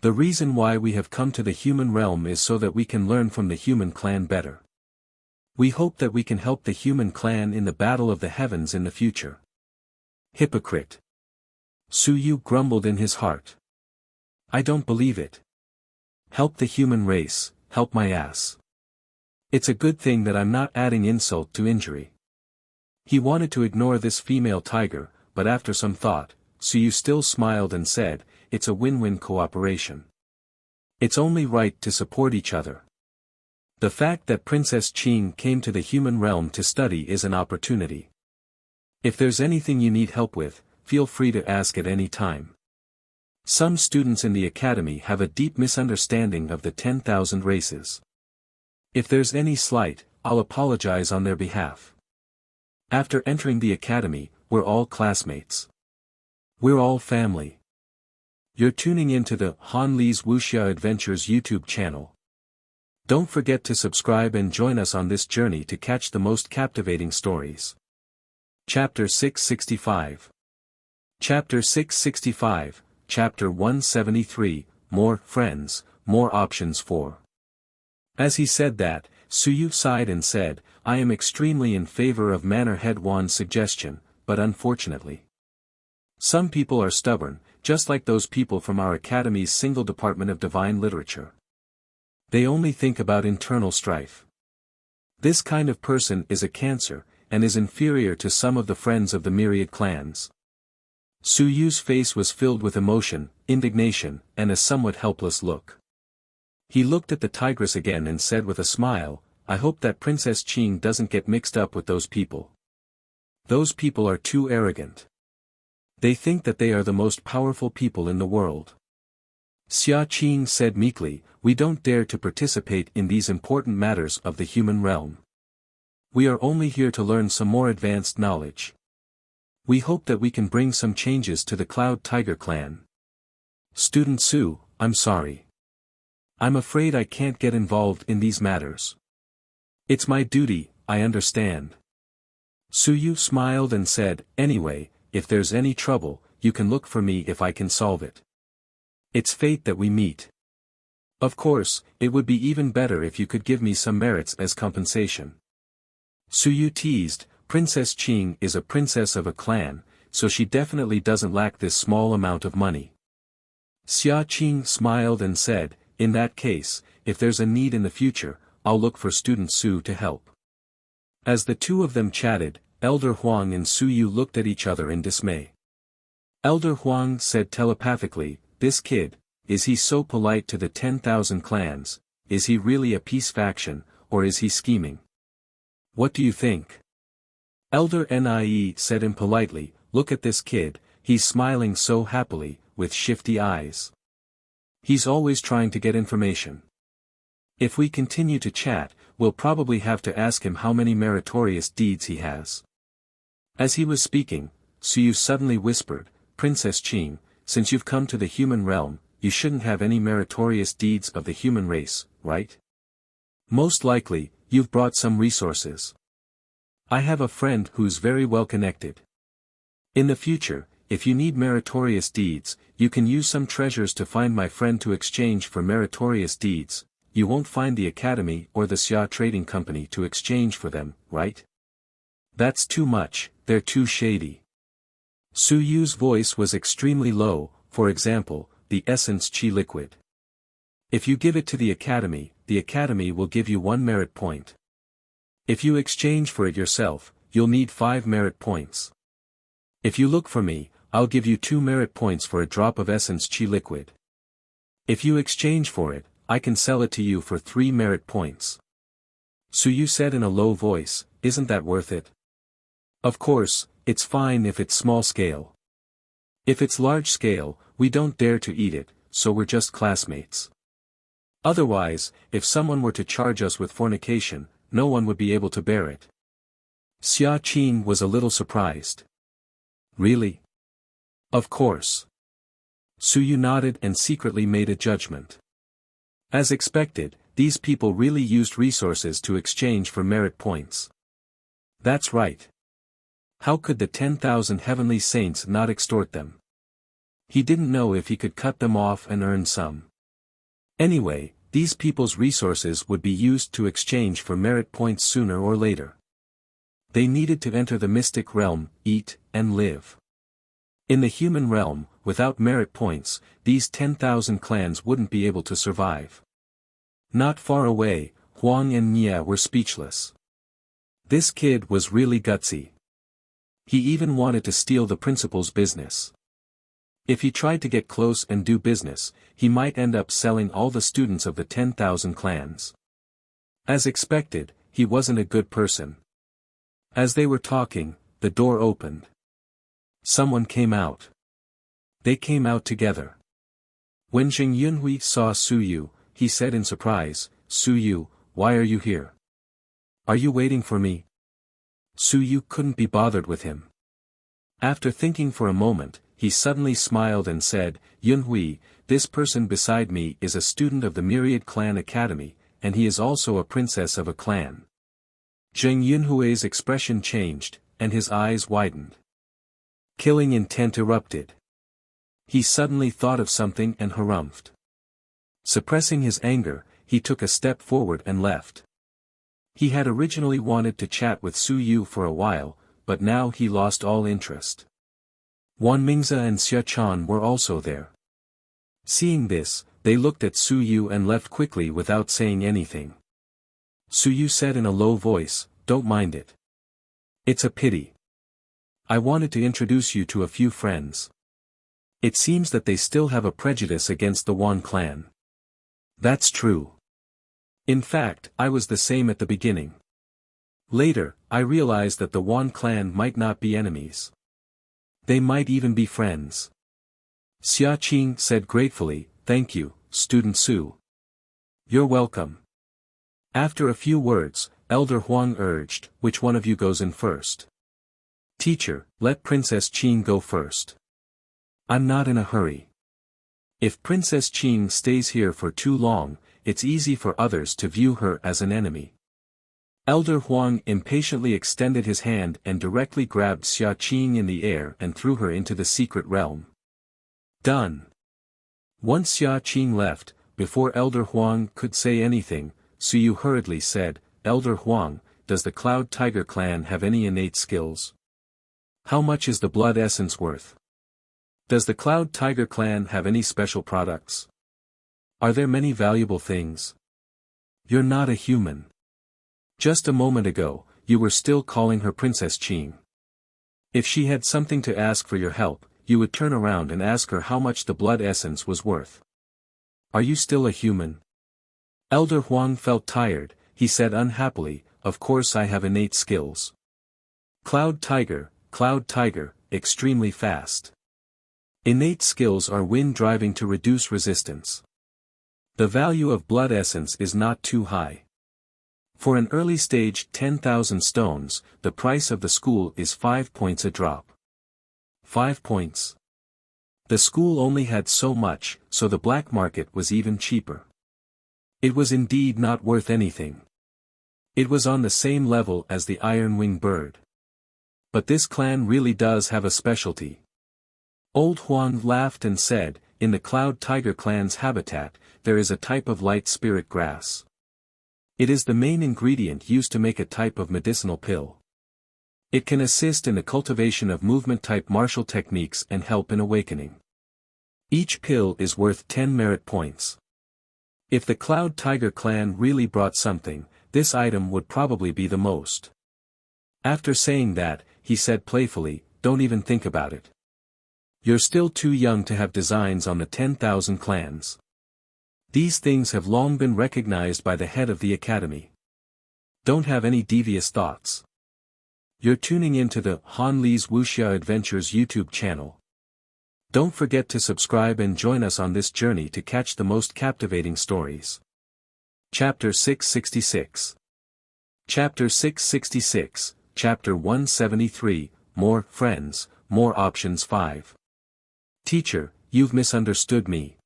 S1: The reason why we have come to the human realm is so that we can learn from the human clan better. We hope that we can help the human clan in the battle of the heavens in the future." Hypocrite. Su Yu grumbled in his heart. "I don't believe it. Help the human race, help my ass. It's a good thing that I'm not adding insult to injury." He wanted to ignore this female tiger, but after some thought, Su Yu still smiled and said, "It's a win-win cooperation. It's only right to support each other. The fact that Princess Qing came to the human realm to study is an opportunity. If there's anything you need help with, feel free to ask at any time. Some students in the academy have a deep misunderstanding of the 10,000 races. If there's any slight, I'll apologize on their behalf. After entering the academy, we're all classmates. We're all family." You're tuning into the Han Li's Wuxia Adventures YouTube channel. Don't forget to subscribe and join us on this journey to catch the most captivating stories. Chapter 665. Chapter 665, Chapter 173, More Friends, More Options for. As he said that, Suyu sighed and said, I am extremely in favor of Manor Head Wan's suggestion, but unfortunately. Some people are stubborn, just like those people from our Academy's single department of divine literature. They only think about internal strife. This kind of person is a cancer, and is inferior to some of the friends of the myriad clans. Suyu's face was filled with emotion, indignation, and a somewhat helpless look. He looked at the tigress again and said with a smile, I hope that Princess Qing doesn't get mixed up with those people. Those people are too arrogant. They think that they are the most powerful people in the world. Xia Qing said meekly, we don't dare to participate in these important matters of the human realm. We are only here to learn some more advanced knowledge. We hope that we can bring some changes to the Cloud Tiger clan. Student Su, I'm sorry. I'm afraid I can't get involved in these matters. It's my duty, I understand. Suyu smiled and said, anyway, if there's any trouble, you can look for me if I can solve it. It's fate that we meet. Of course, it would be even better if you could give me some merits as compensation. Suyu teased, Princess Qing is a princess of a clan, so she definitely doesn't lack this small amount of money. Xia Qing smiled and said, in that case, if there's a need in the future, I'll look for Student Su to help. As the two of them chatted, Elder Huang and Suyu looked at each other in dismay. Elder Huang said telepathically, this kid, is he so polite to the 10,000 clans, is he really a peace faction, or is he scheming? What do you think? Elder Nie said impolitely, look at this kid, he's smiling so happily, with shifty eyes. He's always trying to get information. If we continue to chat, we'll probably have to ask him how many meritorious deeds he has. As he was speaking, Suyu suddenly whispered, Princess Qing, since you've come to the human realm, you shouldn't have any meritorious deeds of the human race, right? Most likely, you've brought some resources. I have a friend who's very well connected. In the future, if you need meritorious deeds, you can use some treasures to find my friend to exchange for meritorious deeds. You won't find the Academy or the Xia Trading Company to exchange for them, right? That's too much, they're too shady. Suyu's voice was extremely low, for example, the essence Qi liquid. If you give it to the Academy will give you 1 merit point. If you exchange for it yourself, you'll need 5 merit points. If you look for me, I'll give you 2 merit points for a drop of essence Qi liquid. If you exchange for it, I can sell it to you for 3 merit points. Suyu said in a low voice, isn't that worth it? Of course, it's fine if it's small scale. If it's large scale, we don't dare to eat it, so we're just classmates. Otherwise, if someone were to charge us with fornication, no one would be able to bear it. Xia Qing was a little surprised. Really? Of course. Suyu nodded and secretly made a judgment. As expected, these people really used resources to exchange for merit points. That's right. How could the 10,000 heavenly saints not extort them? He didn't know if he could cut them off and earn some. Anyway, these people's resources would be used to exchange for merit points sooner or later. They needed to enter the mystic realm, eat, and live. In the human realm, without merit points, these 10,000 clans wouldn't be able to survive. Not far away, Huang and Nia were speechless. This kid was really gutsy. He even wanted to steal the principal's business. If he tried to get close and do business, he might end up selling all the students of the 10,000 clans. As expected, he wasn't a good person. As they were talking, the door opened. Someone came out. They came out together. When Zheng Yunhui saw Suyu, he said in surprise, Suyu, why are you here? Are you waiting for me? Suyu couldn't be bothered with him. After thinking for a moment, he suddenly smiled and said, Yunhui, this person beside me is a student of the Myriad Clan Academy, and he is also a princess of a clan. Zheng Yunhui's expression changed, and his eyes widened. Killing intent erupted. He suddenly thought of something and harumphed. Suppressing his anger, he took a step forward and left. He had originally wanted to chat with Su Yu for a while, but now he lost all interest. Wan Mingze and Xia Chan were also there. Seeing this, they looked at Su Yu and left quickly without saying anything. Su Yu said in a low voice, "Don't mind it. It's a pity. I wanted to introduce you to a few friends. It seems that they still have a prejudice against the Wan clan." "That's true. In fact, I was the same at the beginning. Later, I realized that the Wan clan might not be enemies. They might even be friends." Xia Qing said gratefully, "Thank you, Student Su. You're welcome." After a few words, Elder Huang urged, "Which one of you goes in first?" "Teacher, let Princess Qing go first. I'm not in a hurry. If Princess Qing stays here for too long, it's easy for others to view her as an enemy." Elder Huang impatiently extended his hand and directly grabbed Xia Qing in the air and threw her into the secret realm. Done. Once Xia Qing left, before Elder Huang could say anything, Su Yu hurriedly said, "Elder Huang, does the Cloud Tiger clan have any innate skills? How much is the blood essence worth? Does the Cloud Tiger clan have any special products? Are there many valuable things? You're not a human. Just a moment ago, you were still calling her Princess Qing. If she had something to ask for your help, you would turn around and ask her how much the blood essence was worth. Are you still a human?" Elder Huang felt tired. He said unhappily, "Of course I have innate skills. Cloud Tiger, extremely fast. Innate skills are wind driving to reduce resistance. The value of blood essence is not too high. For an early stage 10,000 stones, the price of the school is 5 points a drop." 5 points. The school only had so much, so the black market was even cheaper. It was indeed not worth anything. It was on the same level as the iron-winged bird. But this clan really does have a specialty. Old Huang laughed and said, "In the Cloud Tiger clan's habitat, there is a type of light spirit grass. It is the main ingredient used to make a type of medicinal pill. It can assist in the cultivation of movement-type martial techniques and help in awakening. Each pill is worth 10 merit points. If the Cloud Tiger clan really brought something, this item would probably be the most." After saying that, he said playfully, "Don't even think about it. You're still too young to have designs on the 10,000 clans. These things have long been recognized by the head of the academy. Don't have any devious thoughts. You're tuning into the Han Li's Wuxia Adventures YouTube channel. Don't forget to subscribe and join us on this journey to catch the most captivating stories." Chapter 666. Chapter 666, Chapter 173, More Friends, More Options 5. "Teacher, you've misunderstood me."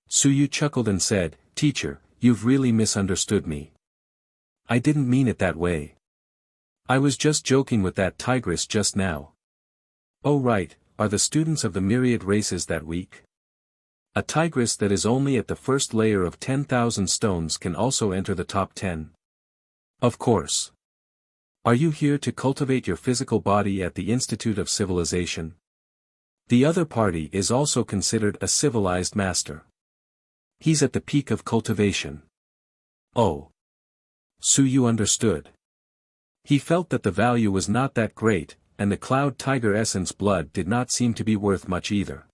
S1: Su Yu chuckled and said, "Teacher, you've really misunderstood me. I didn't mean it that way. I was just joking with that tigress just now." "Oh right, are the students of the myriad races that weak? A tigress that is only at the first layer of 10,000 stones can also enter the top 10. Of course. Are you here to cultivate your physical body at the Institute of Civilization? The other party is also considered a civilized master. He's at the peak of cultivation." Oh. Su Yu understood. He felt that the value was not that great, and the Cloud Tiger essence blood did not seem to be worth much either.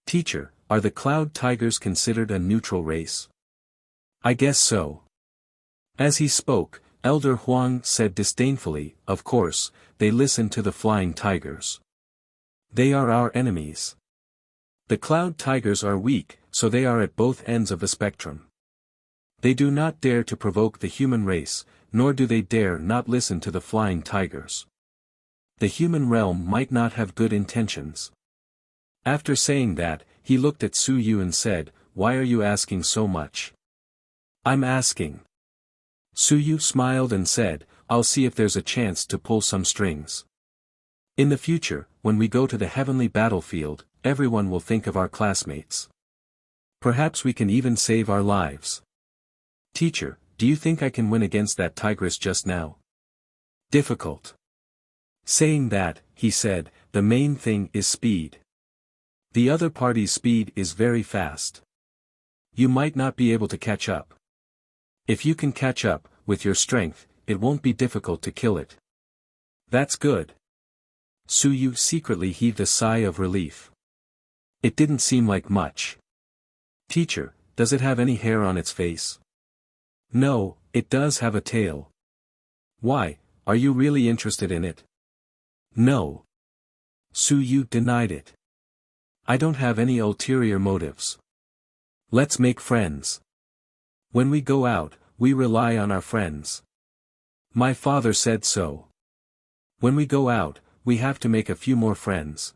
S1: "Teacher, are the Cloud Tigers considered a neutral race?" "I guess so." As he spoke, Elder Huang said disdainfully, "Of course, they listen to the Flying Tigers. They are our enemies. The Cloud Tigers are weak, so they are at both ends of the spectrum. They do not dare to provoke the human race, nor do they dare not listen to the Flying Tigers. The human realm might not have good intentions." After saying that, he looked at Su Yu and said, "Why are you asking so much?" "I'm asking." Su Yu smiled and said, "I'll see if there's a chance to pull some strings. In the future, when we go to the heavenly battlefield, everyone will think of our classmates. Perhaps we can even save our lives. Teacher, do you think I can win against that tigress just now? Difficult. Saying that, he said, the main thing is speed. The other party's speed is very fast. You might not be able to catch up. If you can catch up, with your strength, it won't be difficult to kill it. That's good. Suyu secretly heaved a sigh of relief. It didn't seem like much. Teacher, does it have any hair on its face? No, it does have a tail. Why, are you really interested in it? No. Suyu denied it. I don't have any ulterior motives. Let's make friends. When we go out, we rely on our friends. My father said so. When we go out, we have to make a few more friends.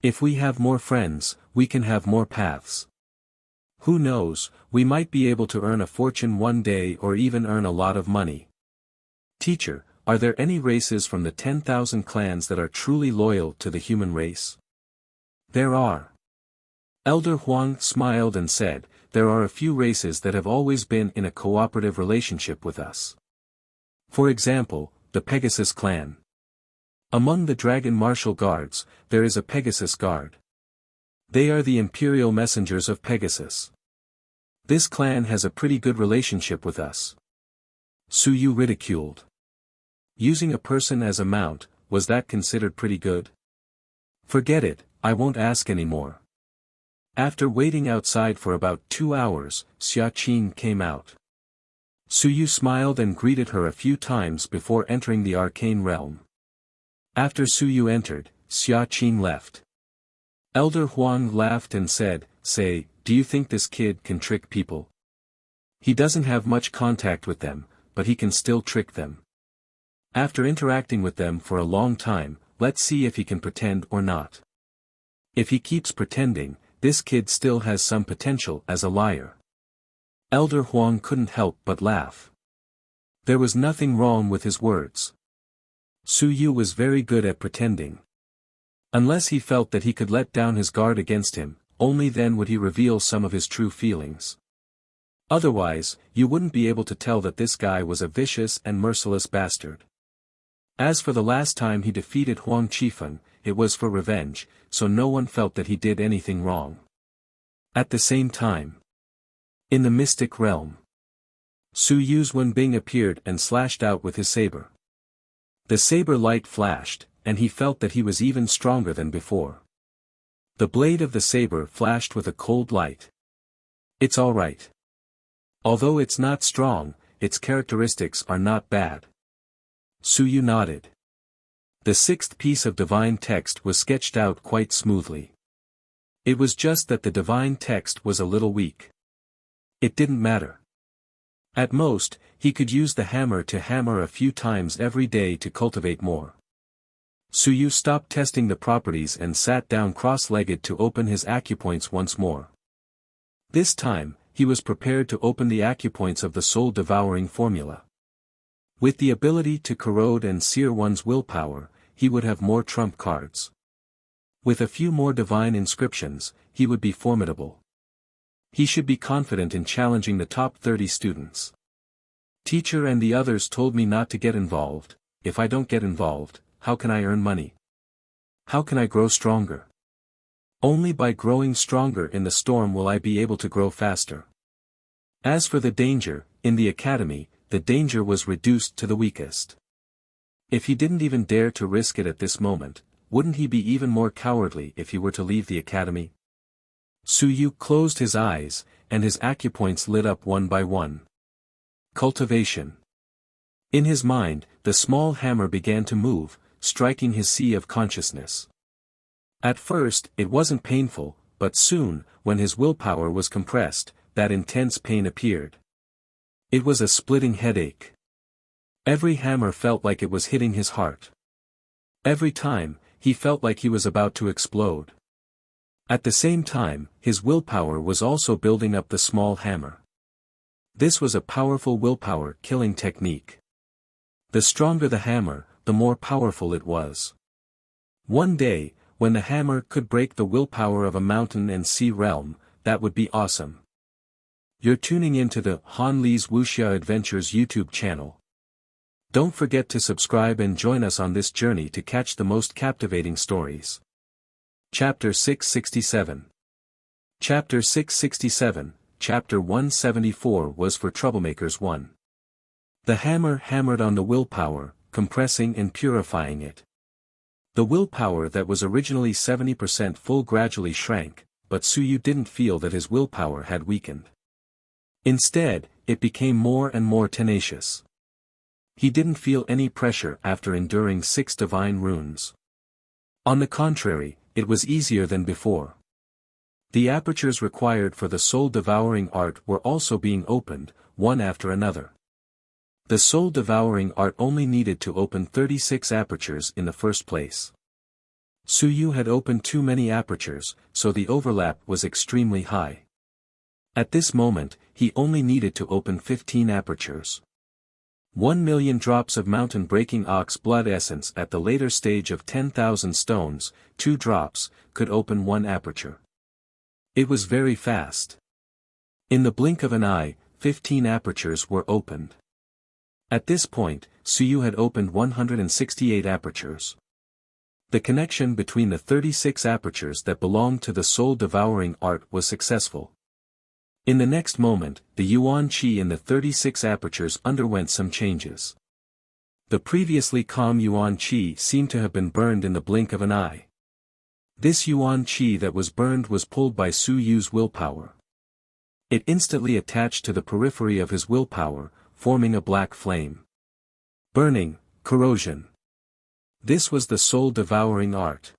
S1: If we have more friends, we can have more paths. Who knows, we might be able to earn a fortune one day or even earn a lot of money. Teacher, are there any races from the 10,000 clans that are truly loyal to the human race? There are. Elder Huang smiled and said, there are a few races that have always been in a cooperative relationship with us. For example, the Pegasus clan. Among the Dragon Martial Guards, there is a Pegasus Guard. They are the imperial messengers of Pegasus. This clan has a pretty good relationship with us. Suyu ridiculed. Using a person as a mount, was that considered pretty good? Forget it, I won't ask anymore. After waiting outside for about 2 hours, Xiaqin came out. Suyu smiled and greeted her a few times before entering the arcane realm. After Suyu entered, Xiaqin left. Elder Huang laughed and said, Say, do you think this kid can trick people? He doesn't have much contact with them, but he can still trick them. After interacting with them for a long time, let's see if he can pretend or not. If he keeps pretending, this kid still has some potential as a liar. Elder Huang couldn't help but laugh. There was nothing wrong with his words. Suyu was very good at pretending. Unless he felt that he could let down his guard against him, only then would he reveal some of his true feelings. Otherwise, you wouldn't be able to tell that this guy was a vicious and merciless bastard. As for the last time he defeated Huang Qifeng, it was for revenge, so no one felt that he did anything wrong. At the same time, in the mystic realm, Suyu's Wenbing appeared and slashed out with his saber. The saber light flashed, and he felt that he was even stronger than before. The blade of the saber flashed with a cold light. It's all right. Although it's not strong, its characteristics are not bad. Suyu nodded. The 6th piece of divine text was sketched out quite smoothly. It was just that the divine text was a little weak. It didn't matter. At most, he could use the hammer to hammer a few times every day to cultivate more. Suyu stopped testing the properties and sat down cross-legged to open his acupoints once more. This time, he was prepared to open the acupoints of the soul-devouring formula. With the ability to corrode and sear one's willpower, he would have more trump cards. With a few more divine inscriptions, he would be formidable. He should be confident in challenging the top 30 students. Teacher and the others told me not to get involved. If I don't get involved, how can I earn money? How can I grow stronger? Only by growing stronger in the storm will I be able to grow faster. As for the danger, in the academy, the danger was reduced to the weakest. If he didn't even dare to risk it at this moment, wouldn't he be even more cowardly if he were to leave the academy? Suyu closed his eyes, and his acupoints lit up one by one. Cultivation. In his mind, the small hammer began to move, striking his sea of consciousness. At first, it wasn't painful, but soon, when his willpower was compressed, that intense pain appeared. It was a splitting headache. Every hammer felt like it was hitting his heart. Every time, he felt like he was about to explode. At the same time, his willpower was also building up the small hammer. This was a powerful willpower killing technique. The stronger the hammer, the more powerful it was. One day, when the hammer could break the willpower of a mountain and sea realm, that would be awesome. You're tuning into the Han Li's Wuxia Adventures YouTube channel. Don't forget to subscribe and join us on this journey to catch the most captivating stories. Chapter 667. Chapter 667, Chapter 174 was for Troublemakers 1. The hammer hammered on the willpower, compressing and purifying it. The willpower that was originally 70% full gradually shrank, but Suyu didn't feel that his willpower had weakened. Instead, it became more and more tenacious. He didn't feel any pressure after enduring 6 divine runes. On the contrary, it was easier than before. The apertures required for the soul-devouring art were also being opened, one after another. The soul-devouring art only needed to open 36 apertures in the first place. Suyu had opened too many apertures, so the overlap was extremely high. At this moment, he only needed to open 15 apertures. 1,000,000 drops of mountain-breaking ox blood essence at the later stage of 10,000 stones, 2 drops, could open 1 aperture. It was very fast. In the blink of an eye, 15 apertures were opened. At this point, Suyu had opened 168 apertures. The connection between the 36 apertures that belonged to the soul-devouring art was successful. In the next moment, the yuan qi in the 36 apertures underwent some changes. The previously calm yuan qi seemed to have been burned in the blink of an eye. This yuan qi that was burned was pulled by Suyu's willpower. It instantly attached to the periphery of his willpower, forming a black flame. Burning, corrosion. This was the soul-devouring art.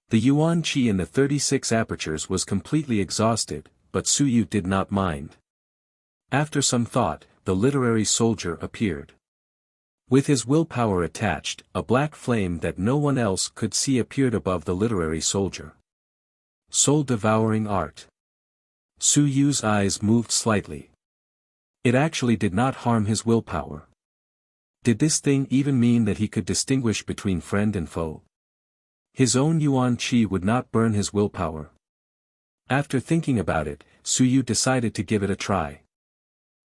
S1: The yuan qi in the 36 apertures was completely exhausted, but Suyu did not mind. After some thought, the literary soldier appeared. With his willpower attached, a black flame that no one else could see appeared above the literary soldier. Soul-devouring art. Suyu's eyes moved slightly. It actually did not harm his willpower. Did this thing even mean that he could distinguish between friend and foe? His own yuan qi would not burn his willpower. After thinking about it, Suyu decided to give it a try.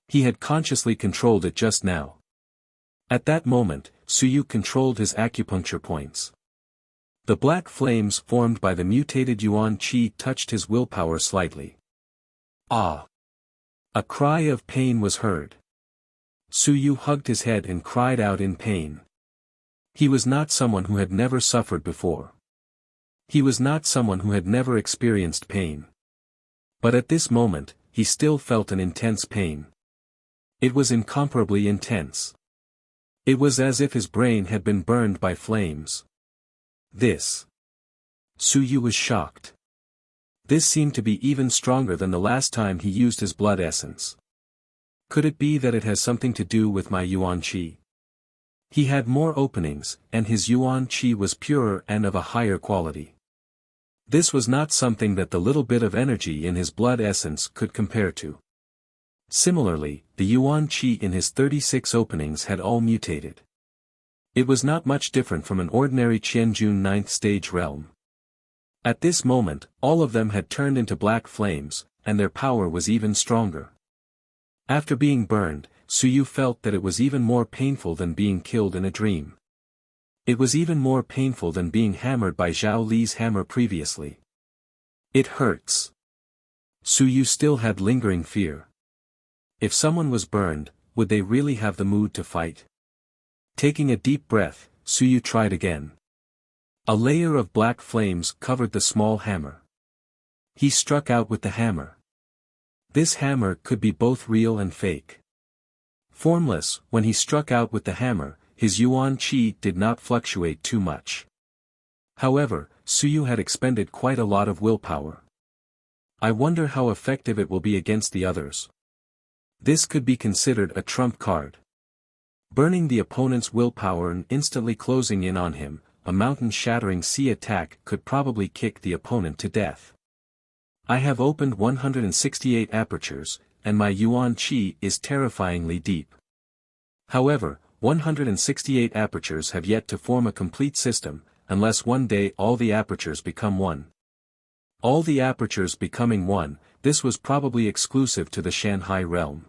S1: He had consciously controlled it just now. At that moment, Suyu controlled his acupuncture points. The black flames formed by the mutated yuan qi touched his willpower slightly. Ah! A cry of pain was heard. Suyu hugged his head and cried out in pain. He was not someone who had never suffered before. He was not someone who had never experienced pain. But at this moment, he still felt an intense pain. It was incomparably intense. It was as if his brain had been burned by flames. This. Suyu was shocked. This seemed to be even stronger than the last time he used his blood essence. Could it be that it has something to do with my yuan qi? He had more openings, and his yuan qi was purer and of a higher quality. This was not something that the little bit of energy in his blood essence could compare to. Similarly, the yuan qi in his 36 openings had all mutated. It was not much different from an ordinary Qianjun 9th stage realm. At this moment, all of them had turned into black flames, and their power was even stronger. After being burned, Suyu felt that it was even more painful than being killed in a dream. It was even more painful than being hammered by Zhao Li's hammer previously. It hurts. Suyu still had lingering fear. If someone was burned, would they really have the mood to fight? Taking a deep breath, Suyu tried again. A layer of black flames covered the small hammer. He struck out with the hammer. This hammer could be both real and fake. Formless, when he struck out with the hammer, his yuan qi did not fluctuate too much. However, Suyu had expended quite a lot of willpower. I wonder how effective it will be against the others. This could be considered a trump card. Burning the opponent's willpower and instantly closing in on him, a mountain-shattering sea attack could probably kick the opponent to death. I have opened 168 apertures, and my yuan qi is terrifyingly deep. However, 168 apertures have yet to form a complete system, unless one day all the apertures become one. All the apertures becoming one, this was probably exclusive to the Shanhai realm.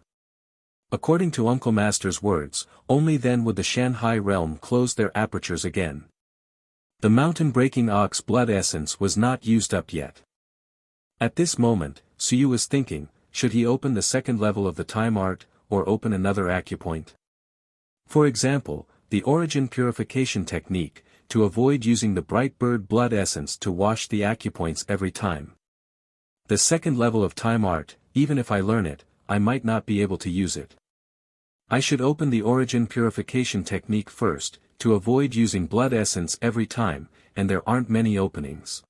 S1: According to Uncle Master's words, only then would the Shanhai realm close their apertures again. The mountain-breaking ox blood essence was not used up yet. At this moment, Suyu was thinking, should he open the second level of the time art, or open another acupoint? For example, the origin purification technique, to avoid using the bright bird blood essence to wash the acupoints every time. The second level of time art, even if I learn it, I might not be able to use it. I should open the origin purification technique first, to avoid using blood essence every time, and there aren't many openings.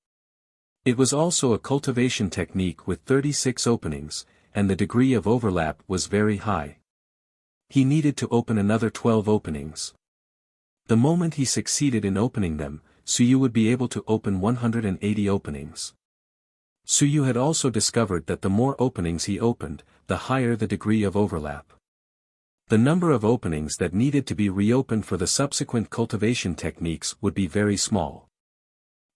S1: It was also a cultivation technique with 36 openings, and the degree of overlap was very high. He needed to open another 12 openings. The moment he succeeded in opening them, Suyu would be able to open 180 openings. Suyu had also discovered that the more openings he opened, the higher the degree of overlap. The number of openings that needed to be reopened for the subsequent cultivation techniques would be very small.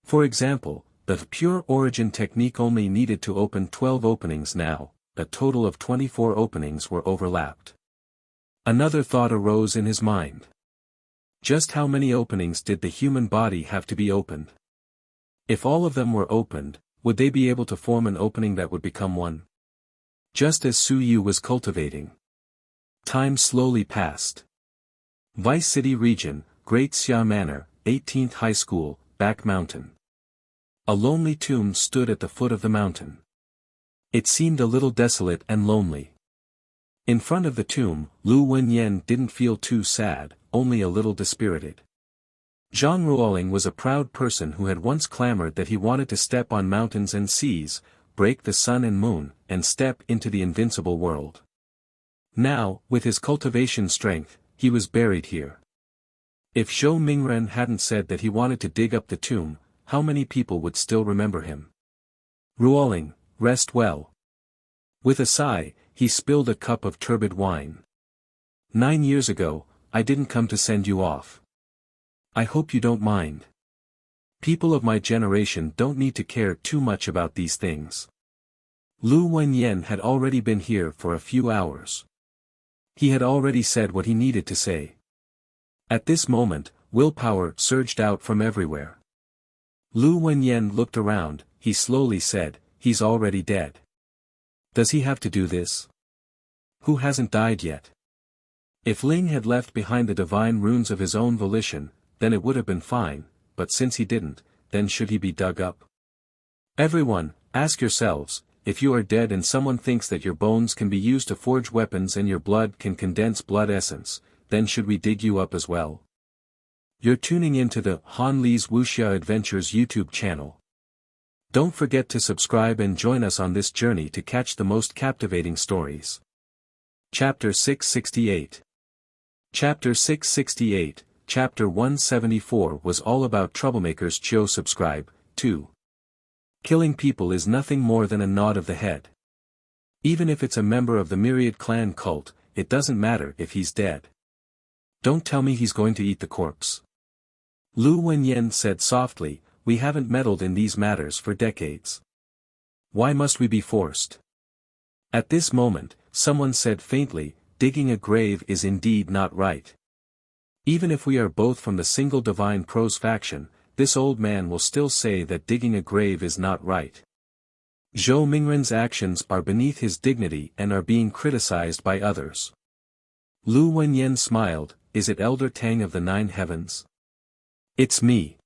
S1: For example, the pure origin technique only needed to open 12 openings now, a total of 24 openings were overlapped. Another thought arose in his mind. Just how many openings did the human body have to be opened? If all of them were opened, would they be able to form an opening that would become one? Just as Suyu was cultivating. Time slowly passed. Vice City Region, Great Xia Manor, 18th High School, Back Mountain. A lonely tomb stood at the foot of the mountain. It seemed a little desolate and lonely. In front of the tomb, Lu Wenyan didn't feel too sad, only a little dispirited. Zhang Ruoling was a proud person who had once clamored that he wanted to step on mountains and seas, break the sun and moon, and step into the invincible world. Now, with his cultivation strength, he was buried here. If Zhou Mingren hadn't said that he wanted to dig up the tomb, how many people would still remember him? Ruoling, rest well. With a sigh, he spilled a cup of turbid wine. 9 years ago, I didn't come to send you off. I hope you don't mind. People of my generation don't need to care too much about these things. Lu Wenyan had already been here for a few hours. He had already said what he needed to say. At this moment, willpower surged out from everywhere. Lu Wenyan looked around, he slowly said, he's already dead. Does he have to do this? Who hasn't died yet? If Ling had left behind the divine runes of his own volition, then it would have been fine, but since he didn't, then should he be dug up? Everyone, ask yourselves, if you are dead and someone thinks that your bones can be used to forge weapons and your blood can condense blood essence, then should we dig you up as well? You're tuning into the Han Li's Wuxia Adventures YouTube channel. Don't forget to subscribe and join us on this journey to catch the most captivating stories. Chapter 668. Chapter 668, Chapter 174 was all about troublemakers. Chiu subscribe, 2. Killing people is nothing more than a nod of the head. Even if it's a member of the Myriad clan cult, it doesn't matter if he's dead. Don't tell me he's going to eat the corpse. Lu Wenyan said softly, we haven't meddled in these matters for decades. Why must we be forced? At this moment, someone said faintly, digging a grave is indeed not right. Even if we are both from the single divine pros faction, this old man will still say that digging a grave is not right. Zhou Mingren's actions are beneath his dignity and are being criticized by others. Lu Wenyan smiled, is it Elder Tang of the Nine Heavens? It's me.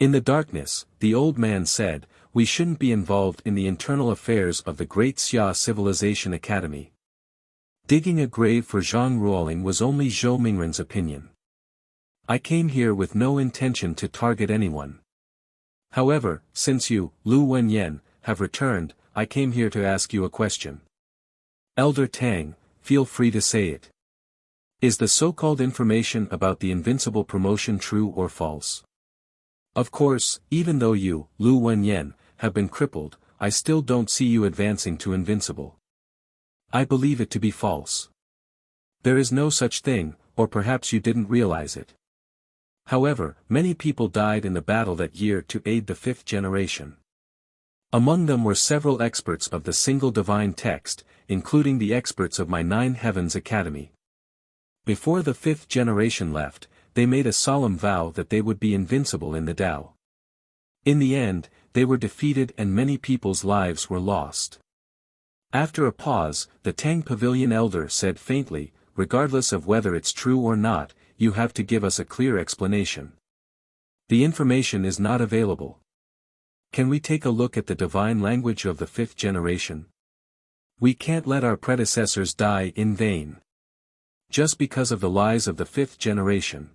S1: In the darkness, the old man said, we shouldn't be involved in the internal affairs of the Great Xia Civilization Academy. Digging a grave for Zhang Ruoling was only Zhou Mingren's opinion. I came here with no intention to target anyone. However, since you, Lu Wenyan, have returned, I came here to ask you a question. Elder Tang, feel free to say it. Is the so-called information about the invincible promotion true or false? Of course, even though you, Lu Wenyan, have been crippled, I still don't see you advancing to invincible. I believe it to be false. There is no such thing, or perhaps you didn't realize it. However, many people died in the battle that year to aid the fifth generation. Among them were several experts of the single divine text, including the experts of my Nine Heavens Academy. Before the fifth generation left, they made a solemn vow that they would be invincible in the Tao. In the end, they were defeated and many people's lives were lost. After a pause, the Tang Pavilion elder said faintly, regardless of whether it's true or not, you have to give us a clear explanation. The information is not available. Can we take a look at the divine language of the fifth generation? We can't let our predecessors die in vain. Just because of the lies of the fifth generation.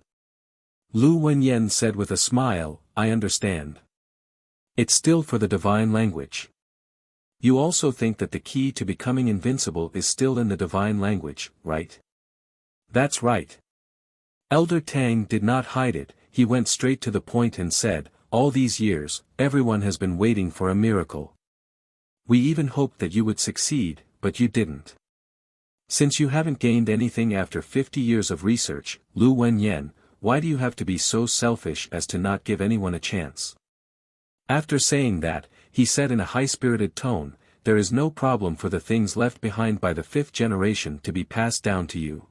S1: Lu Wenyan said with a smile, I understand. It's still for the divine language. You also think that the key to becoming invincible is still in the divine language, right? That's right. Elder Tang did not hide it, he went straight to the point and said, all these years, everyone has been waiting for a miracle. We even hoped that you would succeed, but you didn't. Since you haven't gained anything after 50 years of research, Lu Wenyan, why do you have to be so selfish as to not give anyone a chance? After saying that, he said in a high-spirited tone, there is no problem for the things left behind by the fifth generation to be passed down to you.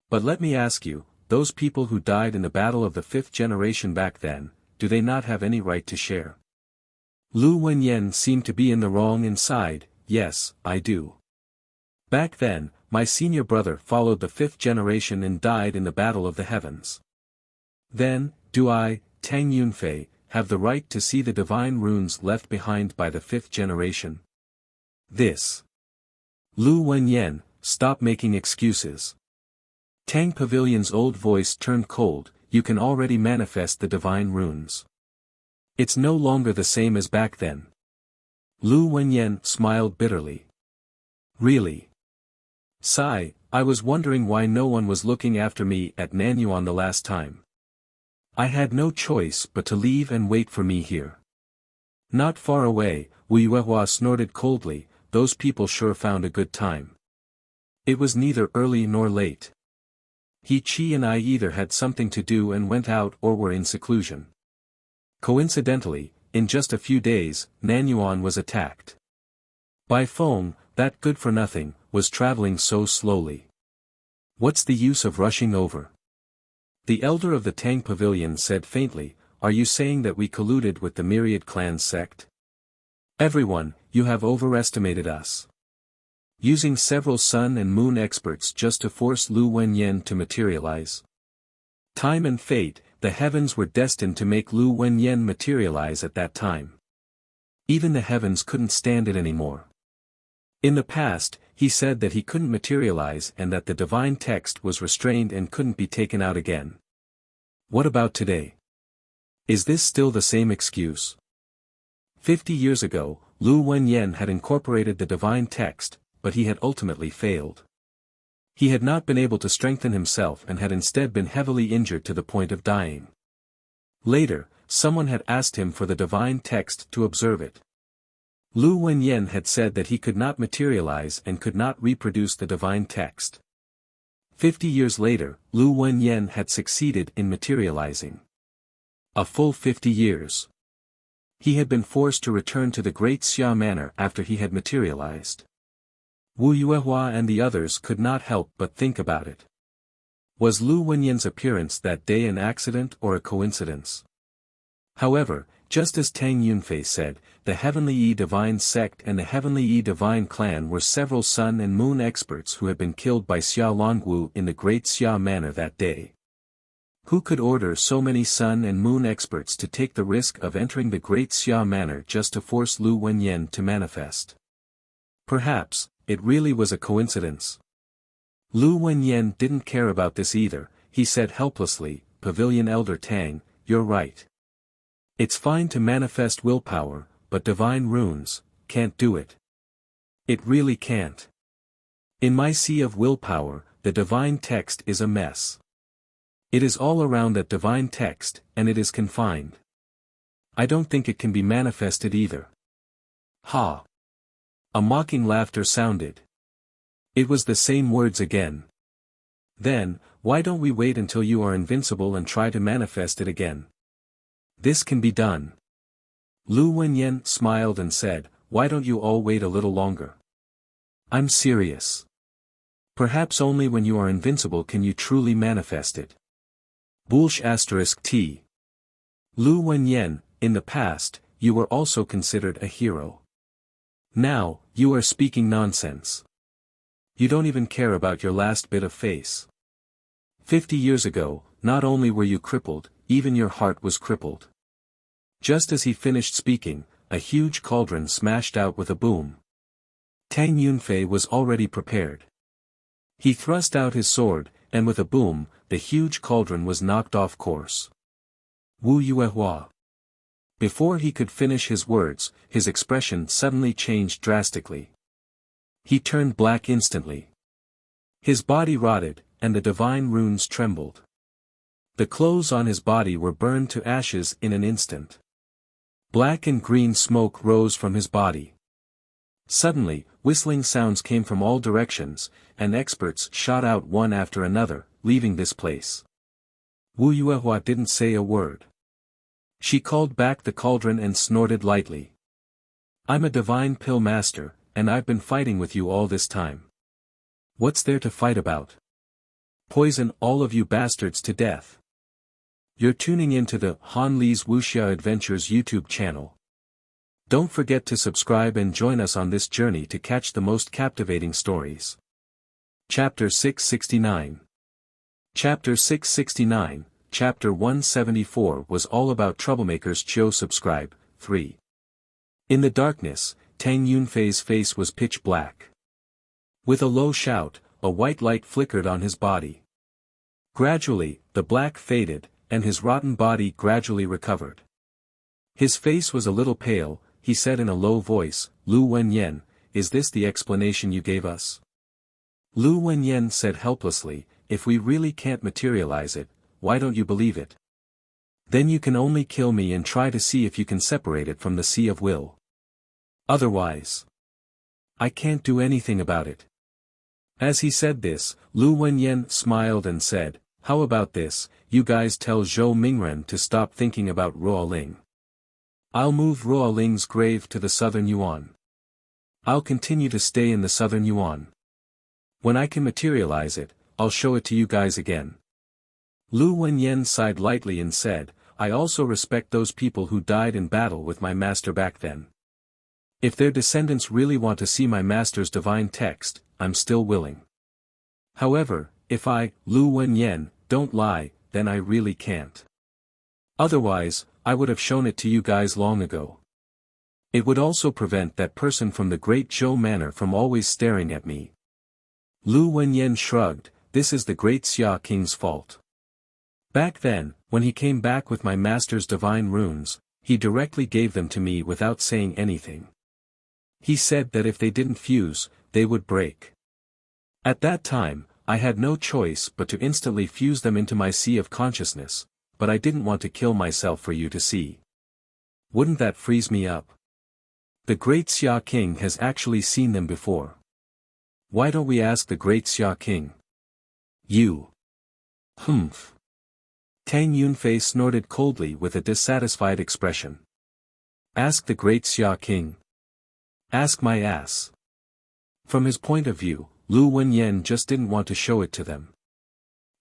S1: But let me ask you, those people who died in the battle of the fifth generation back then, do they not have any right to share? Lu Wenyan seemed to be in the wrong and sighed, yes, I do. Back then, my senior brother followed the fifth generation and died in the battle of the heavens. Then, do I, Tang Yunfei, have the right to see the divine runes left behind by the fifth generation? This. Lu Wenyan, stop making excuses. Tang Pavilion's old voice turned cold, you can already manifest the divine runes. It's no longer the same as back then. Lu Wenyan smiled bitterly. Really? Sigh, I was wondering why no one was looking after me at Nanyuan the last time. I had no choice but to leave and wait for me here. Not far away, Wu Yuehua snorted coldly, those people sure found a good time. It was neither early nor late. He Chi and I either had something to do and went out or were in seclusion. Coincidentally, in just a few days, Nanyuan was attacked. By Feng, that good-for-nothing, was traveling so slowly. What's the use of rushing over? The elder of the Tang Pavilion said faintly, are you saying that we colluded with the Myriad Clan sect? Everyone, you have overestimated us. Using several sun and moon experts just to force Lu Wenyan to materialize. Time and fate, the heavens were destined to make Lu Wenyan materialize at that time. Even the heavens couldn't stand it anymore. In the past, he said that he couldn't materialize and that the divine text was restrained and couldn't be taken out again. What about today? Is this still the same excuse? 50 years ago, Lu Wenyan had incorporated the divine text, but he had ultimately failed. He had not been able to strengthen himself and had instead been heavily injured to the point of dying. Later, someone had asked him for the divine text to observe it. Lu Wenyan had said that he could not materialize and could not reproduce the divine text. 50 years later, Lu Wenyan had succeeded in materializing. A full 50 years. He had been forced to return to the Great Xia Manor after he had materialized. Wu Yuehua and the others could not help but think about it. Was Lu Wenyan's appearance that day an accident or a coincidence? However, just as Tang Yunfei said, the Heavenly Yi Divine Sect and the Heavenly Yi Divine Clan were several sun and moon experts who had been killed by Xia Longwu in the Great Xia Manor that day. Who could order so many sun and moon experts to take the risk of entering the Great Xia Manor just to force Lu Wenyan to manifest? Perhaps, it really was a coincidence. Lu Wenyan didn't care about this either, he said helplessly, Pavilion Elder Tang, you're right. It's fine to manifest willpower, but divine runes can't do it. It really can't. In my sea of willpower, the divine text is a mess. It is all around that divine text, and it is confined. I don't think it can be manifested either. Ha! A mocking laughter sounded. It was the same words again. Then, why don't we wait until you are invincible and try to manifest it again? This can be done. Lu Wenyan smiled and said, why don't you all wait a little longer? I'm serious. Perhaps only when you are invincible can you truly manifest it. Bulsh *T. Lu Wenyan, in the past, you were also considered a hero. Now, you are speaking nonsense. You don't even care about your last bit of face. 50 years ago, not only were you crippled, even your heart was crippled. Just as he finished speaking, a huge cauldron smashed out with a boom. Tang Yunfei was already prepared. He thrust out his sword, and with a boom, the huge cauldron was knocked off course. Wu Yuehua. Before he could finish his words, his expression suddenly changed drastically. He turned black instantly. His body rotted, and the divine runes trembled. The clothes on his body were burned to ashes in an instant. Black and green smoke rose from his body. Suddenly, whistling sounds came from all directions, and experts shot out one after another, leaving this place. Wu Yuehua didn't say a word. She called back the cauldron and snorted lightly. I'm a divine pill master, and I've been fighting with you all this time. What's there to fight about? Poison all of you bastards to death. You're tuning into the Han Li's Wuxia Adventures YouTube channel. Don't forget to subscribe and join us on this journey to catch the most captivating stories. Chapter 669. Chapter 669, Chapter 174 was all about troublemakers. Chiu subscribe, 3. In the darkness, Tang Yunfei's face was pitch black. With a low shout, a white light flickered on his body. Gradually, the black faded, and his rotten body gradually recovered. His face was a little pale. He said in a low voice, Lu Wenyan, is this the explanation you gave us? Lu Wenyan said helplessly, if we really can't materialize it, why don't you believe it? Then you can only kill me and try to see if you can separate it from the sea of will. Otherwise, I can't do anything about it. As he said this, Lu Wenyan smiled and said, how about this, you guys tell Zhou Mingren to stop thinking about Ruoling. I'll move Ruoling's grave to the southern Yuan. I'll continue to stay in the southern Yuan. When I can materialize it, I'll show it to you guys again. Lu Wenyan sighed lightly and said, I also respect those people who died in battle with my master back then. If their descendants really want to see my master's divine text, I'm still willing. However, if I, Lu Wenyan, don't lie, then I really can't. Otherwise, I would have shown it to you guys long ago. It would also prevent that person from the Great Zhou Manor from always staring at me. Lu Wenyan shrugged, this is the Great Xia King's fault. Back then, when he came back with my master's divine runes, he directly gave them to me without saying anything. He said that if they didn't fuse, they would break. At that time, I had no choice but to instantly fuse them into my sea of consciousness, but I didn't want to kill myself for you to see. Wouldn't that freeze me up? The Great Xia King has actually seen them before. Why don't we ask the Great Xia King? You. Humph. Tang Yunfei snorted coldly with a dissatisfied expression. Ask the Great Xia King. Ask my ass. From his point of view, Lu Wenyan just didn't want to show it to them.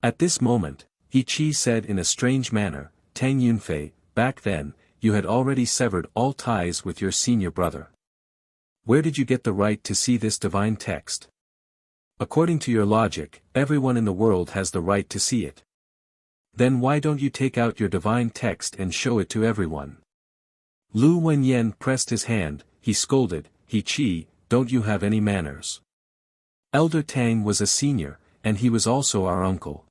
S1: At this moment, He Chi said in a strange manner, Tang Yunfei, back then, you had already severed all ties with your senior brother. Where did you get the right to see this divine text? According to your logic, everyone in the world has the right to see it. Then why don't you take out your divine text and show it to everyone? Lu Wenyan pressed his hand, he scolded, He Chi, don't you have any manners? Elder Tang was a senior, and he was also our uncle.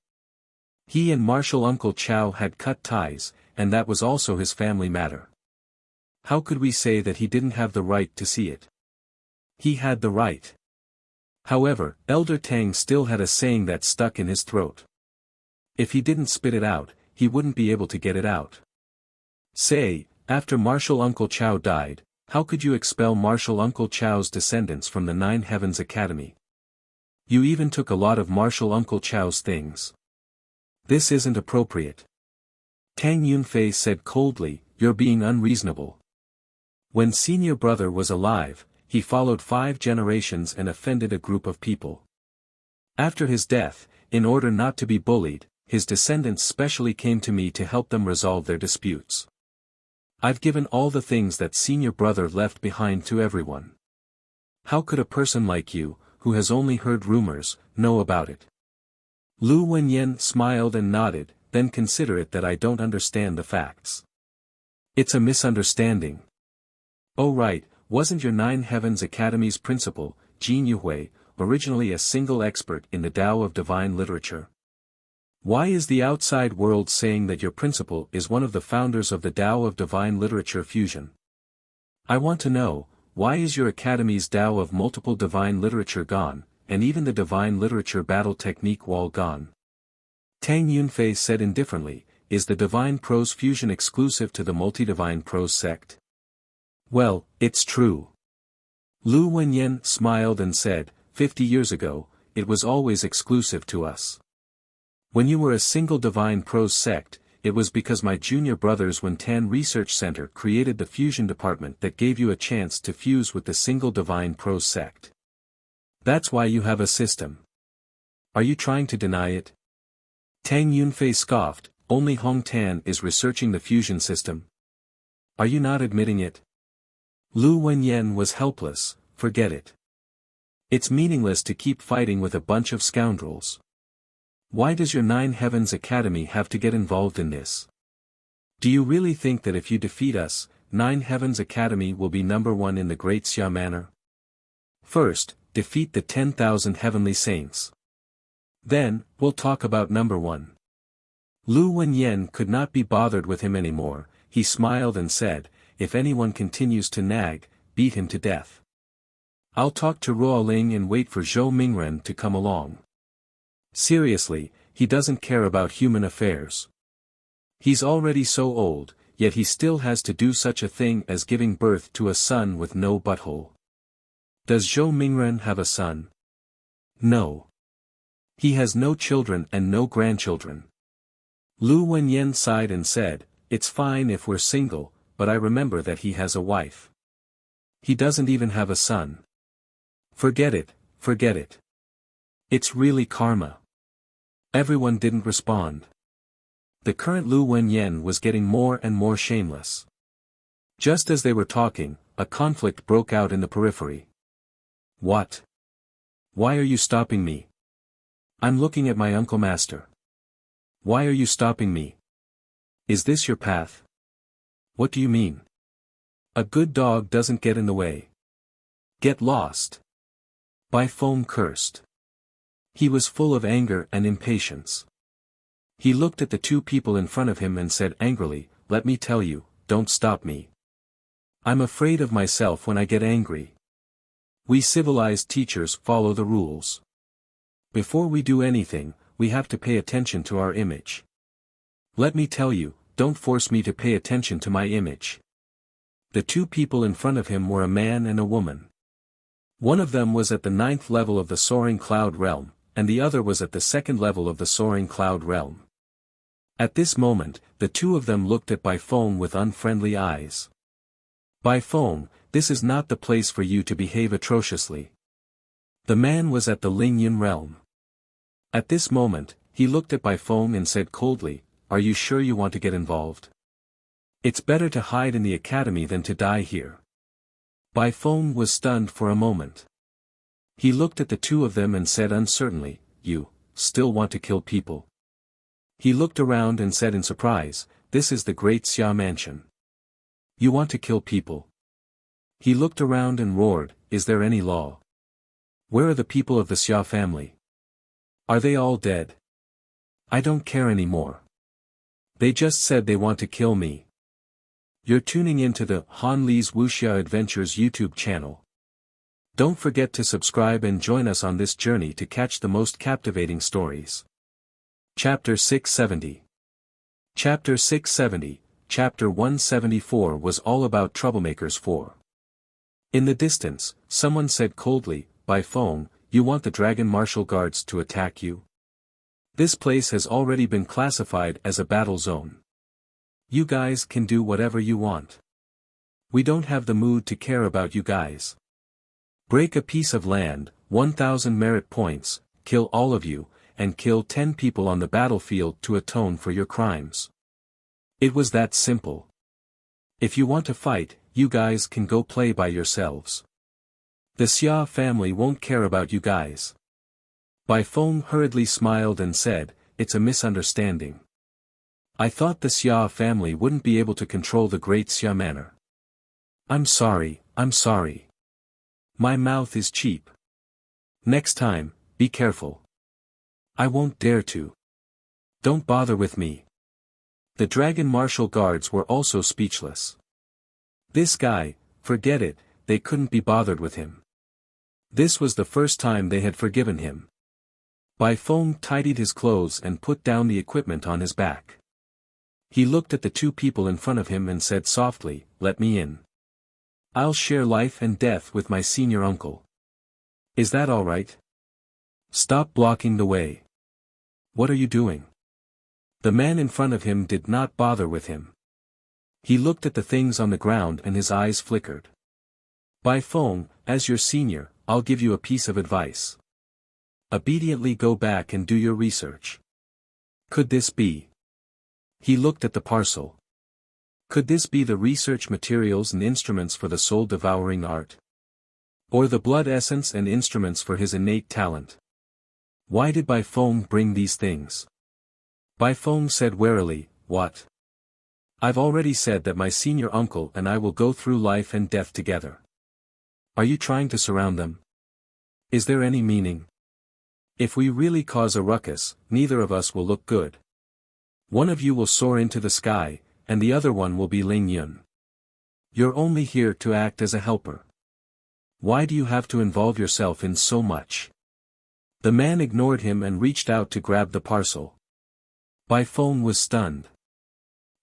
S1: He and Martial Uncle Chow had cut ties, and that was also his family matter. How could we say that he didn't have the right to see it? He had the right. However, Elder Tang still had a saying that stuck in his throat. If he didn't spit it out, he wouldn't be able to get it out. Say, after Martial Uncle Chow died, how could you expel Martial Uncle Chow's descendants from the Nine Heavens Academy? You even took a lot of Marshal Uncle Chow's things. This isn't appropriate. Tang Yunfei said coldly, you're being unreasonable. When senior brother was alive, he followed 5 generations and offended a group of people. After his death, in order not to be bullied, his descendants specially came to me to help them resolve their disputes. I've given all the things that senior brother left behind to everyone. How could a person like you, who has only heard rumors, know about it? Lu Wenyan smiled and nodded, then consider it that I don't understand the facts. It's a misunderstanding. Oh right, wasn't your 9 Heavens Academy's principal, Jin Yuhui, originally a single expert in the Tao of divine literature? Why is the outside world saying that your principal is one of the founders of the Tao of divine literature fusion? I want to know, why is your academy's Tao of multiple divine literature gone, and even the divine literature battle technique wall gone? Tang Yunfei said indifferently, is the divine prose fusion exclusive to the multi-divine prose sect? Well, it's true. Lu Wenyan smiled and said, 50 years ago, it was always exclusive to us. When you were a single divine prose sect, it was because my junior brother's Wentan Research Center created the fusion department that gave you a chance to fuse with the single divine prose sect. That's why you have a system. Are you trying to deny it? Tang Yunfei scoffed, only Hong Tan is researching the fusion system. Are you not admitting it? Lu Wenyan was helpless, forget it. It's meaningless to keep fighting with a bunch of scoundrels. Why does your 9 Heavens Academy have to get involved in this? Do you really think that if you defeat us, 9 Heavens Academy will be number 1 in the Great Xia manner? First, defeat the 10,000 heavenly saints. Then, we'll talk about number 1. Lu Wenyan could not be bothered with him anymore. He smiled and said, if anyone continues to nag, beat him to death. I'll talk to Ruoling and wait for Zhou Mingren to come along. Seriously, he doesn't care about human affairs. He's already so old, yet he still has to do such a thing as giving birth to a son with no butthole. Does Zhou Mingren have a son? No. He has no children and no grandchildren. Lu Wenyan sighed and said, it's fine if we're single, but I remember that he has a wife. He doesn't even have a son. Forget it, forget it. It's really karma. Everyone didn't respond. The current Lu Wenyan was getting more and more shameless. Just as they were talking, a conflict broke out in the periphery. What? Why are you stopping me? I'm looking at my uncle master. Why are you stopping me? Is this your path? What do you mean? A good dog doesn't get in the way. Get lost. Bai Feng cursed. He was full of anger and impatience. He looked at the 2 people in front of him and said angrily, let me tell you, don't stop me. I'm afraid of myself when I get angry. We civilized teachers follow the rules. Before we do anything, we have to pay attention to our image. Let me tell you, don't force me to pay attention to my image. The 2 people in front of him were a man and a woman. One of them was at the 9th level of the Soaring Cloud Realm, and the other was at the 2nd level of the Soaring Cloud Realm. At this moment, the 2 of them looked at Bai Feng with unfriendly eyes. Bai Feng, this is not the place for you to behave atrociously. The man was at the Lingyun realm. At this moment, he looked at Bai Feng and said coldly, are you sure you want to get involved? It's better to hide in the academy than to die here. Bai Feng was stunned for a moment. He looked at the 2 of them and said uncertainly, you, still want to kill people? He looked around and said in surprise, this is the Great Xia Mansion. You want to kill people? He looked around and roared, is there any law? Where are the people of the Xia family? Are they all dead? I don't care anymore. They just said they want to kill me. You're tuning into the Han Li's Wuxia Adventures YouTube channel. Don't forget to subscribe and join us on this journey to catch the most captivating stories. Chapter 670. Chapter 670, Chapter 174 was all about troublemakers 4. In the distance, someone said coldly, Bai Feng, You want the Dragon Martial Guards to attack you? This place has already been classified as a battle zone. You guys can do whatever you want. We don't have the mood to care about you guys. Break a piece of land, 1,000 merit points, kill all of you, and kill 10 people on the battlefield to atone for your crimes. It was that simple. If you want to fight, you guys can go play by yourselves. The Xia family won't care about you guys. Bai Feng hurriedly smiled and said, "It's a misunderstanding. I thought the Xia family wouldn't be able to control the Great Xia Manor. I'm sorry. My mouth is cheap. Next time, be careful. I won't dare to. Don't bother with me." The Dragon Martial Guards were also speechless. This guy, forget it, they couldn't be bothered with him. This was the first time they had forgiven him. Bai Feng tidied his clothes and put down the equipment on his back. He looked at the two people in front of him and said softly, "Let me in. I'll share life and death with my senior uncle. Is that all right? Stop blocking the way. What are you doing?" The man in front of him did not bother with him. He looked at the things on the ground and his eyes flickered. "Bai Feng, as your senior, I'll give you a piece of advice. Obediently go back and do your research. Could this be?" He looked at the parcel. Could this be the research materials and instruments for the soul-devouring art? Or the blood essence and instruments for his innate talent? Why did Bai Feng bring these things? Bai Feng said warily, "What? I've already said that my senior uncle and I will go through life and death together. Are you trying to surround them? Is there any meaning? If we really cause a ruckus, neither of us will look good. One of you will soar into the sky, and the other one will be Ling Yun. You're only here to act as a helper. Why do you have to involve yourself in so much?" The man ignored him and reached out to grab the parcel. Bai Feng was stunned.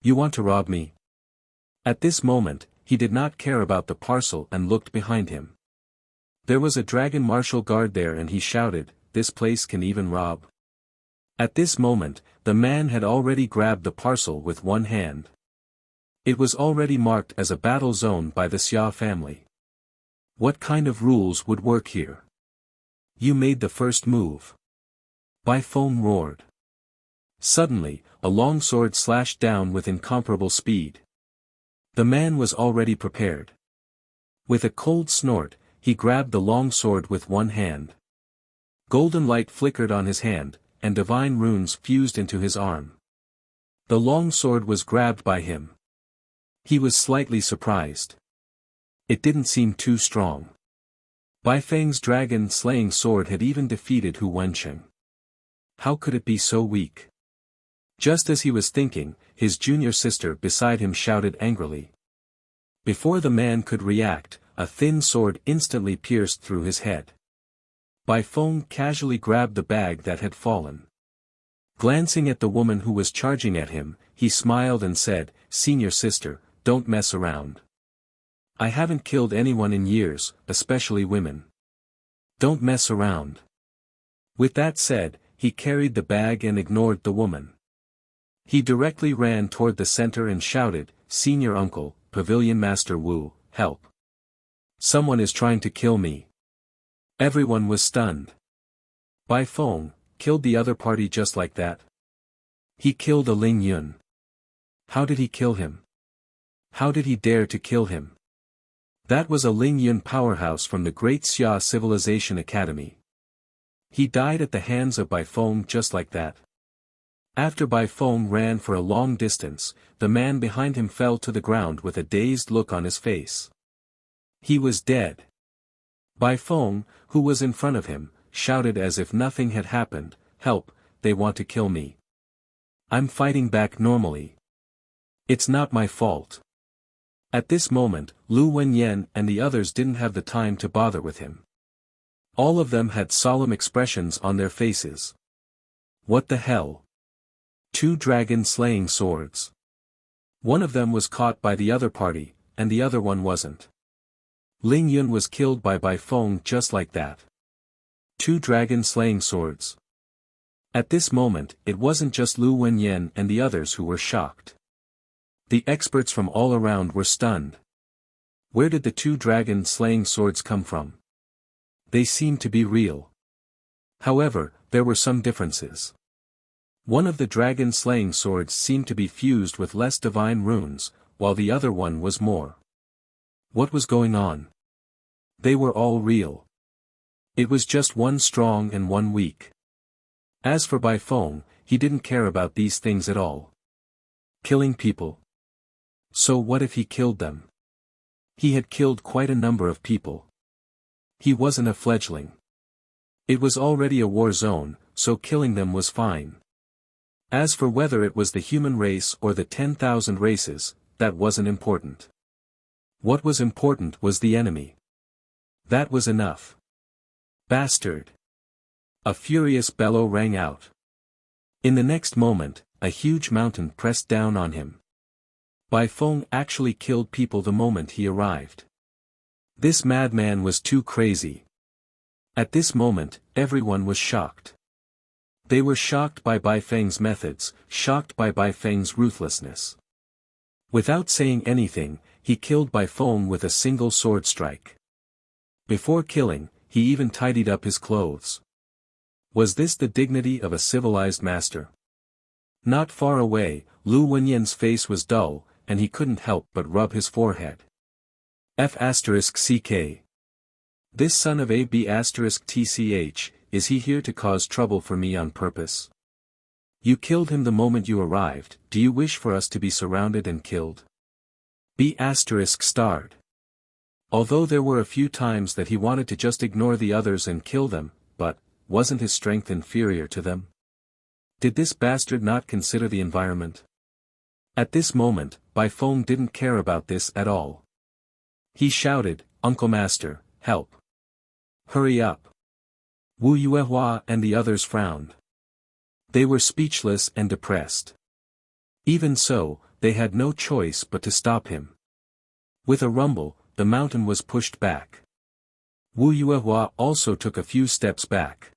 S1: "You want to rob me?" At this moment, he did not care about the parcel and looked behind him. There was a Dragon Martial Guard there and he shouted, "This place can even rob." At this moment, the man had already grabbed the parcel with one hand. It was already marked as a battle zone by the Xia family. What kind of rules would work here? You made the first move. Bai Feng roared. Suddenly, a long sword slashed down with incomparable speed. The man was already prepared. With a cold snort, he grabbed the long sword with one hand. Golden light flickered on his hand, and divine runes fused into his arm. The long sword was grabbed by him. He was slightly surprised. It didn't seem too strong. Bai Feng's dragon-slaying sword had even defeated Hu Wencheng. How could it be so weak? Just as he was thinking, his junior sister beside him shouted angrily. Before the man could react, a thin sword instantly pierced through his head. Bai Feng casually grabbed the bag that had fallen. Glancing at the woman who was charging at him, he smiled and said, "Senior sister, don't mess around. I haven't killed anyone in years, especially women. Don't mess around." With that said, he carried the bag and ignored the woman. He directly ran toward the center and shouted, "Senior uncle, Pavilion Master Wu, help. Someone is trying to kill me." Everyone was stunned. Bai Feng killed the other party just like that. He killed a Ling Yun. How did he kill him? How did he dare to kill him? That was a Ling Yun powerhouse from the Great Xia Civilization Academy. He died at the hands of Bai Feng just like that. After Bai Feng ran for a long distance, the man behind him fell to the ground with a dazed look on his face. He was dead. Bai Feng, who was in front of him, shouted as if nothing had happened, "Help, they want to kill me. I'm fighting back normally. It's not my fault." At this moment, Lu Wenyan and the others didn't have the time to bother with him. All of them had solemn expressions on their faces. What the hell? 2 dragon-slaying swords. One of them was caught by the other party, and the other one wasn't. Ling Yun was killed by Bai Feng just like that. 2 dragon-slaying swords. At this moment, it wasn't just Lu Wenyan and the others who were shocked. The experts from all around were stunned. Where did the 2 dragon-slaying swords come from? They seemed to be real. However, there were some differences. One of the dragon-slaying swords seemed to be fused with less divine runes, while the other one was more. What was going on? They were all real. It was just one strong and one weak. As for Bai Feng, he didn't care about these things at all. Killing people. So what if he killed them? He had killed quite a number of people. He wasn't a fledgling. It was already a war zone, so killing them was fine. As for whether it was the human race or the 10,000 races, that wasn't important. What was important was the enemy. That was enough. Bastard! A furious bellow rang out. In the next moment, a huge mountain pressed down on him. Bai Feng actually killed people the moment he arrived. This madman was too crazy. At this moment, everyone was shocked. They were shocked by Bai Feng's methods, shocked by Bai Feng's ruthlessness. Without saying anything, he killed Bai Feng with a single sword strike. Before killing, he even tidied up his clothes. Was this the dignity of a civilized master? Not far away, Lu Wenyan's face was dull, and he couldn't help but rub his forehead. F***ck. This son of a b***tch, is he here to cause trouble for me on purpose? You killed him the moment you arrived, do you wish for us to be surrounded and killed? B****. Although there were a few times that he wanted to just ignore the others and kill them, but, wasn't his strength inferior to them? Did this bastard not consider the environment? At this moment, Bai Feng didn't care about this at all. He shouted, "Uncle Master, help! Hurry up!" Wu Yuehua and the others frowned. They were speechless and depressed. Even so, they had no choice but to stop him. With a rumble, the mountain was pushed back. Wu Yuehua also took a few steps back.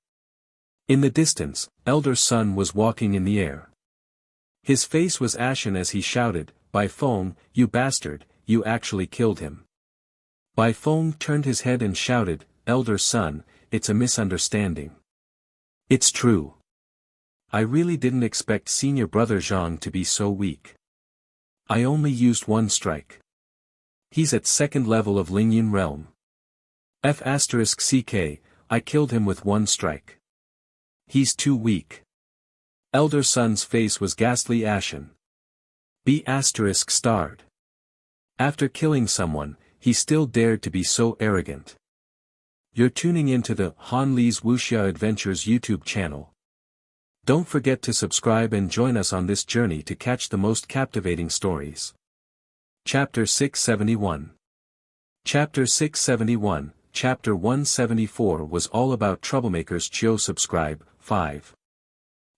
S1: In the distance, Elder Sun was walking in the air. His face was ashen as he shouted, "Bai Feng, you bastard, you actually killed him." Bai Feng turned his head and shouted, "Elder Sun, it's a misunderstanding. It's true. I really didn't expect Senior Brother Zhang to be so weak. I only used one strike. He's at second level of Lingyun realm. F***ck, I killed him with one strike. He's too weak." Elder Sun's face was ghastly ashen. B****. After killing someone, he still dared to be so arrogant. You're tuning into the Han Li's Wuxia Adventures YouTube channel. Don't forget to subscribe and join us on this journey to catch the most captivating stories. Chapter 671. Chapter 671, Chapter 174 was all about troublemakers. Chiu subscribe, 5.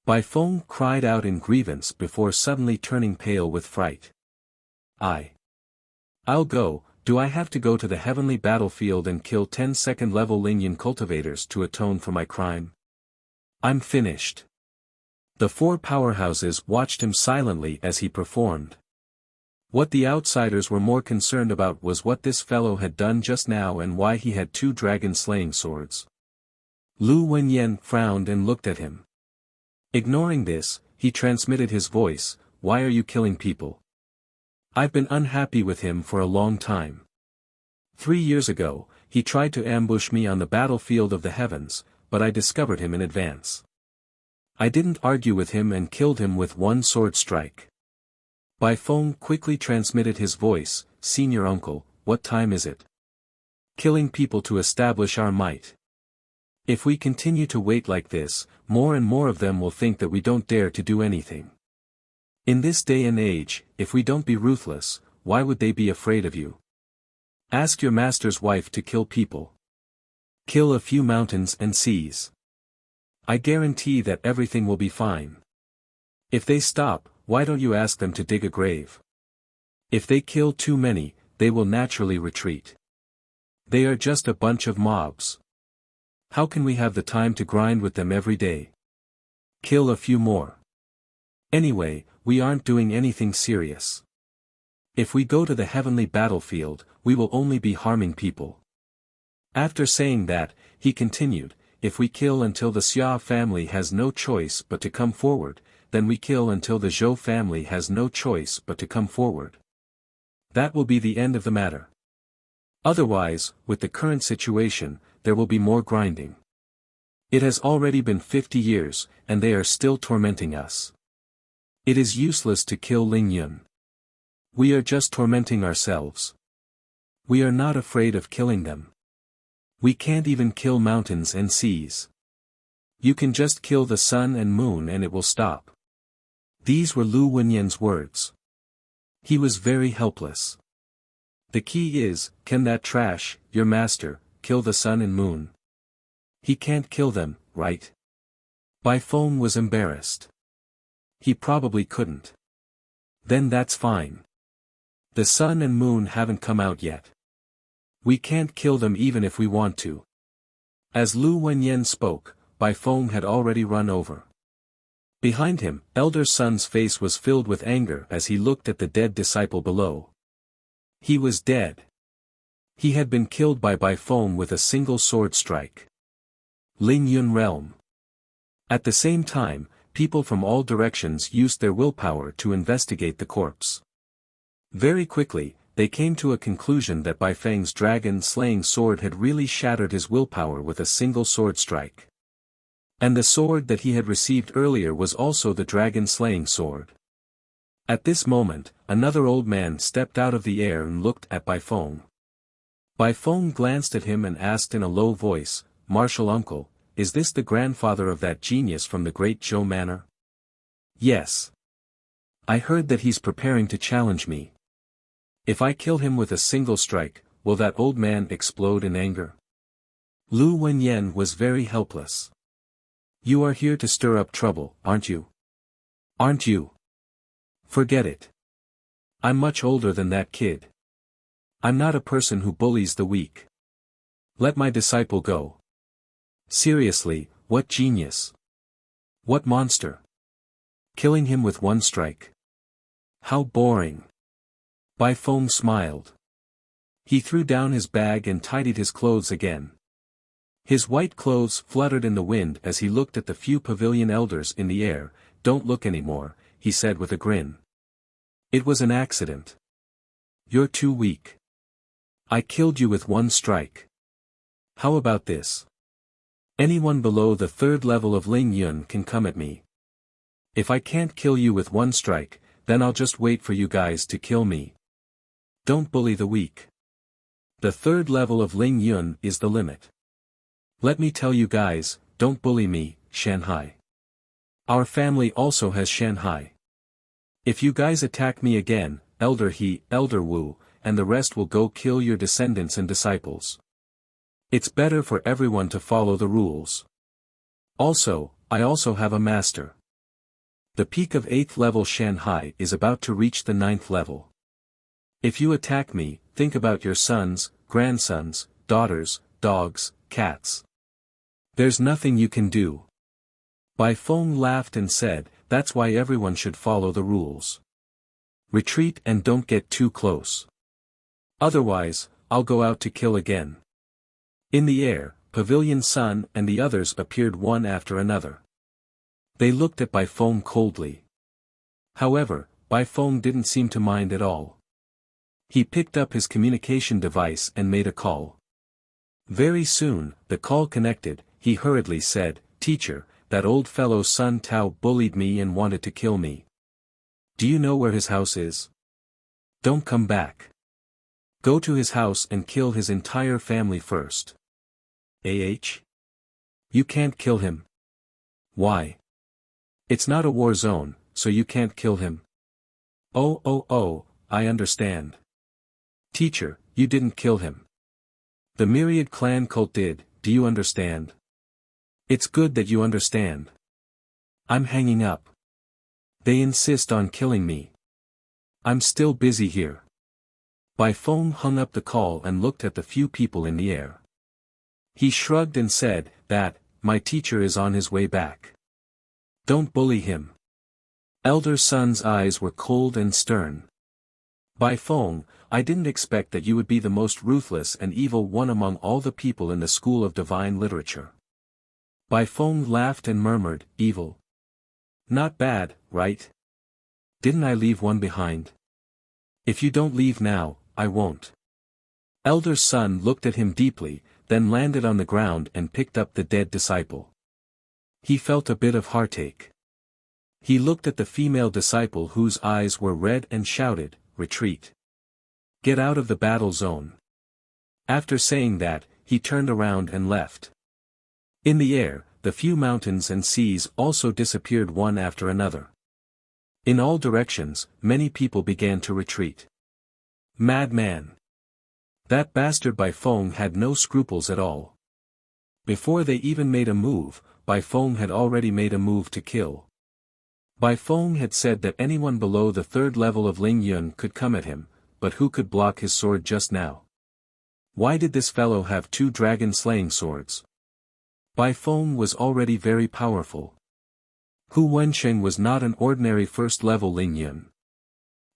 S1: Bai Feng cried out in grievance before suddenly turning pale with fright. I'll go. Do I have to go to the heavenly battlefield and kill 10 second-level Lingyun cultivators to atone for my crime? I'm finished. The 4 powerhouses watched him silently as he performed. What the outsiders were more concerned about was what this fellow had done just now and why he had 2 dragon-slaying swords. Lu Wenyan frowned and looked at him. Ignoring this, he transmitted his voice, "Why are you killing people? I've been unhappy with him for a long time. 3 years ago, he tried to ambush me on the battlefield of the heavens, but I discovered him in advance. I didn't argue with him and killed him with one sword strike." Bai Feng quickly transmitted his voice, "Senior uncle, what time is it? Killing people to establish our might. If we continue to wait like this, more and more of them will think that we don't dare to do anything. In this day and age, if we don't be ruthless, why would they be afraid of you? Ask your master's wife to kill people. Kill a few mountains and seas. I guarantee that everything will be fine. If they stop, why don't you ask them to dig a grave? If they kill too many, they will naturally retreat. They are just a bunch of mobs. How can we have the time to grind with them every day? Kill a few more. Anyway, we aren't doing anything serious. If we go to the heavenly battlefield, we will only be harming people. After saying that, he continued, if we kill until the Xia family has no choice but to come forward, then we kill until the Zhou family has no choice but to come forward. That will be the end of the matter. Otherwise, with the current situation, there will be more grinding. It has already been 50 years, and they are still tormenting us. It is useless to kill Ling Yun. We are just tormenting ourselves. We are not afraid of killing them. We can't even kill mountains and seas. You can just kill the sun and moon and it will stop. These were Lu Wenyan's words. He was very helpless. The key is, can that trash, your master, kill the sun and moon? He can't kill them, right? Bai Feng was embarrassed. He probably couldn't. Then that's fine. The sun and moon haven't come out yet. We can't kill them even if we want to. As Lu Wenyan spoke, Bai Feng had already run over. Behind him, Elder Sun's face was filled with anger as he looked at the dead disciple below. He was dead. He had been killed by Bai Feng with a single sword strike. Ling Yun realm. At the same time, people from all directions used their willpower to investigate the corpse. Very quickly, they came to a conclusion that Bai Feng's dragon-slaying sword had really shattered his willpower with a single sword strike. And the sword that he had received earlier was also the dragon-slaying sword. At this moment, another old man stepped out of the air and looked at Bai Feng. Bai Feng glanced at him and asked in a low voice, "Martial uncle, is this the grandfather of that genius from the great Zhou manor?" "Yes. I heard that he's preparing to challenge me. If I kill him with a single strike, will that old man explode in anger?" Lu Wenyan was very helpless. "You are here to stir up trouble, aren't you? Aren't you? Forget it. I'm much older than that kid. I'm not a person who bullies the weak. Let my disciple go." Seriously, what genius? What monster? Killing him with one strike. How boring. Bai Feng smiled. He threw down his bag and tidied his clothes again. His white clothes fluttered in the wind as he looked at the few pavilion elders in the air. "Don't look anymore," he said with a grin. "It was an accident. You're too weak. I killed you with one strike. How about this? Anyone below the third level of Ling Yun can come at me. If I can't kill you with one strike, then I'll just wait for you guys to kill me. Don't bully the weak. The third level of Ling Yun is the limit. Let me tell you guys, don't bully me, Shanghai. Our family also has Shanghai. If you guys attack me again, Elder He, Elder Wu, and the rest will go kill your descendants and disciples. It's better for everyone to follow the rules. Also, I also have a master. The peak of 8th level Shanghai is about to reach the 9th level. If you attack me, think about your sons, grandsons, daughters, dogs, cats. There's nothing you can do." Bai Feng laughed and said, "That's why everyone should follow the rules. Retreat and don't get too close. Otherwise, I'll go out to kill again." In the air, Pavilion Sun and the others appeared one after another. They looked at Bai Feng coldly. However, Bai Feng didn't seem to mind at all. He picked up his communication device and made a call. Very soon, the call connected. He hurriedly said, "Teacher, that old fellow Sun Tao bullied me and wanted to kill me. Do you know where his house is? Don't come back. Go to his house and kill his entire family first." You can't kill him. Why? It's not a war zone, so you can't kill him. Oh, I understand. Teacher, you didn't kill him. The Myriad clan cult did, do you understand? It's good that you understand. I'm hanging up. They insist on killing me. I'm still busy here. Bai Feng hung up the call and looked at the few people in the air. He shrugged and said, that, my teacher is on his way back. Don't bully him. Elder Sun's eyes were cold and stern. Bai Feng, I didn't expect that you would be the most ruthless and evil one among all the people in the School of Divine Literature. Bai Feng laughed and murmured, evil. Not bad, right? Didn't I leave one behind? If you don't leave now, I won't. Elder Sun looked at him deeply, then landed on the ground and picked up the dead disciple. He felt a bit of heartache. He looked at the female disciple whose eyes were red and shouted, retreat. Get out of the battle zone. After saying that, he turned around and left. In the air, the few mountains and seas also disappeared one after another. In all directions, many people began to retreat. Madman. That bastard Bai Feng had no scruples at all. Before they even made a move, Bai Feng had already made a move to kill. Bai Feng had said that anyone below the third level of Ling Yun could come at him, but who could block his sword just now? Why did this fellow have 2 dragon-slaying swords? Bai Feng was already very powerful. Hu Wensheng was not an ordinary first-level Ling Yun.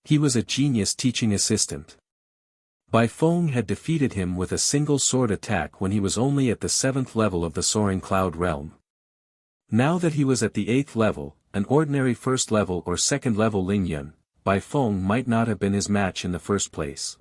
S1: He was a genius teaching assistant. Bai Feng had defeated him with a single sword attack when he was only at the 7th level of the Soaring Cloud Realm. Now that he was at the 8th level, an ordinary first-level or second-level Ling Yun, Bai Feng might not have been his match in the first place.